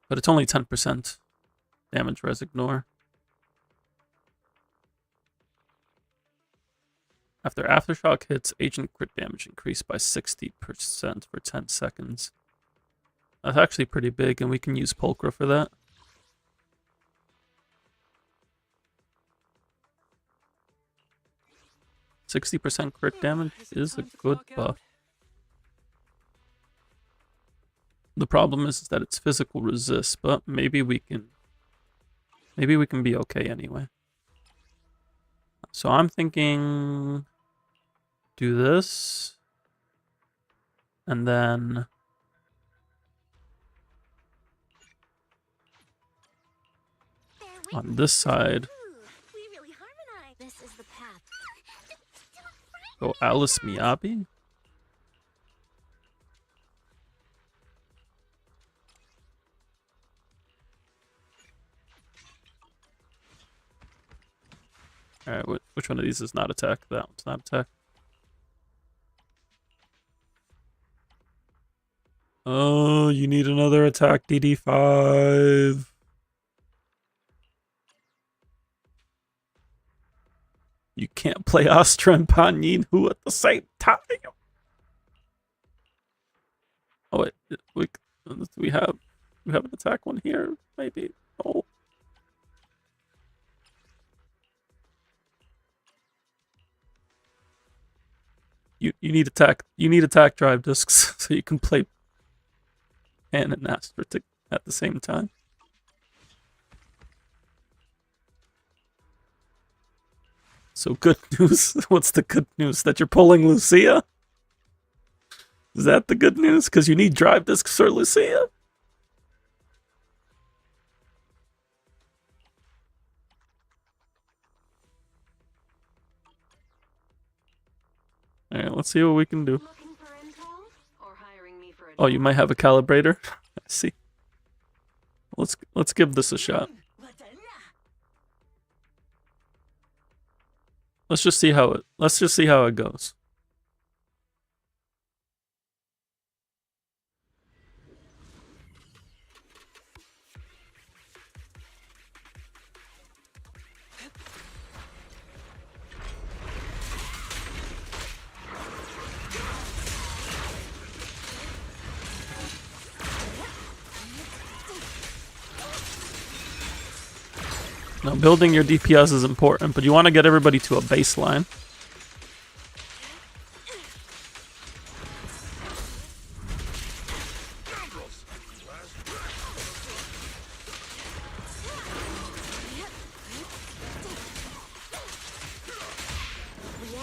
Speaker 1: but it's only 10% damage res ignore. After aftershock hits, agent crit damage increased by 60% for 10 seconds. That's actually pretty big, and we can use Pulchra for that. %60 crit damage is a good buff. The problem is that it's physical resist, but maybe we can be okay anyway. So I'm thinking do this and then on this side
Speaker 3: We really harmonize.
Speaker 5: This is the path.
Speaker 1: go Alice Miyabi. Alright, which one of these is not attack? That one's not attack. Oh, you need another attack, DD5. You can't play Astra and Pan Yin-Hu at the same time. Oh wait, we have an attack one here, maybe. Oh. You need attack drive discs so you can play Pan and Astra at the same time. So good news. What's the good news? That you're pulling Lucia? Is that the good news? Because you need drive discs for Lucia? Alright, let's see what we can do.
Speaker 5: Looking for info? Or hiring me for a
Speaker 1: Oh, you might have a calibrator? I see. Let's give this a shot. Let's just see how it goes. Now, building your DPS is important, but you want to get everybody to a baseline.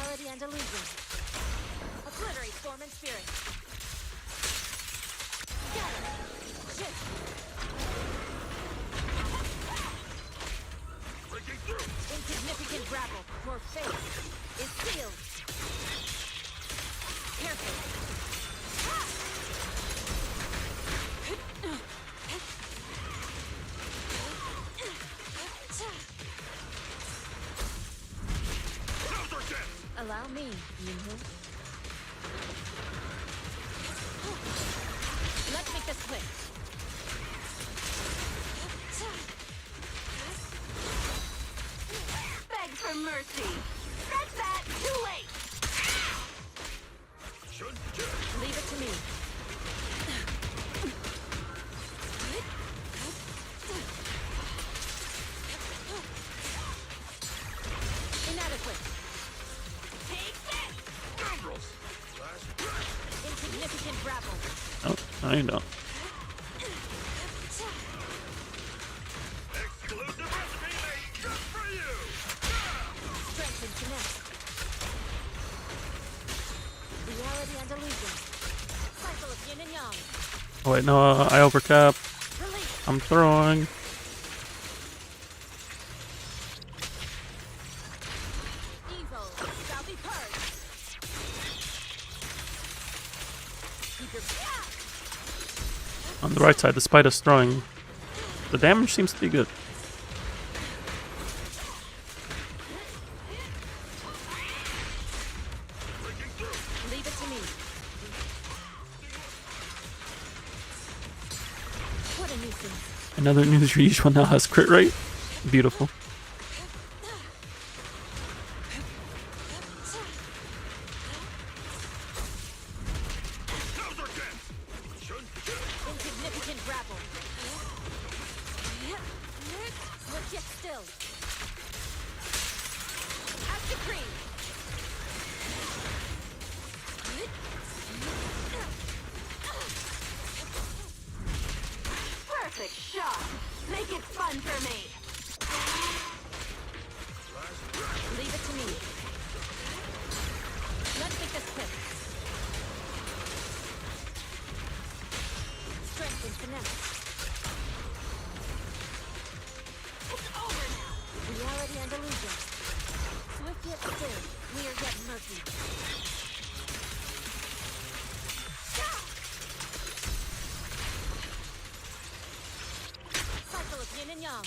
Speaker 5: reality and illusion. Obliterate form and spirit. Scatter. Shift. Insignificant grapple. Your fate Let's make this quick.
Speaker 2: Beg for mercy. That's that. Too late.
Speaker 5: Leave it to me. Inadequate.
Speaker 2: Take this.
Speaker 5: Insignificant rabble.
Speaker 1: Oh, I know.
Speaker 7: Exclusive recipe made just for you.
Speaker 5: Strength and connect. Reality and illusion. Cycle of yin and yang.
Speaker 1: Oh wait, no, I overcap.
Speaker 5: Release.
Speaker 1: I'm throwing.
Speaker 5: Evil shall be purged. Keep your
Speaker 1: On the right side, despite us throwing, the damage seems to be good.
Speaker 5: leave it to me. What a nuisance.
Speaker 1: Another news reach one now has crit rate. Beautiful.
Speaker 5: Insignificant rabble. Let's get still. As decreed.
Speaker 2: Perfect shot. Make it fun for me.
Speaker 5: Leave it to me. Let's make this quick. Strength and finesse.
Speaker 2: It's over now.
Speaker 5: Reality and illusion. Swift yet still. Clear yet murky. Cycle of yin and yang.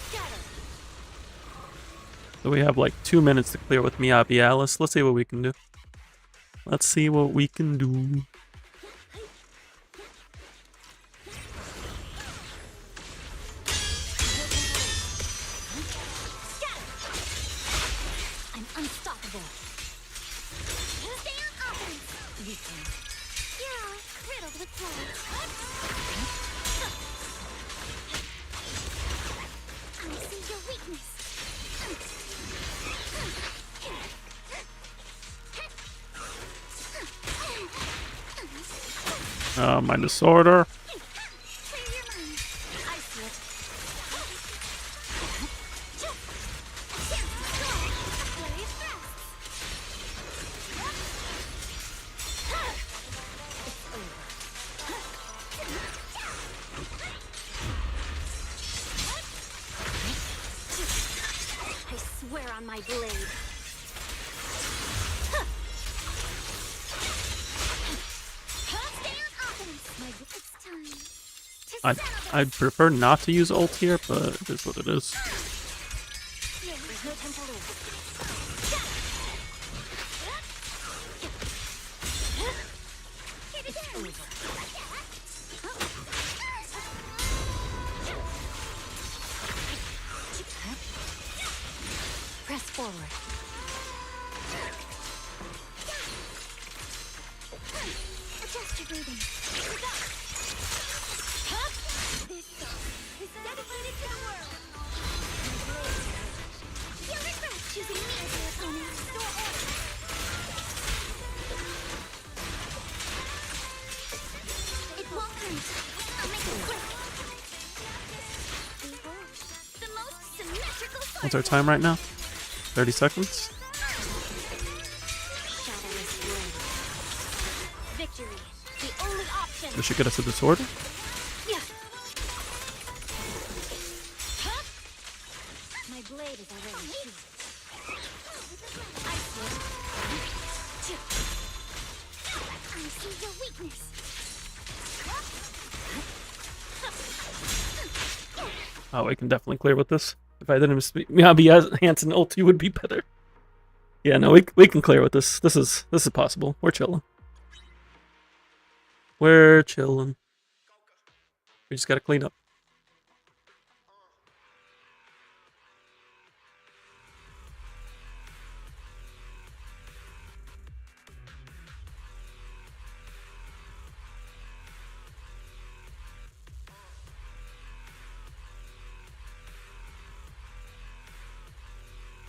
Speaker 5: Scatter.
Speaker 1: So we have like 2 minutes to clear with Miyabi Alice. Let's see what we can do. Let's see what we can do.
Speaker 5: I'm unstoppable.
Speaker 3: Stay on offense. You're all riddled with flaws. I see your weakness.
Speaker 1: My disorder.
Speaker 3: Clear your mind.
Speaker 5: I see it.
Speaker 3: Flurry of thrusts.
Speaker 5: I swear on my blade.
Speaker 3: Stay on offense. It's time to
Speaker 1: I'd,
Speaker 3: settle
Speaker 1: I'd prefer not to use ult here, but it is what it is.
Speaker 5: There's no time to lose.
Speaker 3: Get it down.
Speaker 5: Press forward.
Speaker 3: Adjust your breathing. Here we go. This song is dedicated to the world. You'll regret choosing me as your opponent. Store order. It won't hurt. I'll make it quick. Behold, the most symmetrical
Speaker 1: What's our time right now? 30 seconds.
Speaker 5: Shadowless blade. Victory. The only option.
Speaker 1: This should get us a disorder.
Speaker 5: My blade is already sheathed. I see it.
Speaker 3: I see your weakness.
Speaker 1: Oh, we can definitely clear with this. If I didn't speak Miyabi as Hanson ulti would be better. Yeah, no, we can clear with this. This is possible. We're chilling. We're chilling. We just gotta clean up.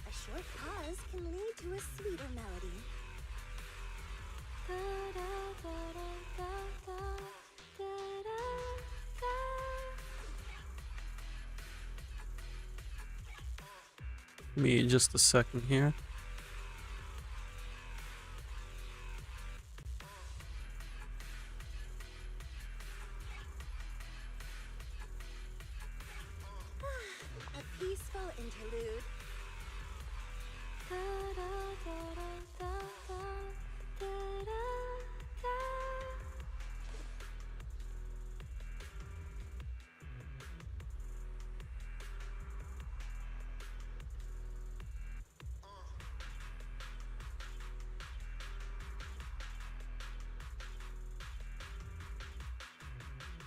Speaker 3: A short pause can lead to a sweeter melody.
Speaker 1: Give me just a second here.
Speaker 3: A peaceful interlude.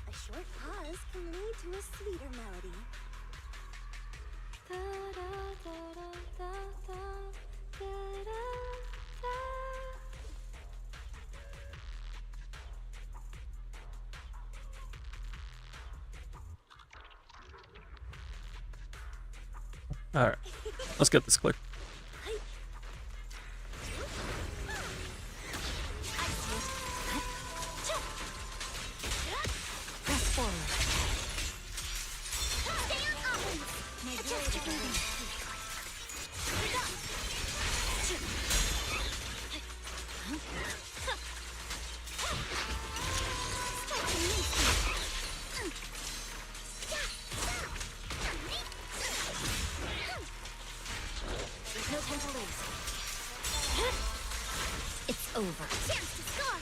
Speaker 3: A short pause can lead to a sweeter melody.
Speaker 1: All right, let's get this clear.
Speaker 3: Press forward. Stay on offense. Adjust your breathing.
Speaker 5: There's no time to lose. It's over.
Speaker 3: Chance to score.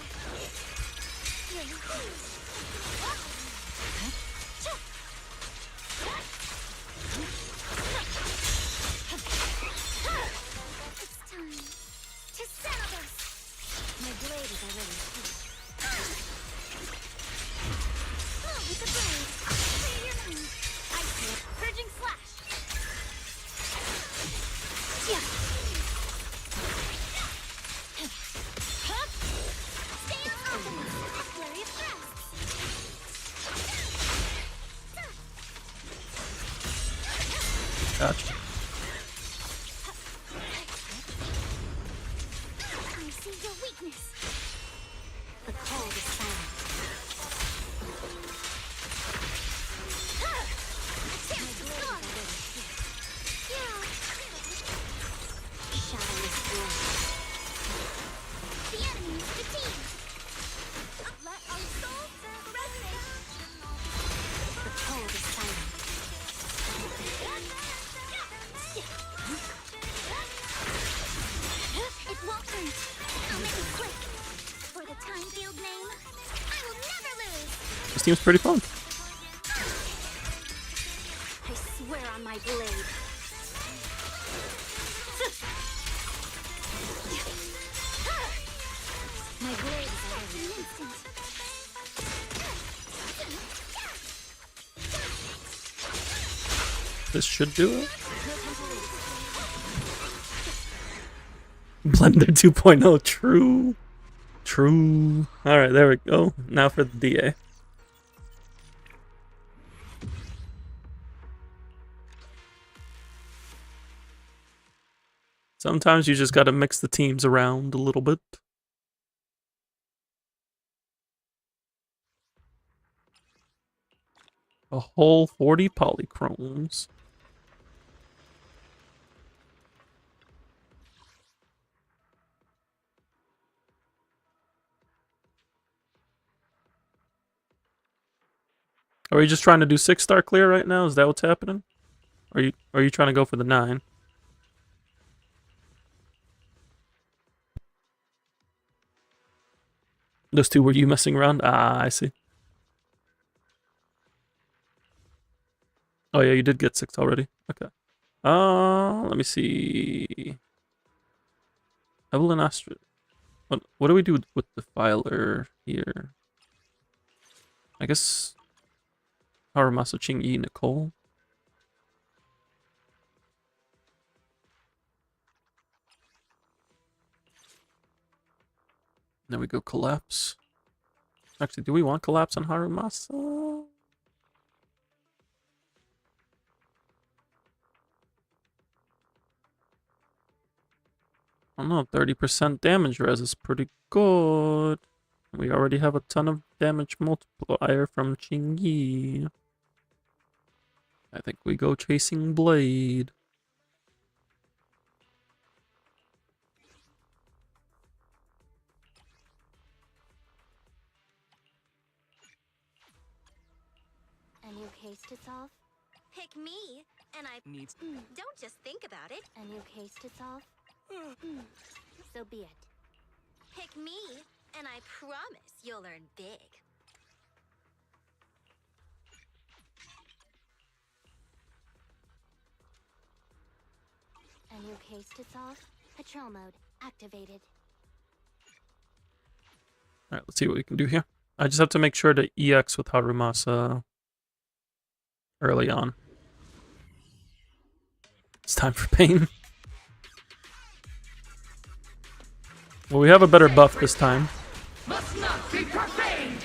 Speaker 3: It's time to settle this.
Speaker 5: My blade is already here.
Speaker 3: Move with the blade. Clear your mind.
Speaker 5: I see it.
Speaker 3: Purging slash. Stay on offense. Flurry of thrusts.
Speaker 1: Gotcha.
Speaker 3: I see your weakness.
Speaker 5: The cold is silent.
Speaker 3: A chance to score. Yeah.
Speaker 5: Shadow is blood.
Speaker 3: The enemy is fatigued. Let our souls resonate.
Speaker 5: The cold is silent.
Speaker 3: It won't hurt. I'll make it quick. For the time field name, I will never lose.
Speaker 1: This team's pretty fun.
Speaker 5: I swear on my blade. My blade is already
Speaker 3: An instant.
Speaker 1: This should do it.
Speaker 5: no time to lose.
Speaker 1: Blender 2.0, true. True. Alright, there we go. Now for the DA. Sometimes you just gotta mix the teams around a little bit. A whole 40 polychromes. Are we just trying to do 6-star clear right now? Is that what's happening? Or are you trying to go for the 9? Those two were you messing around? Ah, I see. Oh yeah, you did get 6 already. Okay. Let me see. Evelyn Astra. What do we do with the filer here? I guess Haramasa, Ching-Yi, Nicole. Then we go collapse. Actually, do we want collapse on Harumasa? I don't know, 30% damage res is pretty good. We already have a ton of damage multiplier from Ching-Yi. I think we go chasing Blade.
Speaker 3: A new case to solve?
Speaker 5: Pick me, and I
Speaker 6: Needs.
Speaker 5: don't just think about it.
Speaker 3: A new case to solve? So be it.
Speaker 5: Pick me, and I promise you'll earn big.
Speaker 3: A new case to solve? Patrol mode activated.
Speaker 1: Alright, let's see what we can do here. I just have to make sure to EX with Harumasa early on. It's time for pain. Well, we have a better buff this time.
Speaker 7: Must not be profaned!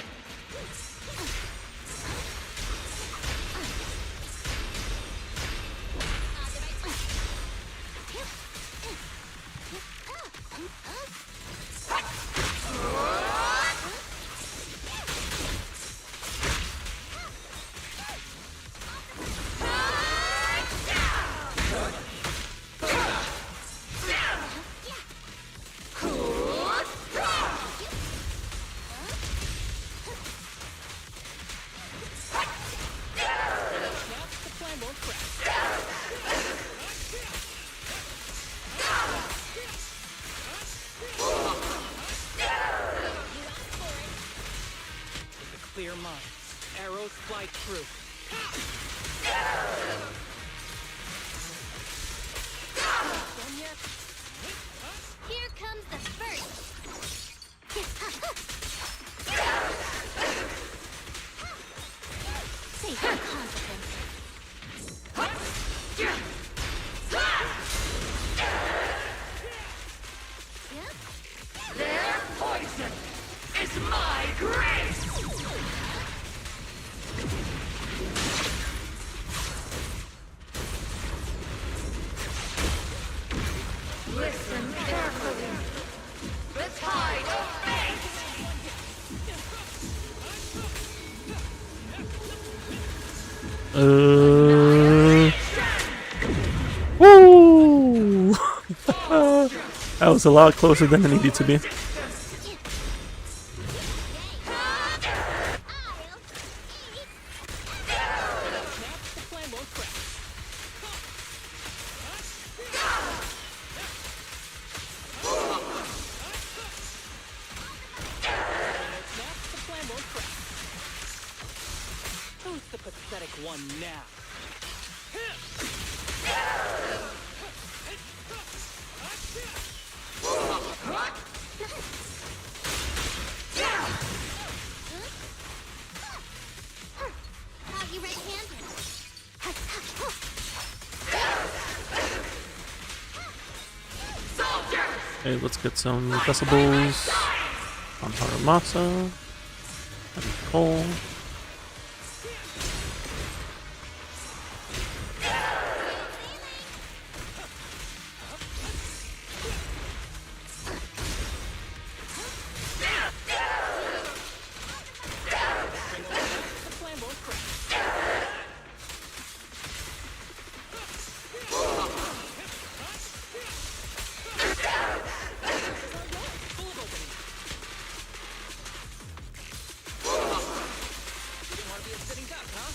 Speaker 6: Clear mind. Arrows fly true. Done yet?
Speaker 3: Here comes the first. Say her consequences.
Speaker 7: Their poison is my grace! Listen carefully. The tide of fate!
Speaker 1: Woo! That was a lot closer than it needed to be.
Speaker 6: The plan won't crack. The plan won't crack. Who's the pathetic one now?
Speaker 3: Have you red-handed?
Speaker 1: Okay, let's get some decibels on Haramasa and Nicole.
Speaker 6: The plan won't crack. Full of opening. You didn't want to be a sitting duck, huh?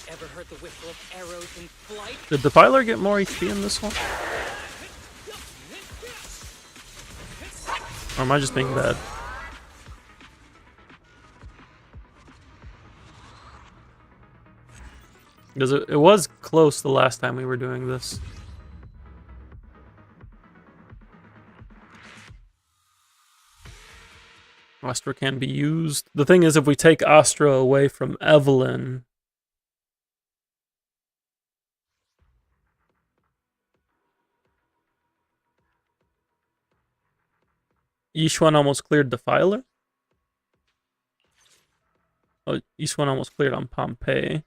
Speaker 6: Ever heard the whistle of arrows in flight?
Speaker 1: Did the Filer get more HP in this one? Or am I just being bad? Because it was close the last time we were doing this. Astra can be used. The thing is, if we take Astra away from Evelyn... Yishuan almost cleared Defiler? Oh, Yishuan almost cleared on Pompeii.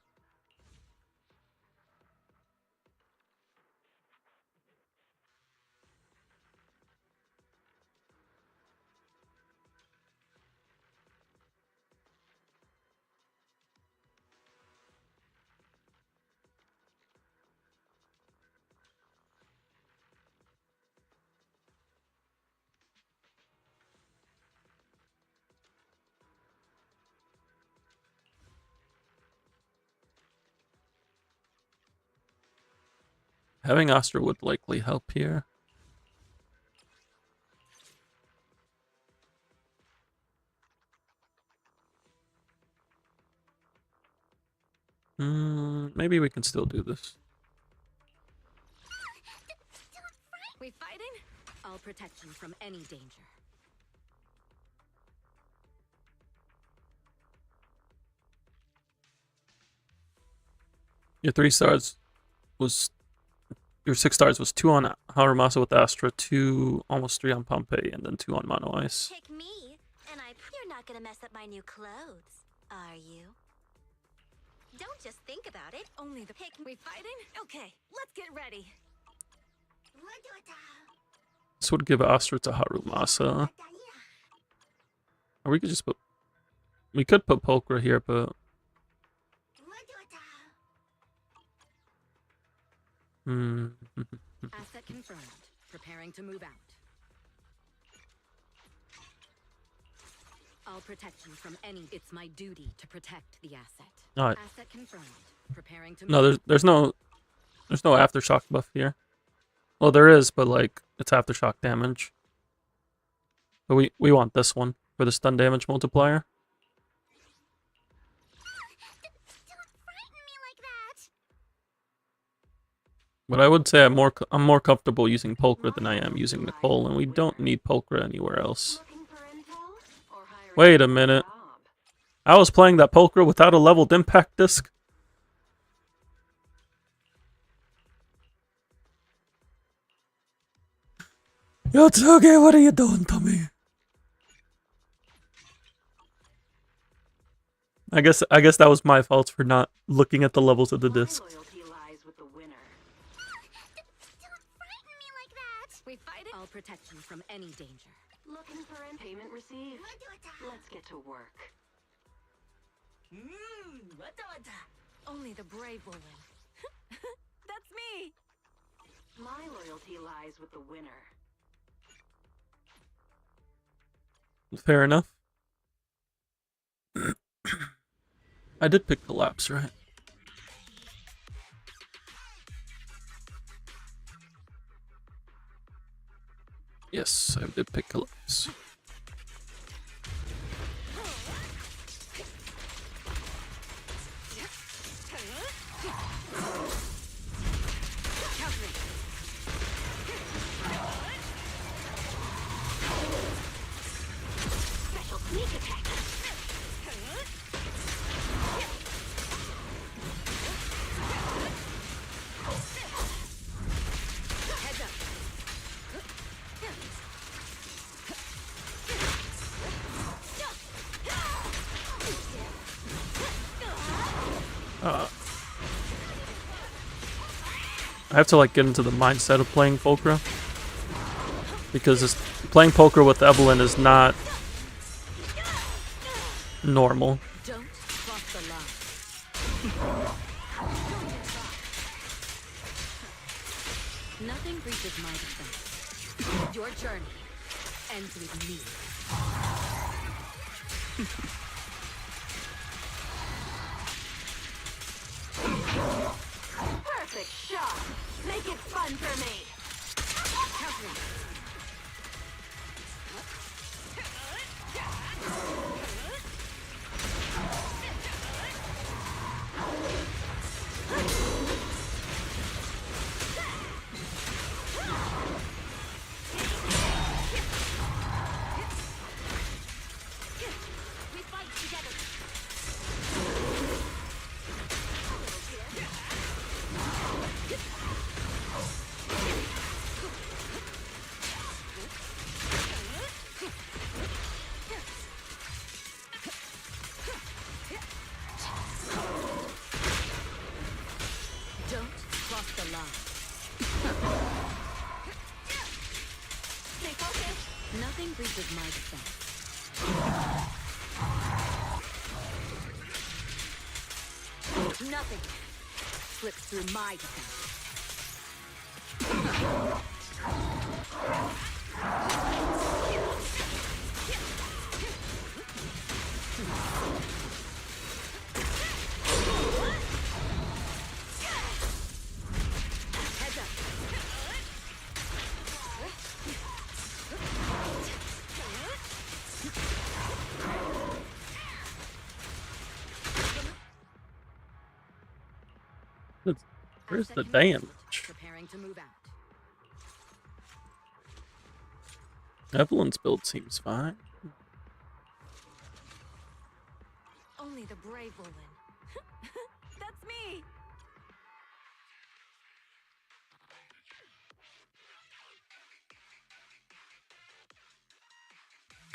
Speaker 1: Having Astra would likely help here. Maybe we can still do this.
Speaker 5: We fighting? I'll protect you from any danger.
Speaker 1: Your 3 stars was... Your 6 stars was 2 on Harumasa with Astra, 2, almost 3 on Pompeii, and then 2 on Mono Ice.
Speaker 3: Pick me, and you're not gonna mess up my new clothes, are you? Don't just think about it.
Speaker 5: Only the pick. We fighting? Okay, let's get ready.
Speaker 1: This would give Astra to Harumasa. Or we could just put... We could put Pulchra here, but...
Speaker 5: Asset confirmed. Preparing to move out. I'll protect you from any. It's my duty to protect the asset.
Speaker 1: Alright.
Speaker 5: Asset confirmed. Preparing to
Speaker 1: No,
Speaker 5: move
Speaker 1: there's no aftershock buff here. Well, there is, but like it's aftershock damage. But we want this one for the stun damage multiplier.
Speaker 3: Don't frighten me like that.
Speaker 1: But I would say I'm more comfortable using Pulchra than I am using Nicole, and we don't need Pulchra anywhere else.
Speaker 2: Looking for info? Or hiring
Speaker 1: Wait a
Speaker 2: for
Speaker 1: minute.
Speaker 2: job?
Speaker 1: I was playing that Pulchra without a leveled impact disc. Yotsuge, what are you doing to me? I guess that was my fault for not looking at the levels of the disc.
Speaker 2: My loyalty lies with the winner.
Speaker 3: Don't frighten me like that.
Speaker 5: We fighting? I'll protect you from any danger.
Speaker 2: Looking for payment received? Let's get to work.
Speaker 5: Only the brave will win. That's me.
Speaker 2: My loyalty lies with the winner.
Speaker 1: Fair enough. I did pick Collapse, right? Yes, I did pick Collapse.
Speaker 5: Special sneak attack. Heads up.
Speaker 1: I have to like get into the mindset of playing Pulchra, because playing Pulchra with Evelyn is not normal.
Speaker 5: Don't cross the line. Nothing breaches my defense. Your journey ends with me.
Speaker 2: Perfect shot. Make it fun for me.
Speaker 5: Covering. breaches my defense. Nothing slips through my defense. Heads up.
Speaker 1: Where's the
Speaker 5: Asset
Speaker 1: damage?
Speaker 5: preparing to move out.
Speaker 1: Evelyn's build seems fine.
Speaker 5: Only the brave will win. That's me.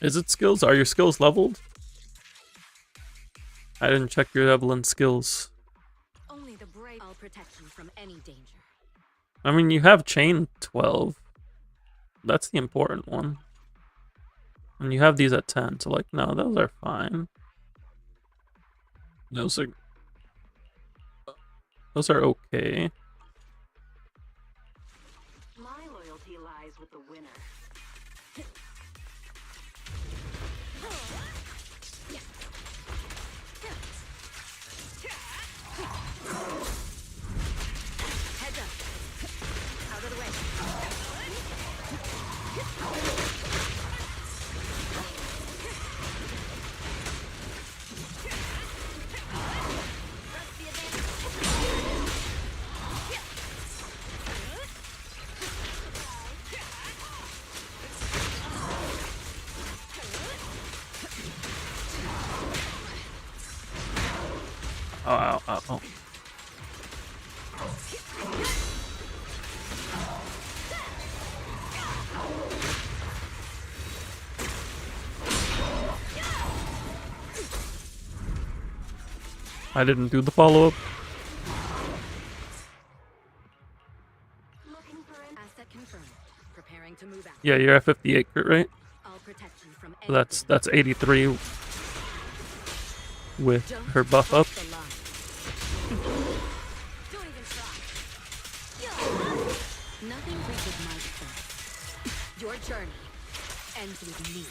Speaker 1: Is it skills? Are your skills leveled? I didn't check your Evelyn skills.
Speaker 5: Only the brave. I'll protect you from any danger.
Speaker 1: I mean, you have chain 12. That's the important one. And you have these at 10, so like, no, those are fine. Those are okay.
Speaker 2: My loyalty lies with the winner.
Speaker 5: Heads up. Out of the way.
Speaker 1: Oh, ow, ow, oh. I didn't do the follow-up.
Speaker 5: Looking for an asset confirmed. Preparing to move out.
Speaker 1: Yeah, you're at 58 crit rate.
Speaker 5: I'll protect you from
Speaker 1: So that's 83 with her buff up.
Speaker 5: the line. Don't even try. Nothing breaches my defense. Your journey ends with me.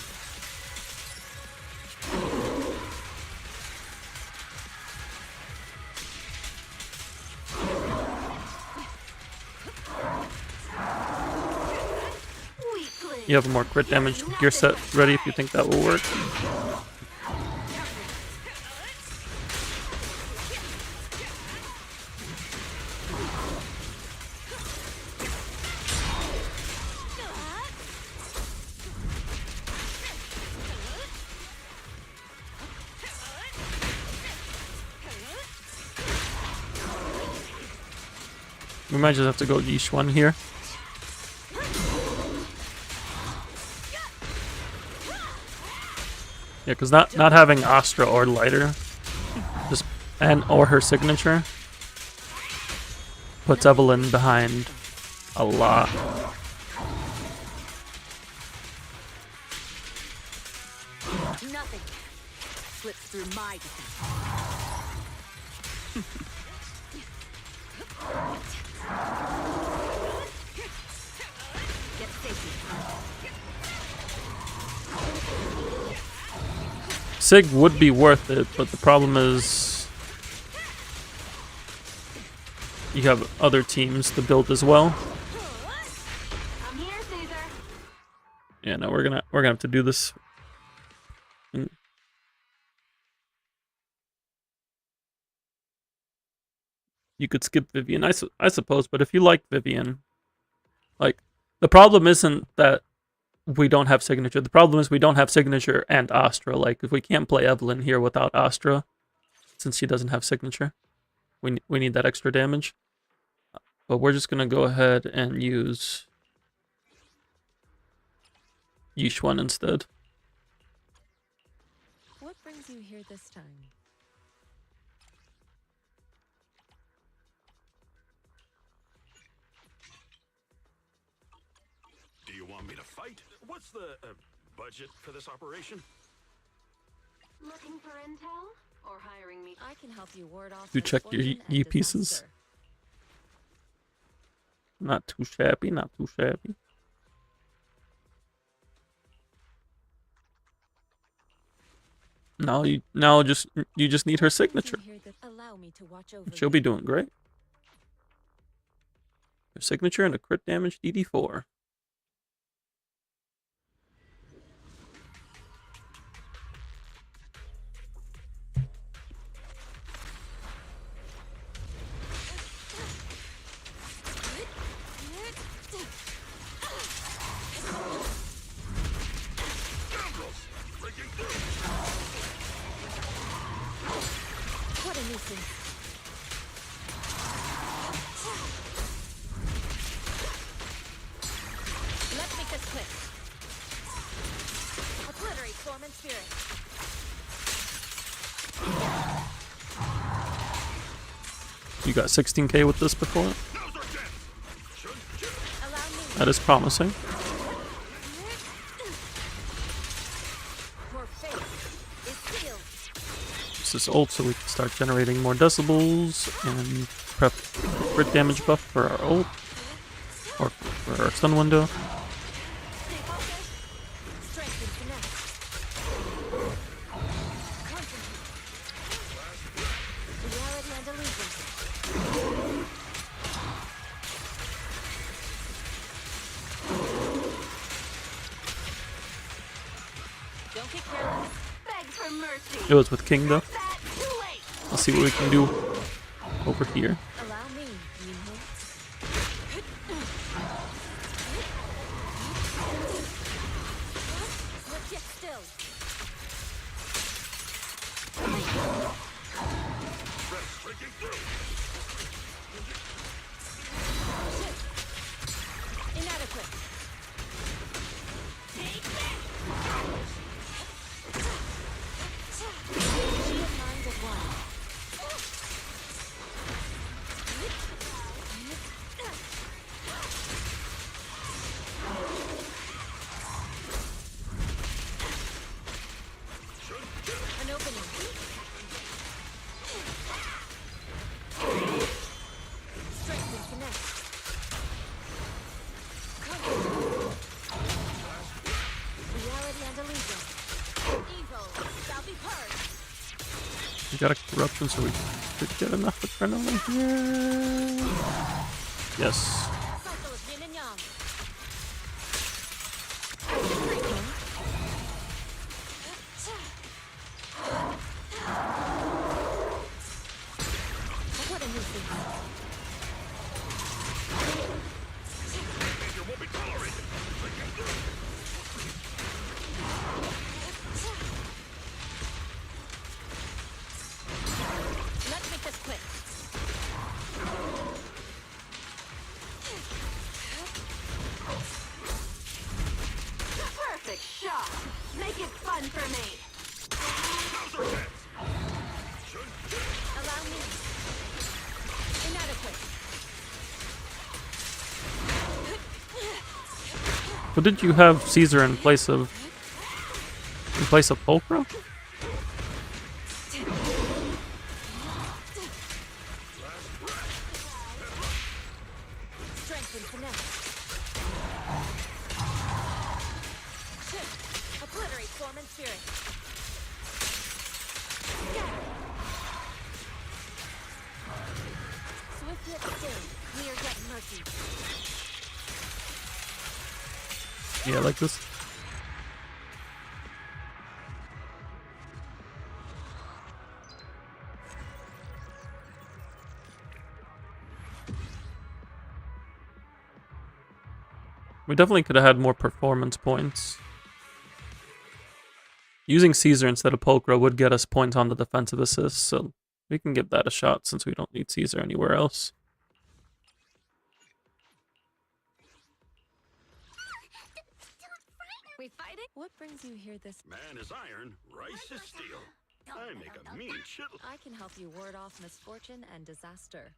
Speaker 1: You have a more crit damage gear set ready if you think that will work. We might just have to go Yeesh one here. Yeah, because not having Astra or Lighter, just or her signature, puts Evelyn behind a lot.
Speaker 5: Nothing slips through my defense. Get safety.
Speaker 1: Sig would be worth it, but the problem is you have other teams to build as well.
Speaker 2: I'm here, Caesar.
Speaker 1: Yeah, no, we're gonna have to do this. You could skip Vivian, I suppose, but if you like Vivian, like, the problem isn't that we don't have signature. The problem is we don't have signature and Astra. Like, if we can't play Evelyn here without Astra, since she doesn't have signature, we need that extra damage. But we're just gonna go ahead and use Yeesh one instead.
Speaker 8: What brings you here this time?
Speaker 9: Do you want me to fight? What's the budget for this operation?
Speaker 5: Looking for intel? Or hiring me?
Speaker 8: I can help you ward off
Speaker 1: You check your
Speaker 8: misfortune and
Speaker 1: ye pieces.
Speaker 8: disaster.
Speaker 1: Not too shabby, not too shabby. Now you just need her signature.
Speaker 8: Allow me to watch over
Speaker 1: She'll be doing great. Her signature and a crit damage DD4.
Speaker 8: What a nuisance. Let's make this quick. Obliterate form and spirit.
Speaker 1: You got 16k with this before?
Speaker 8: Allow me.
Speaker 1: That is promising.
Speaker 8: Your fate is sealed.
Speaker 1: This is ult so we can start generating more decibels and prep crit damage buff for our ult. Or for our stun window.
Speaker 8: Stay focused. Strength and finesse. Concentrate. Reality and illusion. Don't get careless.
Speaker 5: Beg for mercy.
Speaker 1: It was with King though.
Speaker 5: That too late.
Speaker 1: Let's see what we can do over here.
Speaker 8: Allow me, you know. Let's get still. Inadequate. She of mind of one. An opening. Strength and finesse. Reality and illusion. Evil shall be purged.
Speaker 1: We got a corruption so we could get enough adrenaline here. Yes.
Speaker 8: Cycle of yin and yang. What a nuisance.
Speaker 9: Behavior won't be tolerated.
Speaker 8: Let's make this quick.
Speaker 5: Perfect shot. Make it fun for me.
Speaker 8: Allow me. Inadequate.
Speaker 1: But did you have Caesar in place of Pulchra?
Speaker 8: Strength and finesse. Obliterate form and spirit. Swift yet still, clear yet murky.
Speaker 1: Yeah, like this. We definitely could have had more performance points. Using Caesar instead of Pulchra would get us points on the defensive assist, so we can give that a shot since we don't need Caesar anywhere else.
Speaker 8: We fighting? What brings you here this?
Speaker 9: Man is iron, rice is steel. I make a mean shit.
Speaker 8: I can help you ward off misfortune and disaster.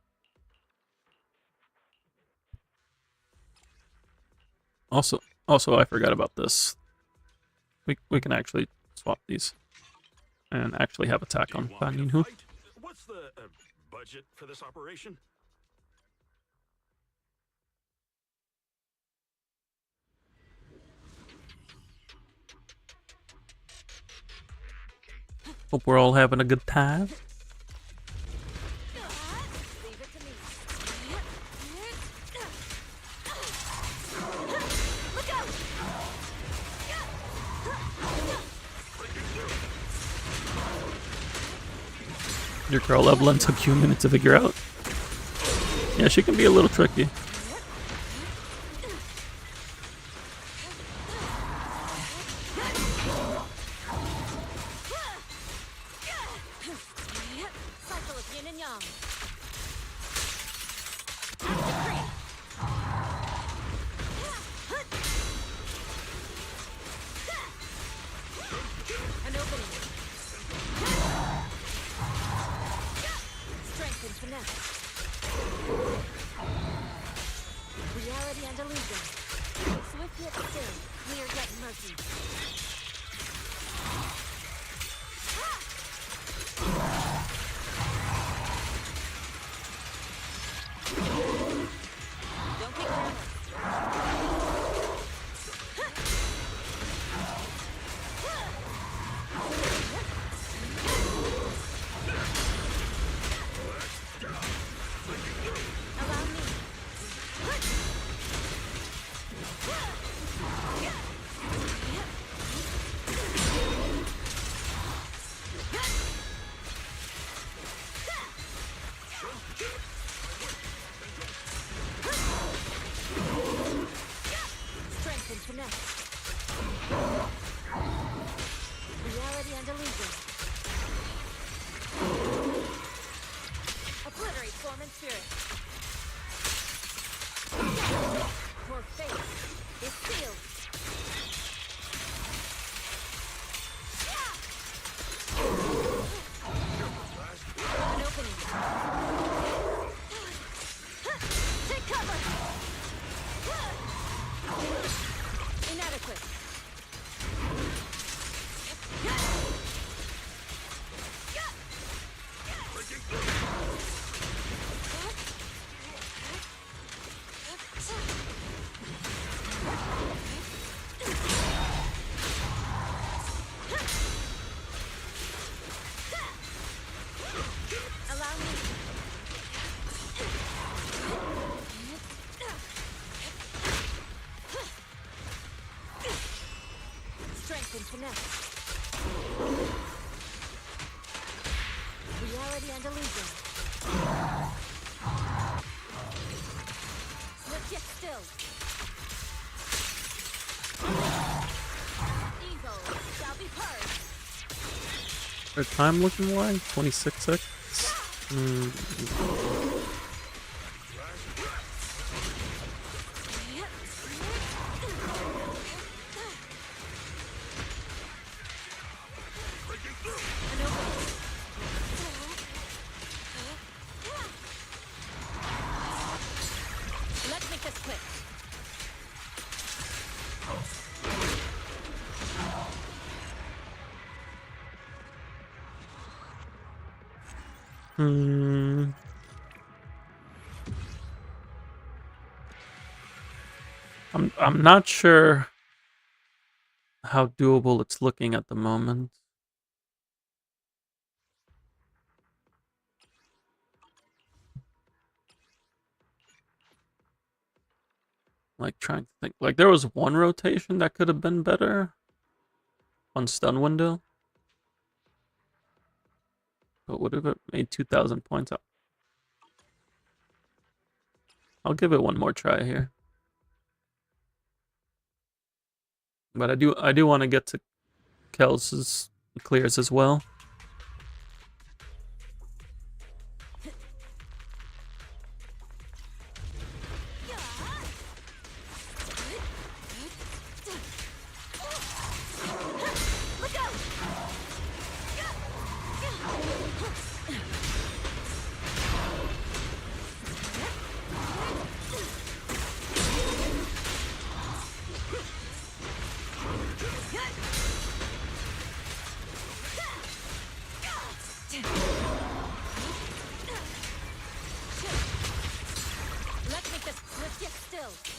Speaker 1: Also, I forgot about this. We can actually swap these and actually have attack
Speaker 9: Do
Speaker 1: on
Speaker 9: you want me
Speaker 1: Fan
Speaker 9: to
Speaker 1: Yinhu.
Speaker 9: fight? What's the budget for this operation?
Speaker 1: Hope we're all having a good time.
Speaker 8: Leave it to me.
Speaker 1: Your girl Evelyn took you a minute to figure out. Yeah, she can be a little tricky.
Speaker 8: Cycle of yin and yang. An opening. Strength and finesse. Reality and illusion. Swift yet still, clear yet murky. Don't be careless. Allow me. Strength and finesse. Reality and illusion. Obliterate form and spirit. Your fate is sealed. An opening. Take cover. Inadequate. Allow me. Strength and finesse. Reality and illusion. Swift yet still. Evil shall be purged.
Speaker 1: Our time looking like 26 seconds.
Speaker 8: An opening. Let's make this quick.
Speaker 1: I'm not sure how doable it's looking at the moment. Like trying to think. Like there was one rotation that could have been better. One stun window. But would have it made 2,000 points up? I'll give it one more try here. But I do want to get to Kels's clears as well.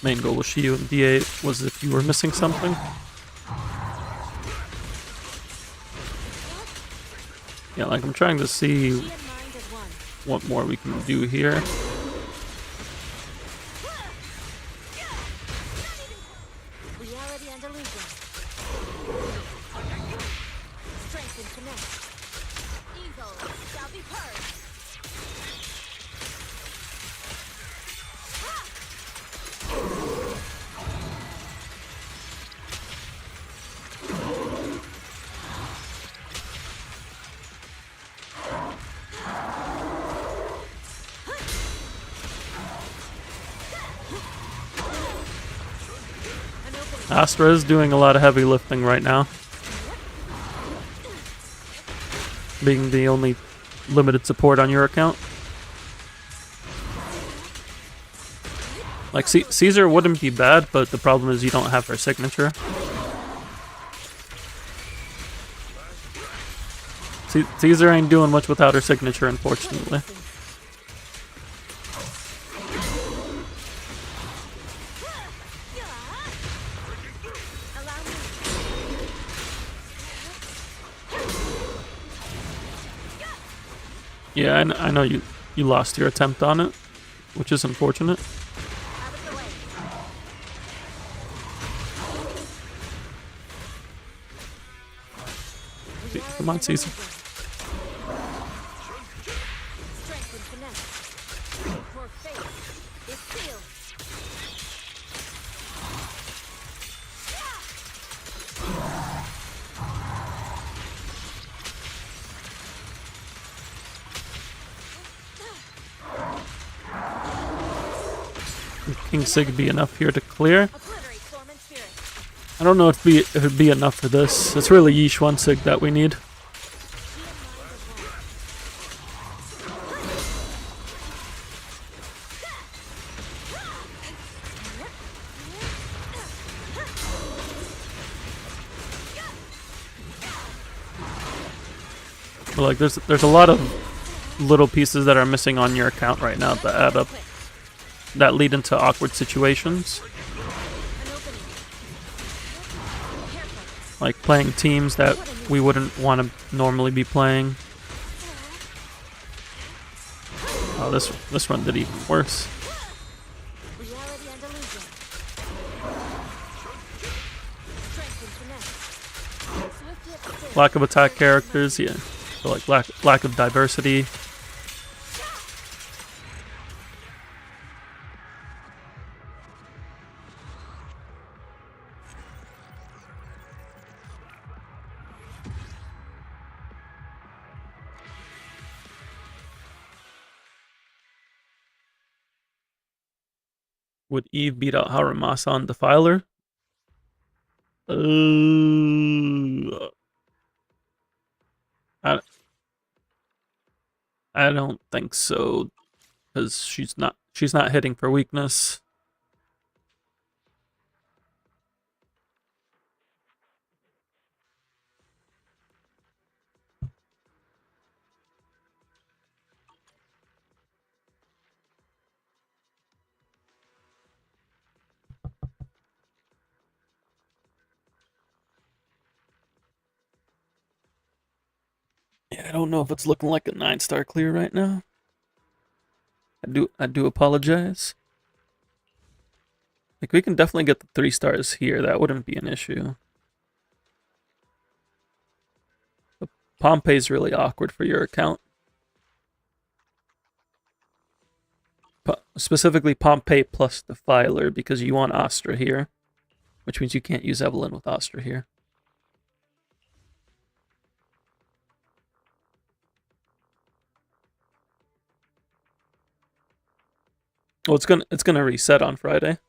Speaker 1: main goal with Shiyu and D8 was if you were missing something. Yeah, like I'm trying to see what more we can do here.
Speaker 8: Reality and illusion. Strength and connect. Evil shall be purged.
Speaker 1: Astra is doing a lot of heavy lifting right now. Being the only limited support on your account. Like, Caesar wouldn't be bad, but the problem is you don't have her signature. Caesar ain't doing much without her signature, unfortunately. Yeah, I know you lost your attempt on it, which is unfortunate. Come on, Caesar.
Speaker 8: Strength and connect. For fate is sealed.
Speaker 1: King Sig be enough here to clear.
Speaker 8: Obliterate form and spirit.
Speaker 1: I don't know if it'd be enough for this. It's really Yeesh 1 Sig that we need. But like there's a lot of little pieces that are missing on your account right now that add up, that lead into awkward situations. Like playing teams that we wouldn't want to normally be playing. Oh, this run did even worse.
Speaker 8: Reality and illusion. Strength and connect. Swift yet still.
Speaker 1: Lack of attack characters, yeah. So like lack of diversity. Would Eve beat out Haramasa on Defiler? I don't think so, because she's not hitting for weakness. Yeah, I don't know if it's looking like a 9-star clear right now. I do apologize. Like, we can definitely get the 3 stars here. That wouldn't be an issue. But Pompey's really awkward for your account. Specifically Pompey plus Defiler, because you want Astra here. Which means you can't use Evelyn with Astra here. Well, it's gonna reset on Friday.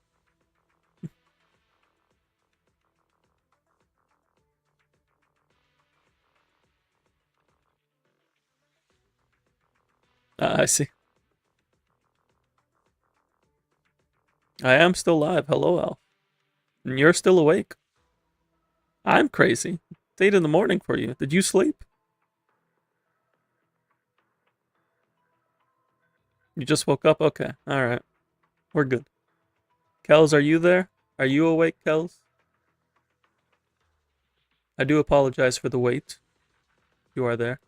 Speaker 1: I see. I am still live. Hello, Al. And you're still awake. I'm crazy. It's 8 in the morning for you. Did you sleep? You just woke up? Okay. Alright. We're good. Kels, are you there? Are you awake, Kels? I do apologize for the wait. You are there.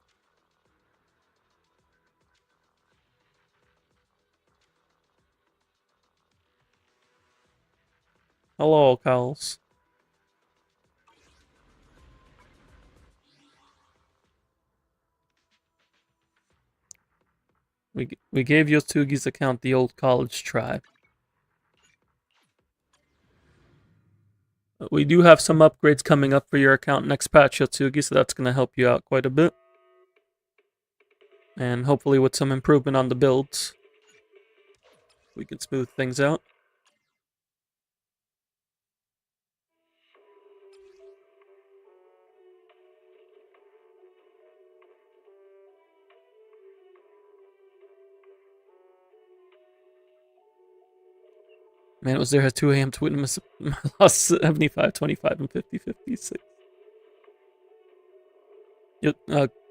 Speaker 1: Hello, Kels. We gave Yosugi's account the old college tribe. We do have some upgrades coming up for your account next patch, Yotsugi, so that's going to help you out quite a bit. And hopefully with some improvement on the builds, we can smooth things out. Man, it was there at 2 a.m. to witness my loss 75, 25, and 50, 56.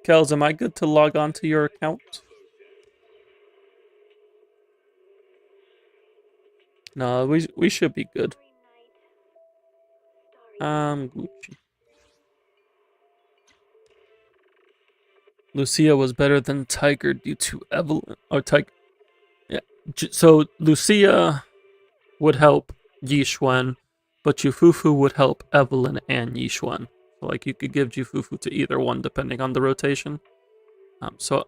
Speaker 1: Kels, am I good to log on to your account? No, we should be good. Gucci. Lucia was better than Tiger due to Evelyn. Or Tiger. Yeah. So Lucia would help Yixuan, but Jufufu would help Evelyn and Yixuan. So, like, you could give Jufufu to either one depending on the rotation. So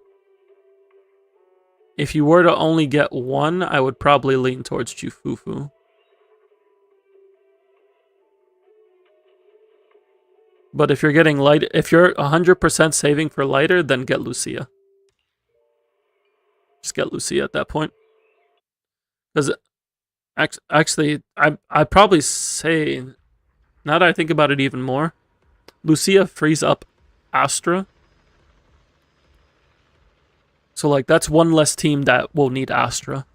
Speaker 1: if you were to only get one, I would probably lean towards Jufufu. But if you're getting light, if you're 100% saving for lighter, then get Lucia. Just get Lucia at that point. Because actually, I'd probably say, now that I think about it even more, Lucia frees up Astra. So, like, that's one less team that will need Astra.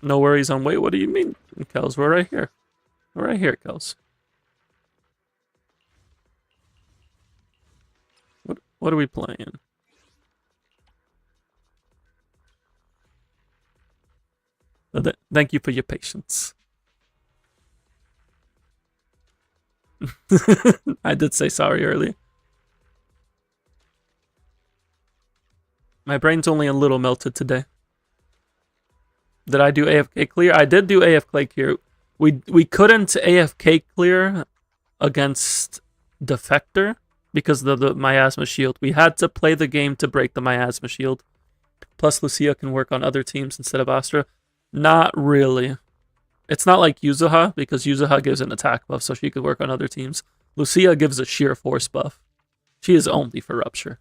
Speaker 1: No worries on wait. What do you mean, Kels? We're right here. We're right here, Kels. What are we playing? Thank you for your patience. I did say sorry earlier. My brain's only a little melted today. Did I do AFK clear? I did do AFK clear. We couldn't AFK clear against Defector because of the miasma shield. We had to play the game to break the miasma shield. Plus Lucia can work on other teams instead of Astra. Not really. It's not like Yuzuha, because Yuzuha gives an attack buff, so she could work on other teams. Lucia gives a sheer force buff. She is only for Rupture.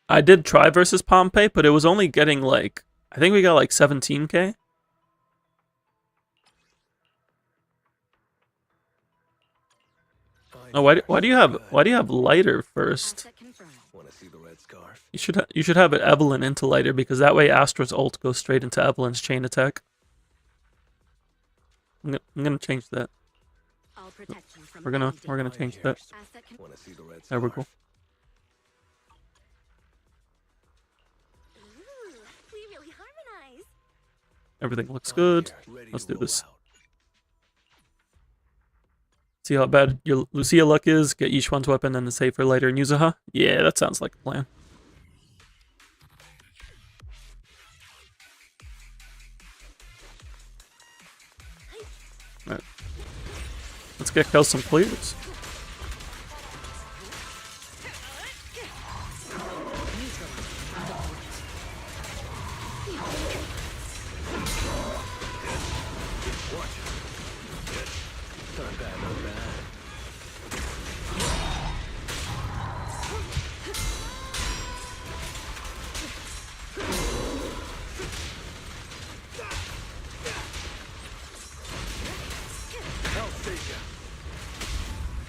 Speaker 1: I did try versus Pompey, but it was only getting like, I think we got like 17k. Oh, why do you have lighter first? You should have it Evelyn into lighter, because that way Astra's ult goes straight into Evelyn's chain attack. I'm gonna change that. We're gonna change that. There we go. Everything looks good. Let's do this. See how bad your Lucia luck is. Get each one's weapon and then save for later and Yuzuha. Yeah, that sounds like a plan. Alright. Let's get Kel some clears.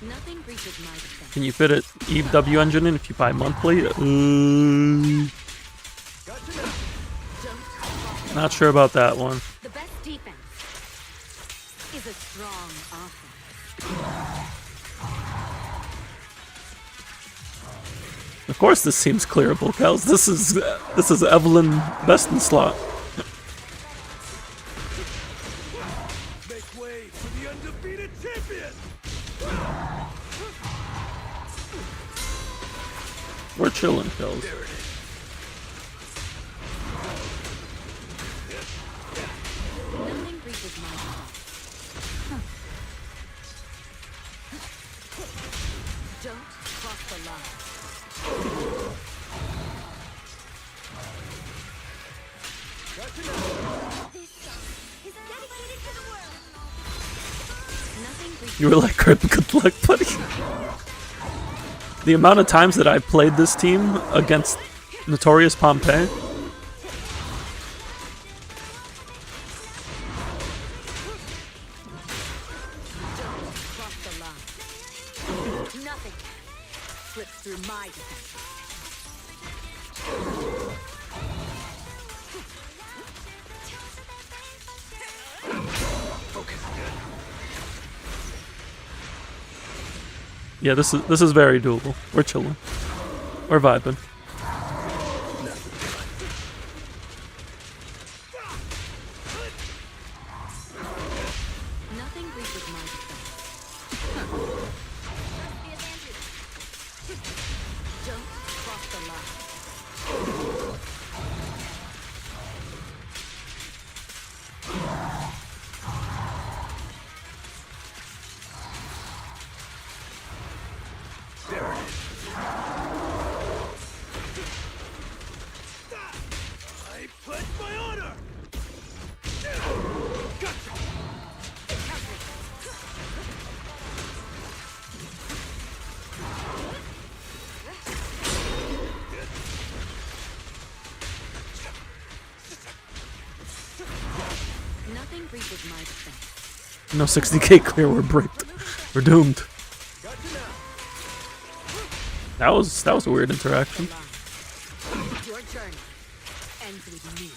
Speaker 2: Nothing reaches my defense.
Speaker 1: Can you fit it EW engine in if you buy monthly? Not sure about that one.
Speaker 2: The best defense is a strong offense.
Speaker 1: Of course, this seems clearable, Kels. This is Evelyn Beston slot.
Speaker 4: Make way for the undefeated champion!
Speaker 1: We're chilling, Kels.
Speaker 4: There it is.
Speaker 2: Nothing reaches my defense. Don't cross the line.
Speaker 3: This song is dedicated to the world.
Speaker 2: Nothing reaches
Speaker 1: You were like, "Crip, good luck, buddy." The amount of times that I played this team against Notorious Pompeii.
Speaker 2: cross the line. Nothing slips through my defense.
Speaker 1: Yeah, this is very doable. We're chilling. We're vibing.
Speaker 2: Nothing reaches my defense. Don't cross the line.
Speaker 4: I pledge my honor! Gotcha!
Speaker 2: Nothing reaches my defense.
Speaker 1: No 60k clear. We're bricked. We're doomed. That was a weird interaction.
Speaker 2: Your journey ends with me.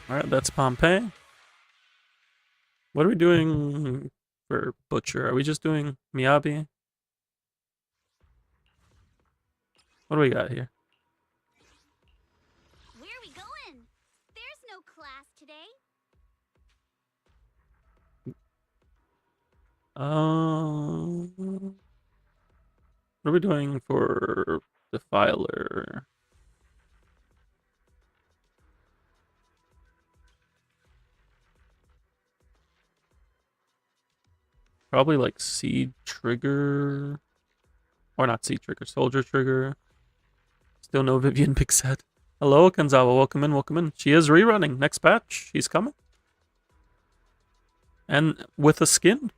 Speaker 1: Alright, that's Pompeii. What are we doing for Butcher? Are we just doing Miyabi? What do we got here?
Speaker 3: Where are we going? There's no class today.
Speaker 1: What are we doing for Defiler? Probably like Seed Trigger. Or not Seed Trigger, Soldier Trigger. Still no Vivian Big Set. Hello, Kanzawa. Welcome in, welcome in. She is rerunning. Next patch. She's coming. And with a skin.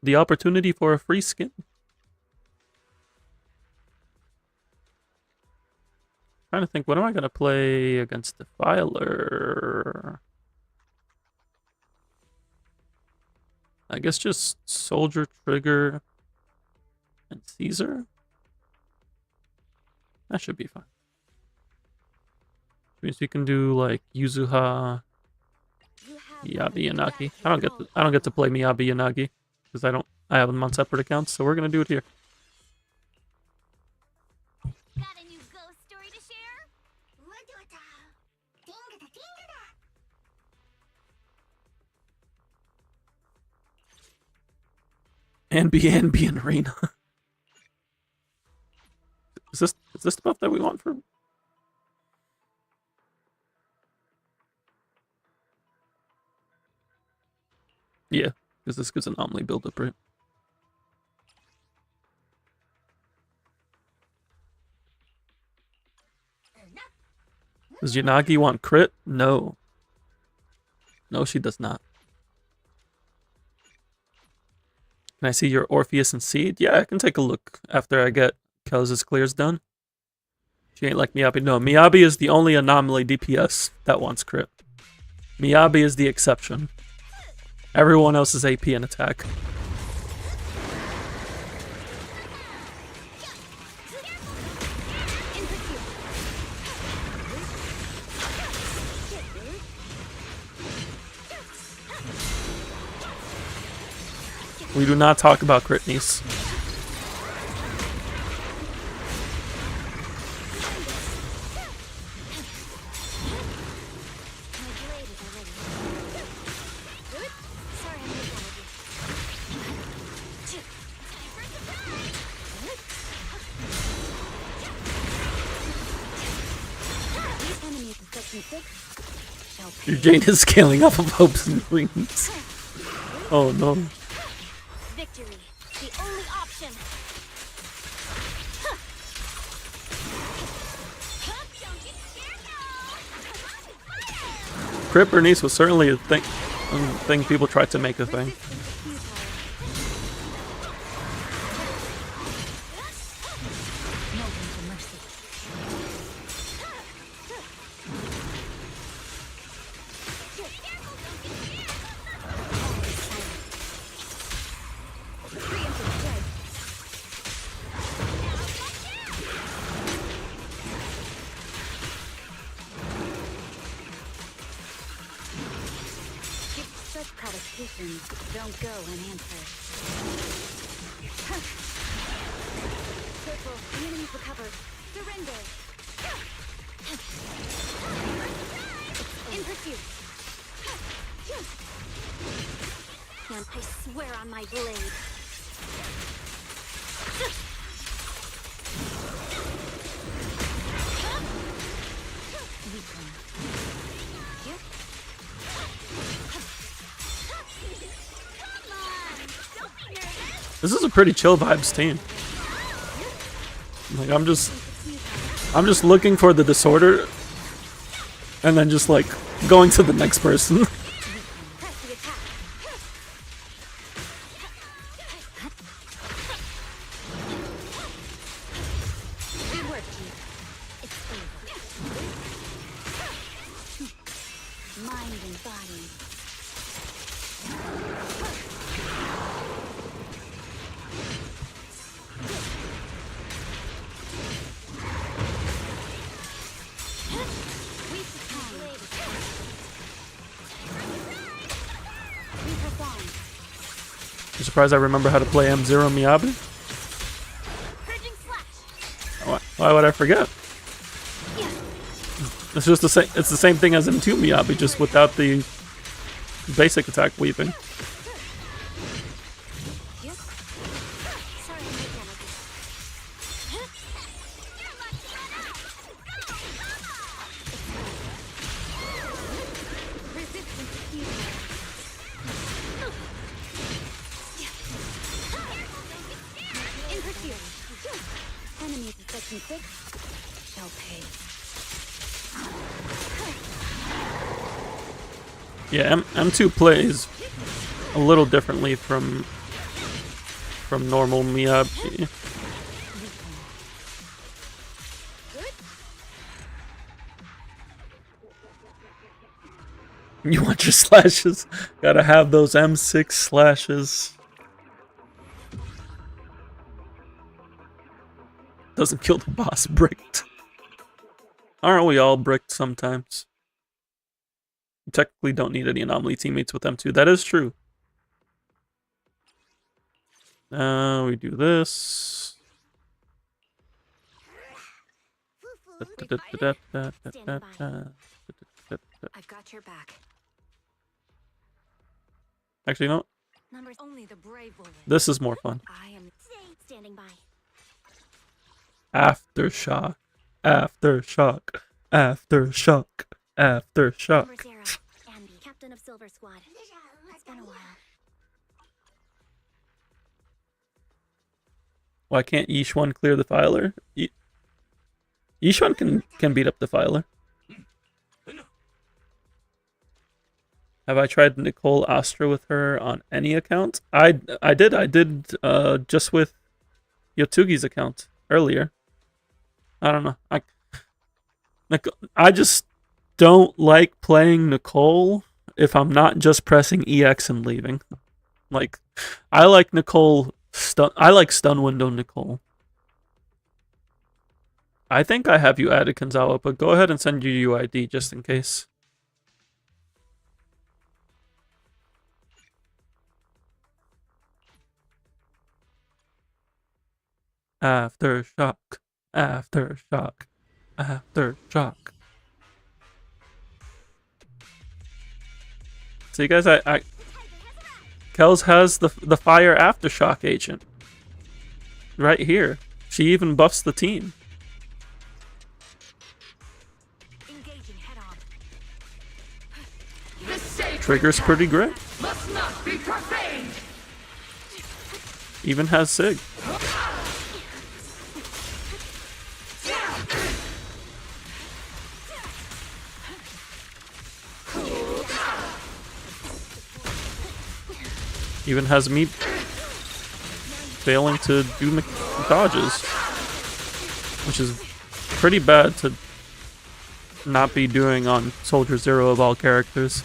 Speaker 1: The opportunity for a free skin. Trying to think, what am I going to play against Defiler? I guess just Soldier Trigger and Caesar. That should be fine. Which means we can do like Yuzuha, Miyabi, Yanagi. I don't get to play Miyabi Yanagi because I have them on separate accounts, so we're gonna do it here.
Speaker 3: Got a new ghost story to share?
Speaker 1: Ambien Arena. Is this the buff that we want for? Yeah, because this gives an anomaly build up, right? Does Yanagi want crit? No. No, she does not. Can I see your Orpheus and Seed? Yeah, I can take a look after I get Kel's clears done. She ain't like Miyabi. No, Miyabi is the only anomaly DPS that wants crit. Miyabi is the exception. Everyone else is AP and attack. We do not talk about Critneys. Your Jane is scaling off of hopes and dreams. Oh no.
Speaker 3: Victory, the only option.
Speaker 1: Crit Bernice was certainly a thing people tried to make a thing.
Speaker 2: Don't go unanswered. Careful, the enemy's recovered. Surrender. In pursuit.
Speaker 3: And I swear on my blade.
Speaker 1: This is a pretty chill vibes team. Like I'm just looking for the disorder and then just like going to the next person. I'm surprised I remember how to play M0 Miyabi. Why would I forget? It's just the same. It's the same thing as M2 Miyabi, just without the basic attack weaving. Yeah, M2 plays a little differently from normal Miyabi. You want your slashes? Gotta have those M6 slashes. Doesn't kill the boss bricked. Aren't we all bricked sometimes? You technically don't need any anomaly teammates with M2. That is true. Now we do this.
Speaker 2: I've got your back.
Speaker 1: Actually, you know what?
Speaker 2: Numbers only the brave will live.
Speaker 1: This is more fun.
Speaker 2: I am
Speaker 3: Standing by.
Speaker 1: Aftershock. Aftershock. Aftershock. Aftershock.
Speaker 3: Number 0, Andy, captain of Silver Squad. It's been a while.
Speaker 1: Why can't Yishuan clear the filer? Yishuan can beat up the filer. Have I tried Nicole Astra with her on any account? I did just with Yotugi's account earlier. I don't know. I just don't like playing Nicole if I'm not just pressing EX and leaving. Like, I like Nicole I like stun window Nicole. I think I have you added, Kanzawa, but go ahead and send your UID just in case. Aftershock, aftershock, aftershock. See, guys, Kels has the fire aftershock agent right here. She even buffs the team.
Speaker 8: Engaging head on.
Speaker 7: The sacred
Speaker 1: Trigger's pretty great.
Speaker 7: must not be profaned.
Speaker 1: Even has Sig. Even has me failing to do dodges, which is pretty bad to not be doing on Soldier Zero of all characters.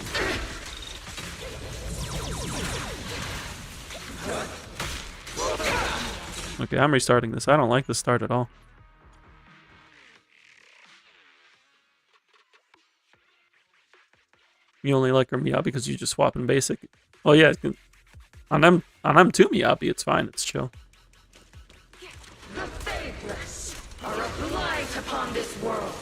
Speaker 1: Okay, I'm restarting this. I don't like this start at all. You only like her Miyabi because you just swap in basic. Oh yeah, on them two Miyabi, it's fine. It's chill.
Speaker 7: The faithless are a blight upon this world.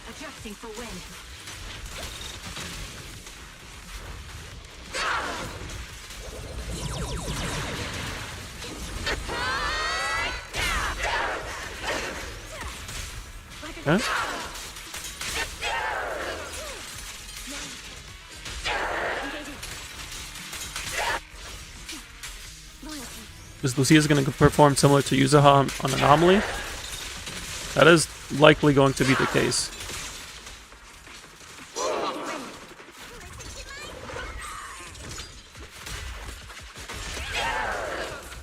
Speaker 8: Adjusting for wind.
Speaker 1: Okay. Is Lucia's going to perform similar to Yuzuha on Anomaly? That is likely going to be the case.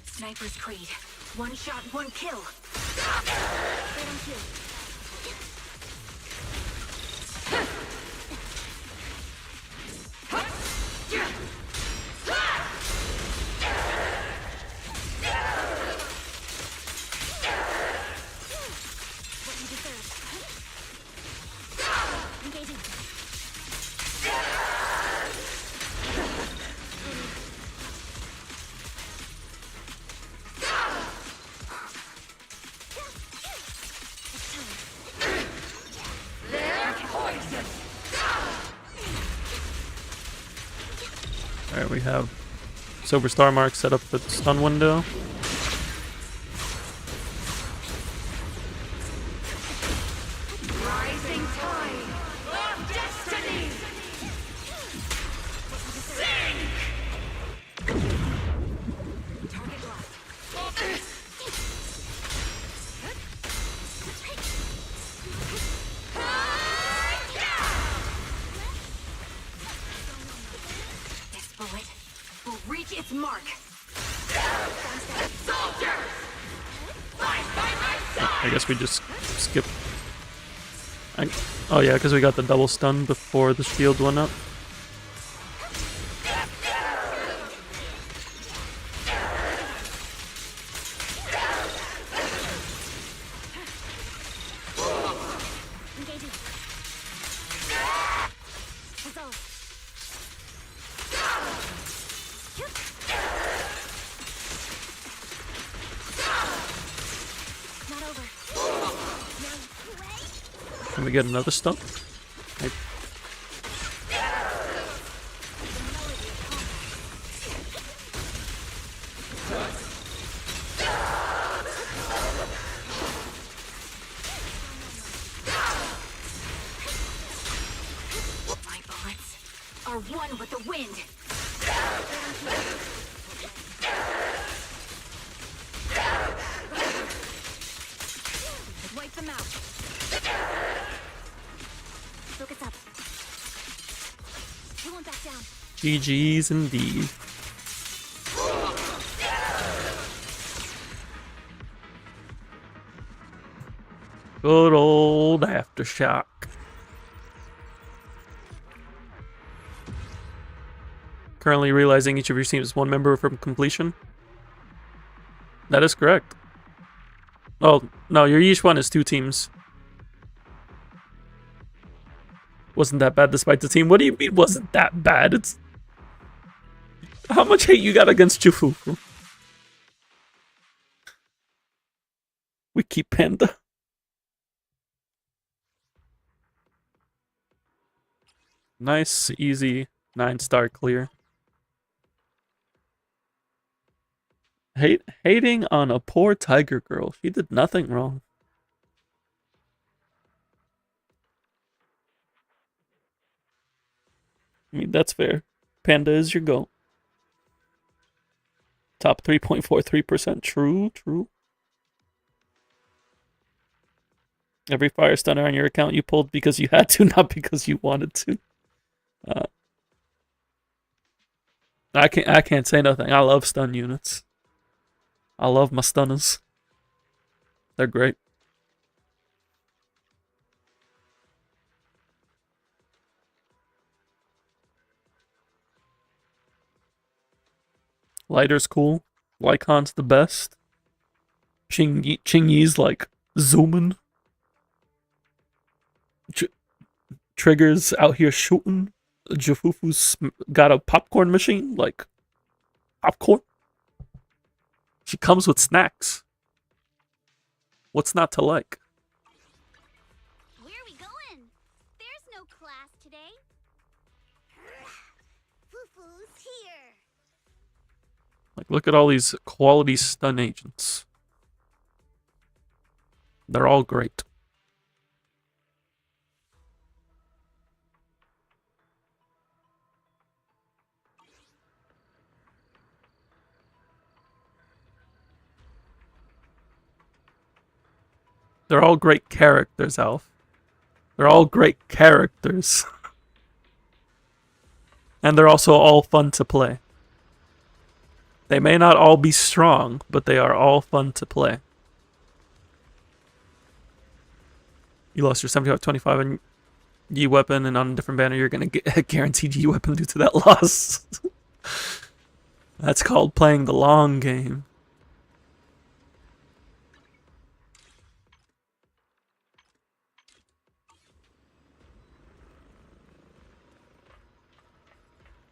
Speaker 8: Sniper's Creed. One shot, one kill.
Speaker 1: Alright, we have Silver Star Mark set up the stun window.
Speaker 7: Rising tide of destiny. Sink.
Speaker 8: Target locked. This bullet will reach its mark.
Speaker 7: Soldiers, fight by my side.
Speaker 1: I guess we just skip. Oh yeah, because we got the double stun before the shield went up. Can we get another stun? Nope.
Speaker 7: are one with the wind.
Speaker 8: Wipe them out. Focus up. We won't back down.
Speaker 1: GG's indeed. Good old Aftershock. Currently realizing each of your teams is one member from completion. That is correct. Oh, no, your each one is 2 teams. Wasn't that bad despite the team? What do you mean wasn't that bad? It's... How much hate you got against Jufufu? We keep Panda. Nice, easy, 9-star clear. Hating on a poor tiger girl. She did nothing wrong. I mean, that's fair. Panda is your goal. Top 3.43%. True, true. Every fire stunner on your account you pulled because you had to, not because you wanted to. I can't say nothing. I love stun units. I love my stunners. They're great. Lighter's cool. Lycon's the best. Ching-Yi's like zooming. Trigger's out here shooting. Jufufu's got a popcorn machine, like popcorn. She comes with snacks. What's not to like?
Speaker 3: Where are we going? There's no class today. Fufu's here.
Speaker 1: Like, look at all these quality stun agents. They're all great. They're all great characters, Alf. They're all great characters. And they're also all fun to play. They may not all be strong, but they are all fun to play. You lost your 75-25 on Yi weapon, and on a different banner, you're going to get a guaranteed Yi weapon due to that loss. That's called playing the long game.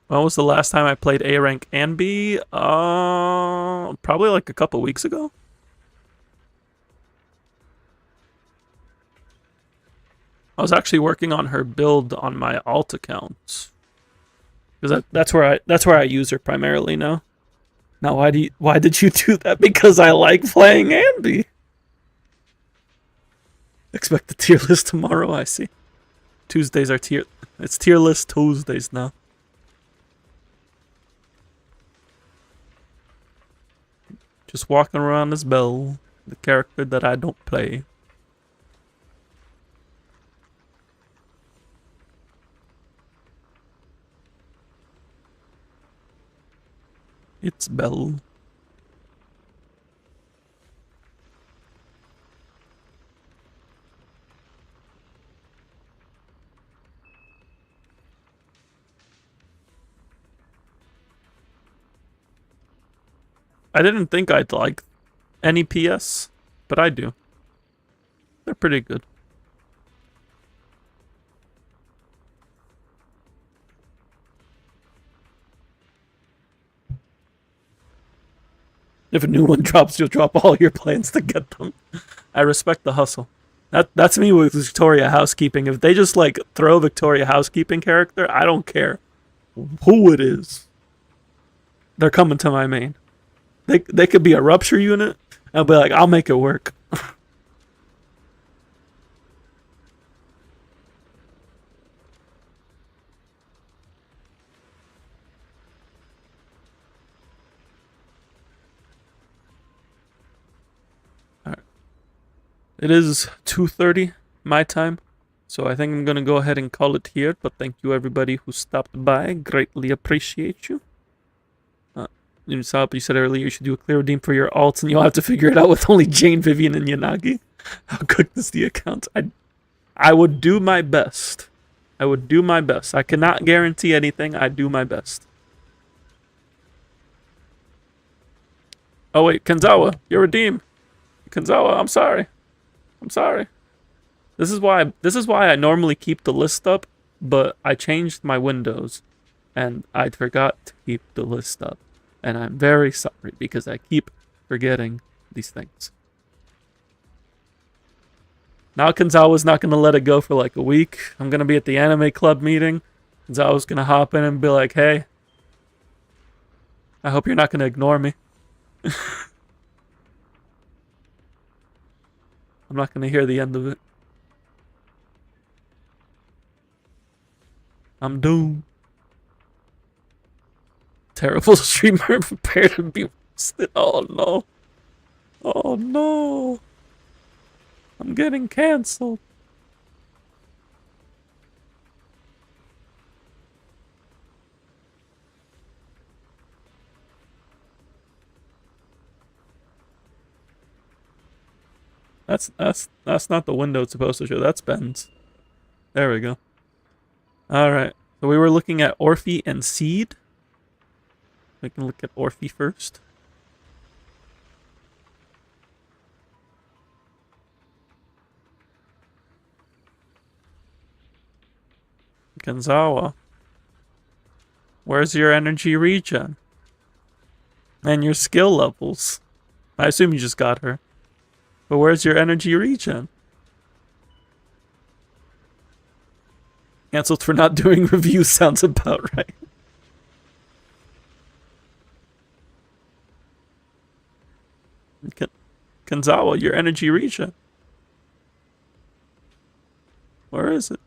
Speaker 1: When was the last time I played A rank and B? Probably like a couple weeks ago. I was actually working on her build on my alt account, because that's where I use her primarily now. Now, why did you do that? Because I like playing Anby. Expect the tier list tomorrow. I see. Tuesdays are it's tier list Tuesdays now. Just walking around as Belle, the character that I don't play. It's Belle. I didn't think I'd like any PS, but I do. They're pretty good. If a new one drops, you'll drop all your plans to get them. I respect the hustle. That's me with Victoria Housekeeping. If they just like throw Victoria Housekeeping character, I don't care who it is. They're coming to my main. They could be a rupture unit. I'll be like, I'll make it work. It is 2:30 my time, so I think I'm gonna go ahead and call it here. But thank you everybody who stopped by. Greatly appreciate you. You said earlier you should do a clear redeem for your alts, and you'll have to figure it out with only Jane, Vivian, and Yanagi. How cooked is the account? I would do my best. I would do my best. I cannot guarantee anything. I do my best. Oh wait, Kenzawa, you're redeemed. Kenzawa, I'm sorry. I'm sorry. This is why I normally keep the list up, but I changed my windows and I forgot to keep the list up. And I'm very sorry because I keep forgetting these things. Now Kenzawa's not going to let it go for like a week. I'm going to be at the anime club meeting. Kenzawa's going to hop in and be like, hey, I hope you're not going to ignore me. I'm not going to hear the end of it. I'm doomed. Terrible streamer, prepare to be roasted. Oh no. Oh no. I'm getting cancelled. That's not the window it's supposed to show. That's Ben's. There we go. Alright. So we were looking at Orphe and Seed. We can look at Orphe first. Kenzawa. Where's your energy regen? And your skill levels? I assume you just got her. But where's your energy regen? Cancelled for not doing reviews sounds about right. Kenzawa, your energy regen. Where is it?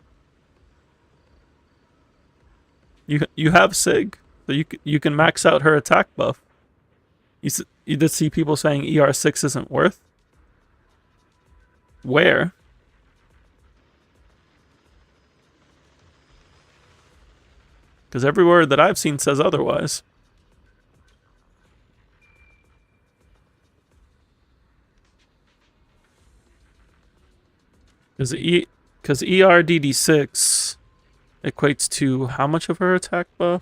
Speaker 1: You have Sig, so you can max out her attack buff. You did see people saying ER6 isn't worth. Where? Because every word that I've seen says otherwise. Because ERDD6 equates to how much of her attack buff?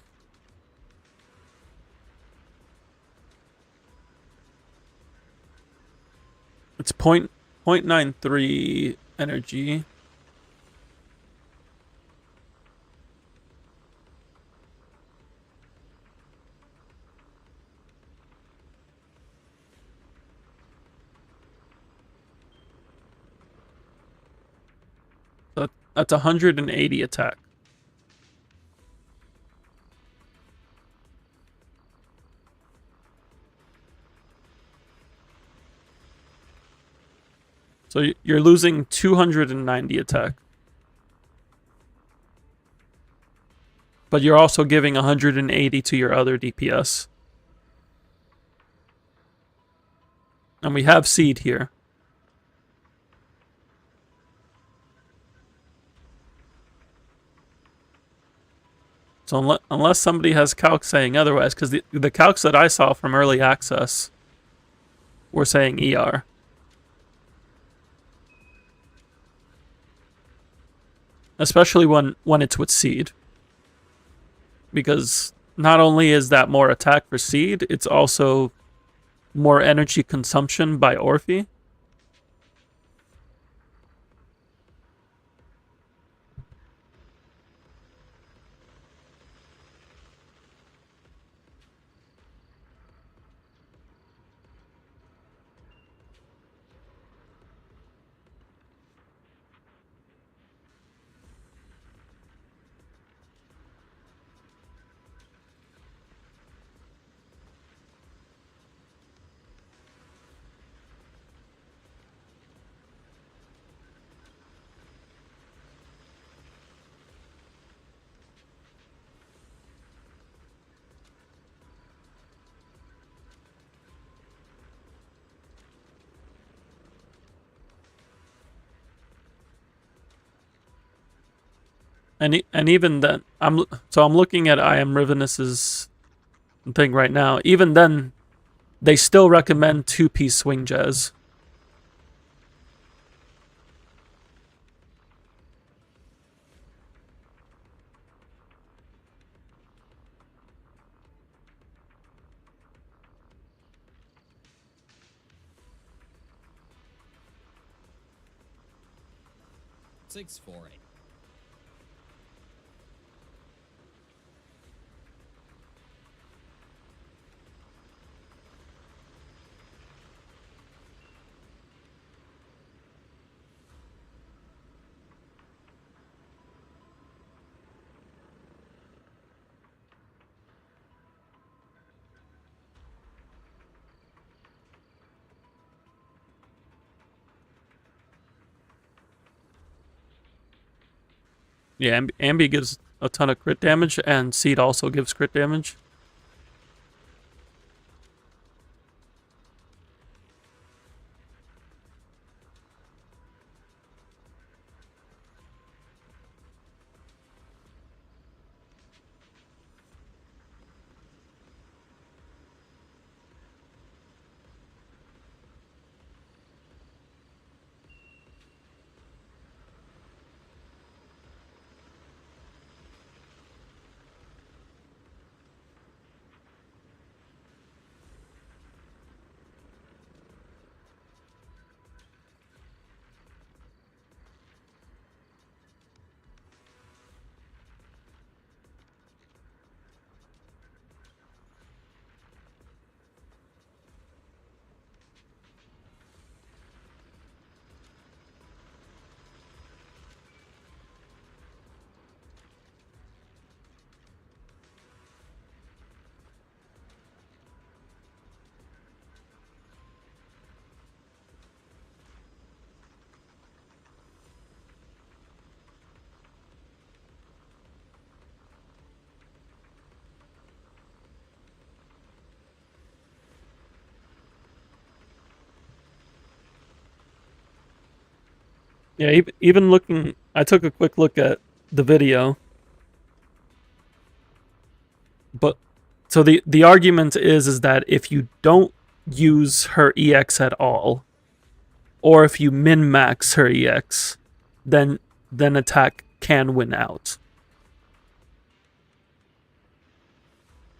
Speaker 1: It's 0.93 energy. That's 180 attack. So you're losing 290 attack. But you're also giving 180 to your other DPS. And we have Seed here. So unless somebody has calcs saying otherwise, because the calcs that I saw from early access were saying ER. Especially when it's with Seed. Because not only is that more attack for Seed, it's also more energy consumption by Orphe. And even then, I'm looking at I Am Ravenous' thing right now. Even then, they still recommend 2-piece swing jazz.
Speaker 6: Six, 4, 8.
Speaker 1: Yeah, Ambi gives a ton of crit damage, and Seed also gives crit damage. Yeah, even looking, I took a quick look at the video, but so the argument is that if you don't use her EX at all, or if you min max her EX, then attack can win out.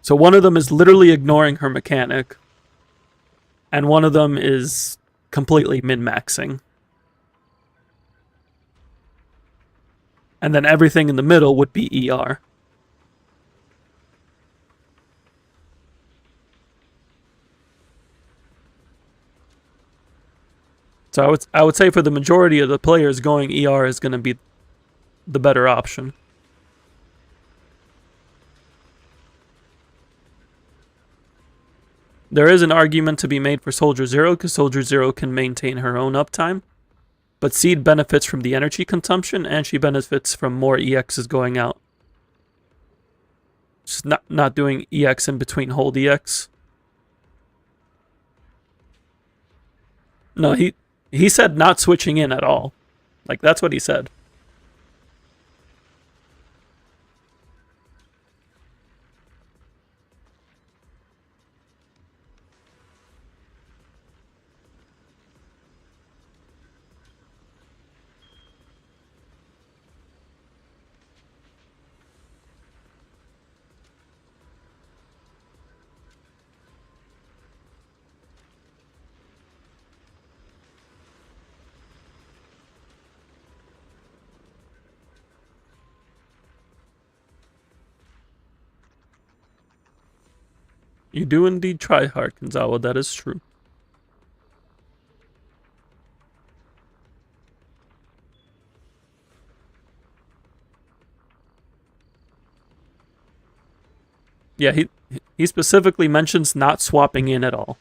Speaker 1: So one of them is literally ignoring her mechanic, and one of them is completely min maxing. And then everything in the middle would be ER. So I would say for the majority of the players, going ER is going to be the better option. There is an argument to be made for Soldier Zero, because Soldier Zero can maintain her own uptime. But Seed benefits from the energy consumption, and she benefits from more EXs going out. Just not doing EX in between hold EX. No, he said not switching in at all. Like, that's what he said. You do indeed try hard, Kanzawa, that is true. Yeah, he specifically mentions not swapping in at all.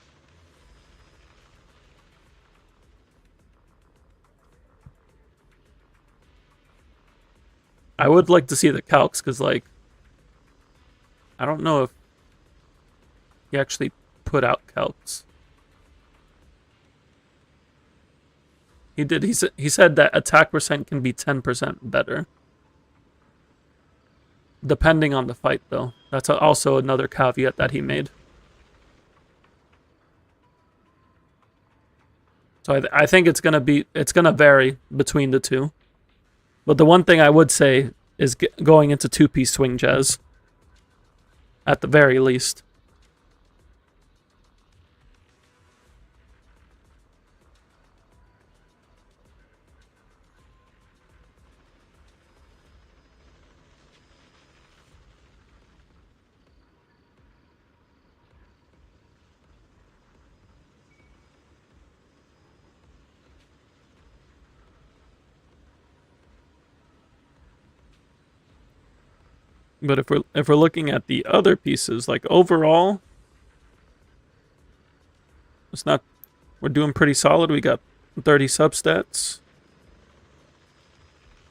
Speaker 1: I would like to see the calcs, because, like, I don't know if he actually put out calcs. He did. He said that attack percent can be 10% better. depending on the fight, though. That's also another caveat that he made. So I think it's gonna vary between the two. But the one thing I would say is going into two-piece swing jazz, at the very least. But if we're looking at the other pieces, like overall, it's not. We're doing pretty solid. We got 30 substats.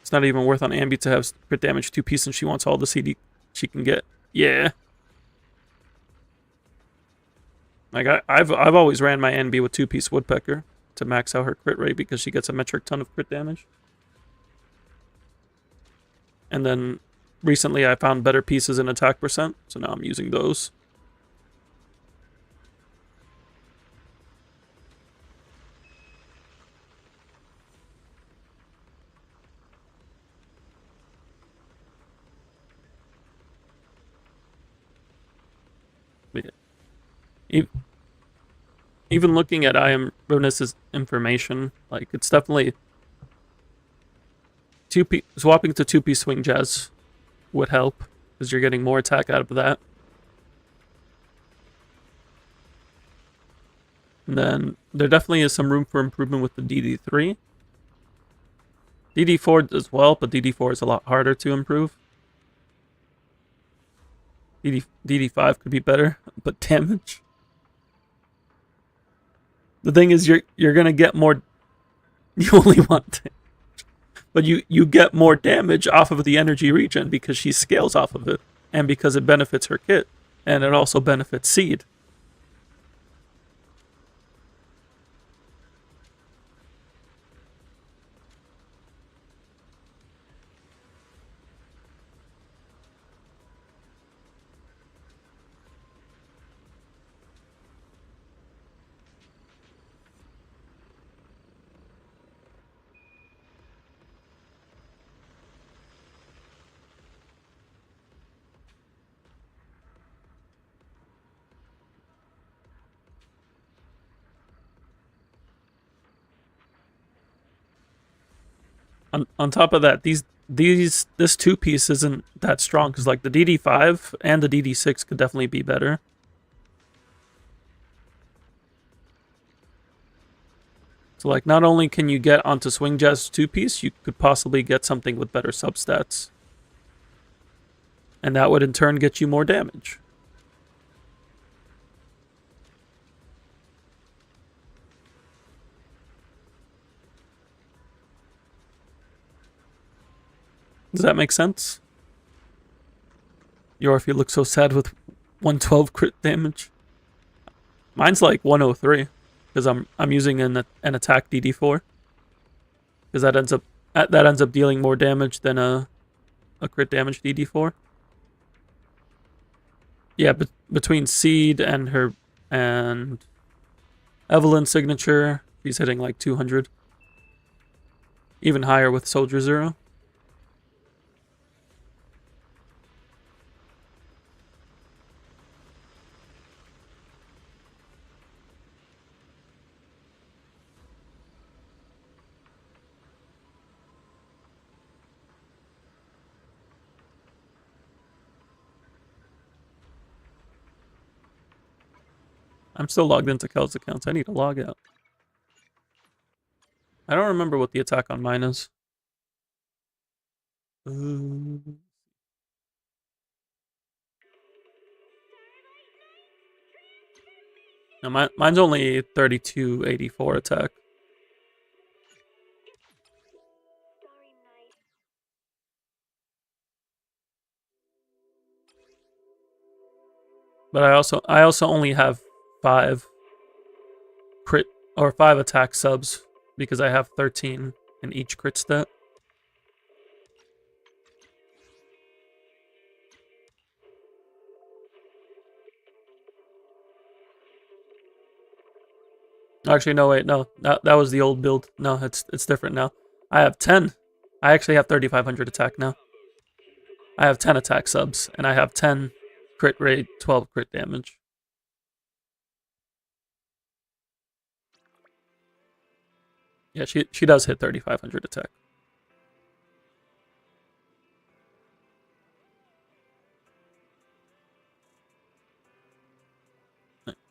Speaker 1: It's not even worth on Ambi to have crit damage 2-piece, and she wants all the CD she can get. Yeah. Like I've always ran my NB with 2-piece Woodpecker to max out her crit rate because she gets a metric ton of crit damage. And then recently I found better pieces in attack percent, so now I'm using those. Even looking at I Am Ravnus's information, like it's definitely swapping to 2-piece swing jazz would help because you're getting more attack out of that. And then there definitely is some room for improvement with the DD3. DD4 as well, but DD4 is a lot harder to improve. DD5 could be better, but damage. The thing is, you're gonna get more. You only want damage, but you get more damage off of the energy regen because she scales off of it, and because it benefits her kit, and it also benefits Seed. On top of that, this 2-piece isn't that strong because like the DD5 and the DD6 could definitely be better. So like not only can you get onto Swing Jazz 2-piece, you could possibly get something with better substats. And that would in turn get you more damage. Does that make sense? Yorf, you look so sad with 112 crit damage. Mine's like 103 because I'm using an attack DD4 because that ends up dealing more damage than a crit damage DD4. Yeah, but between Seed and her and Evelyn's signature, she's hitting like 200. Even higher with Soldier Zero. I'm still logged into Kel's account. I need to log out. I don't remember what the attack on mine is. No, mine's only 3284 attack. But I also only have 5 crit or 5 attack subs because I have 13 in each crit stat. Actually, no, wait, no. That was the old build. No, it's different now. I have 10. I actually have 3,500 attack now. I have 10 attack subs, and I have 10 crit rate, 12 crit damage. Yeah, she does hit 3,500 attack.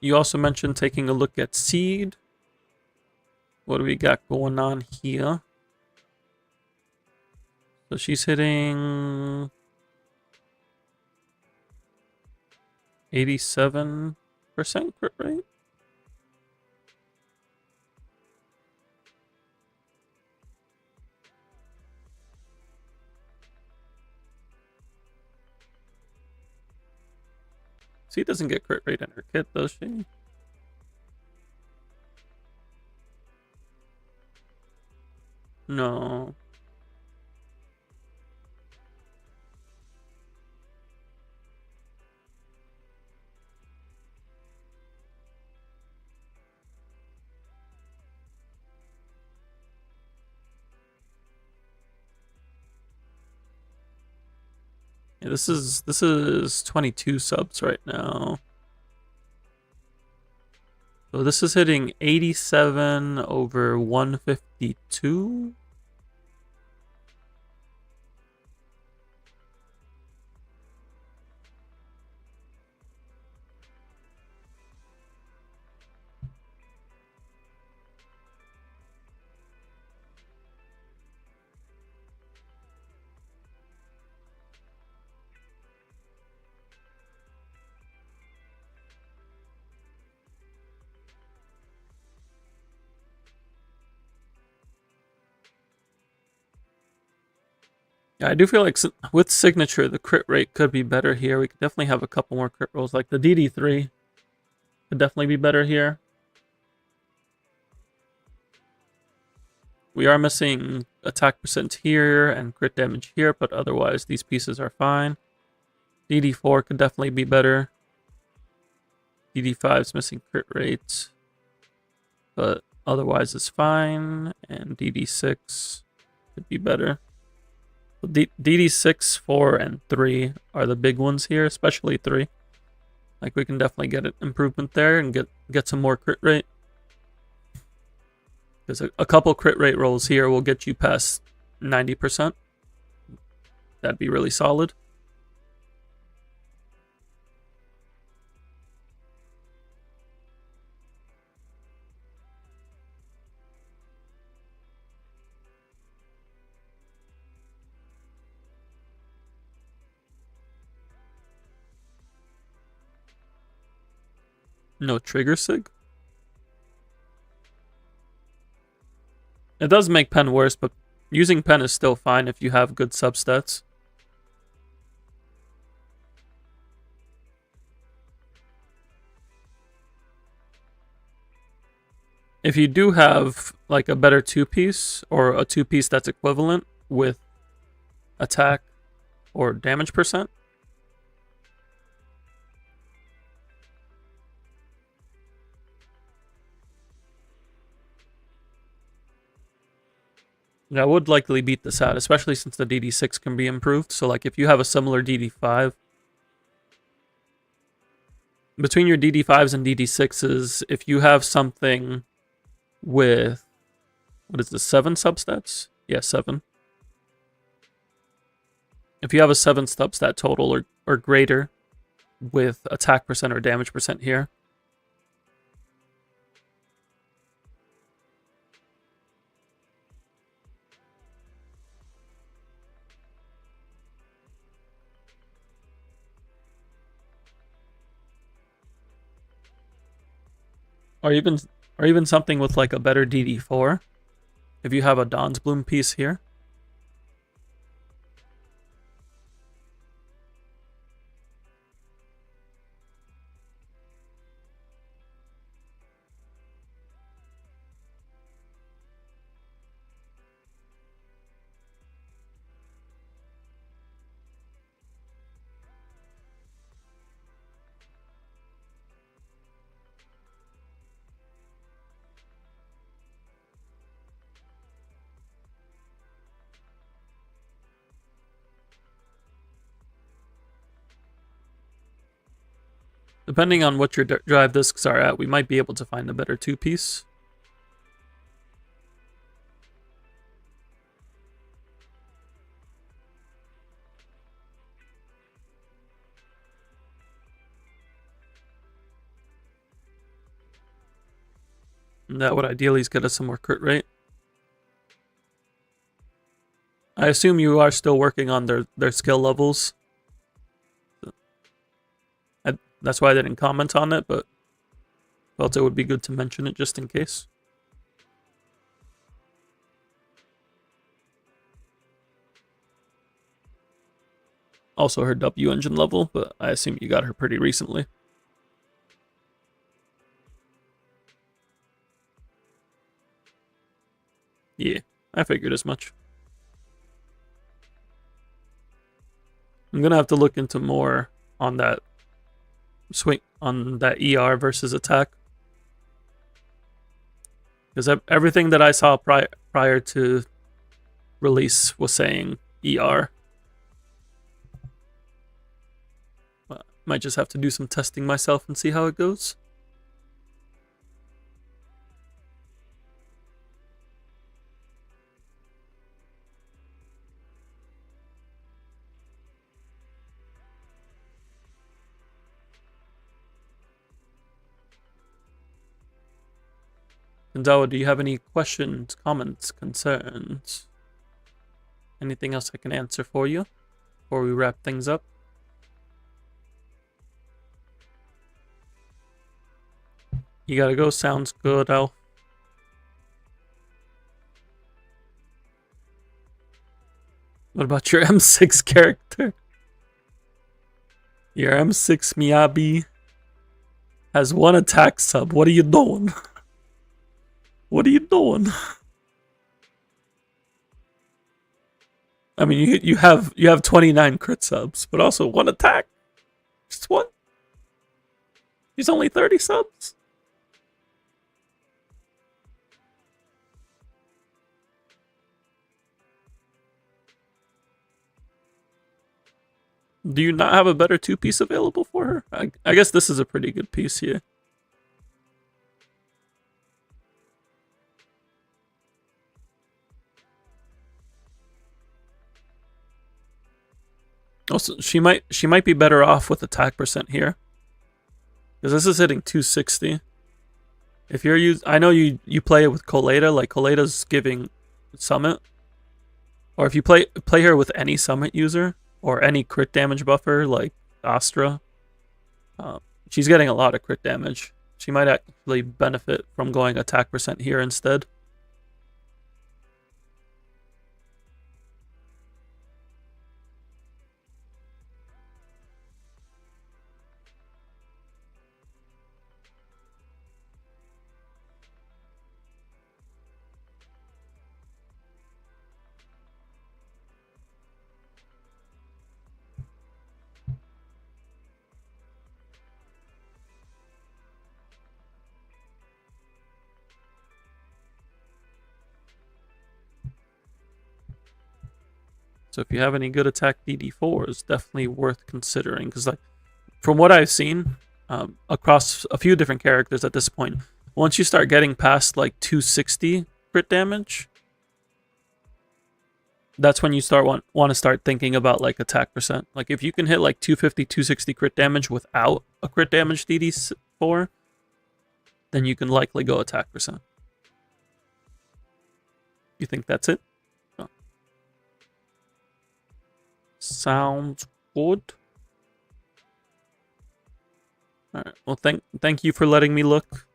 Speaker 1: You also mentioned taking a look at seed. What do we got going on here? So she's hitting 87% crit rate. She doesn't get crit rate in her kit, does she? No. Yeah, this is 22 subs right now. So this is hitting 87 over 152. Yeah, I do feel like with signature, the crit rate could be better here. We could definitely have a couple more crit rolls. Like the DD3 could definitely be better here. We are missing attack percent here and crit damage here, but otherwise these pieces are fine. DD4 could definitely be better. DD5's missing crit rates, but otherwise it's fine. And DD6 could be better. DD6, 4, and 3 are the big ones here, especially 3. Like, we can definitely get an improvement there and get some more crit rate. Because a couple crit rate rolls here will get you past 90%. That'd be really solid. No trigger sig? It does make pen worse, but using pen is still fine if you have good substats. If you do have like a better 2-piece or a 2-piece that's equivalent with attack or damage percent, that would likely beat this out, especially since the DD6 can be improved. So like if you have a similar DD5, between your DD5s and DD6s, if you have something with, what is this, 7 substats? Yeah, 7. If you have a 7 substat total or greater with attack percent or damage percent here, or even something with like a better DD4, if you have a Dawn's Bloom piece here. Depending on what your drive discs are at, we might be able to find a better 2-piece. And that would ideally get us some more crit rate. I assume you are still working on their skill levels. That's why I didn't comment on it, but felt it would be good to mention it just in case. Also her W engine level, but I assume you got her pretty recently. Yeah, I figured as much. I'm gonna have to look into more on that swing, on that ER versus attack, because everything that I saw prior to release was saying ER. Might just have to do some testing myself and see how it goes. Gonzalo, do you have any questions, comments, concerns? Anything else I can answer for you before we wrap things up? You gotta go, sounds good, Al. What about your M6 character? Your M6 Miyabi has 1 attack sub. What are you doing? What are you doing? I mean, you have 29 crit subs, but also 1 attack. Just 1. He's only 30 subs. Do you not have a better 2-piece available for her? I guess this is a pretty good piece here. Also, she might be better off with attack percent here, because this is hitting 260. If you're I know you play it with Coleta, like Coleta's giving Summit, or if you play her with any Summit user or any crit damage buffer like Astra, she's getting a lot of crit damage. She might actually benefit from going attack percent here instead. So if you have any good attack DD4s, definitely worth considering. Because like, from what I've seen across a few different characters at this point, once you start getting past like 260 crit damage, that's when you want to start thinking about like attack percent. Like if you can hit like 250, 260 crit damage without a crit damage DD4, then you can likely go attack percent. You think that's it? Sounds good. Alright, well thank you for letting me look.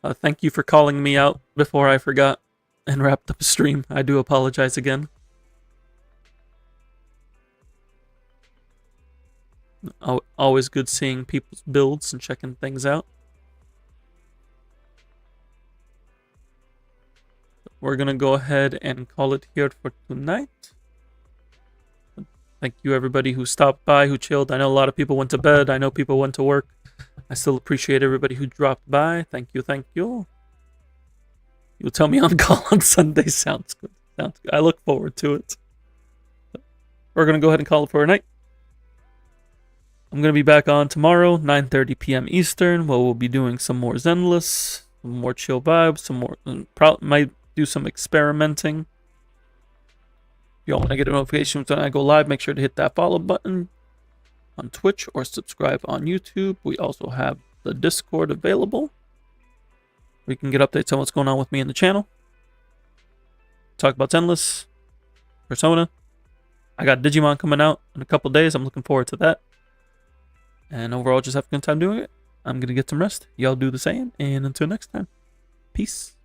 Speaker 1: Thank you for calling me out before I forgot and wrapped up a stream. I do apologize again. Always good seeing people's builds and checking things out. We're gonna go ahead and call it here for tonight. Thank you everybody who stopped by, who chilled. I know a lot of people went to bed. I know people went to work. I still appreciate everybody who dropped by. Thank you, thank you. You'll tell me on call on Sunday. Sounds good. Sounds good. I look forward to it. We're going to go ahead and call it for a night. I'm going to be back on tomorrow, 9:30 p.m. Eastern, where we'll be doing some more Zenless, some more chill vibes, some more, might do some experimenting. If y'all want to get notifications when I go live, make sure to hit that follow button on Twitch or subscribe on YouTube. We also have the Discord available. We can get updates on what's going on with me in the channel. Talk about Zenless, Persona. I got Digimon coming out in a couple days. I'm looking forward to that. And overall, just have a good time doing it. I'm going to get some rest. Y'all do the same. And until next time, peace.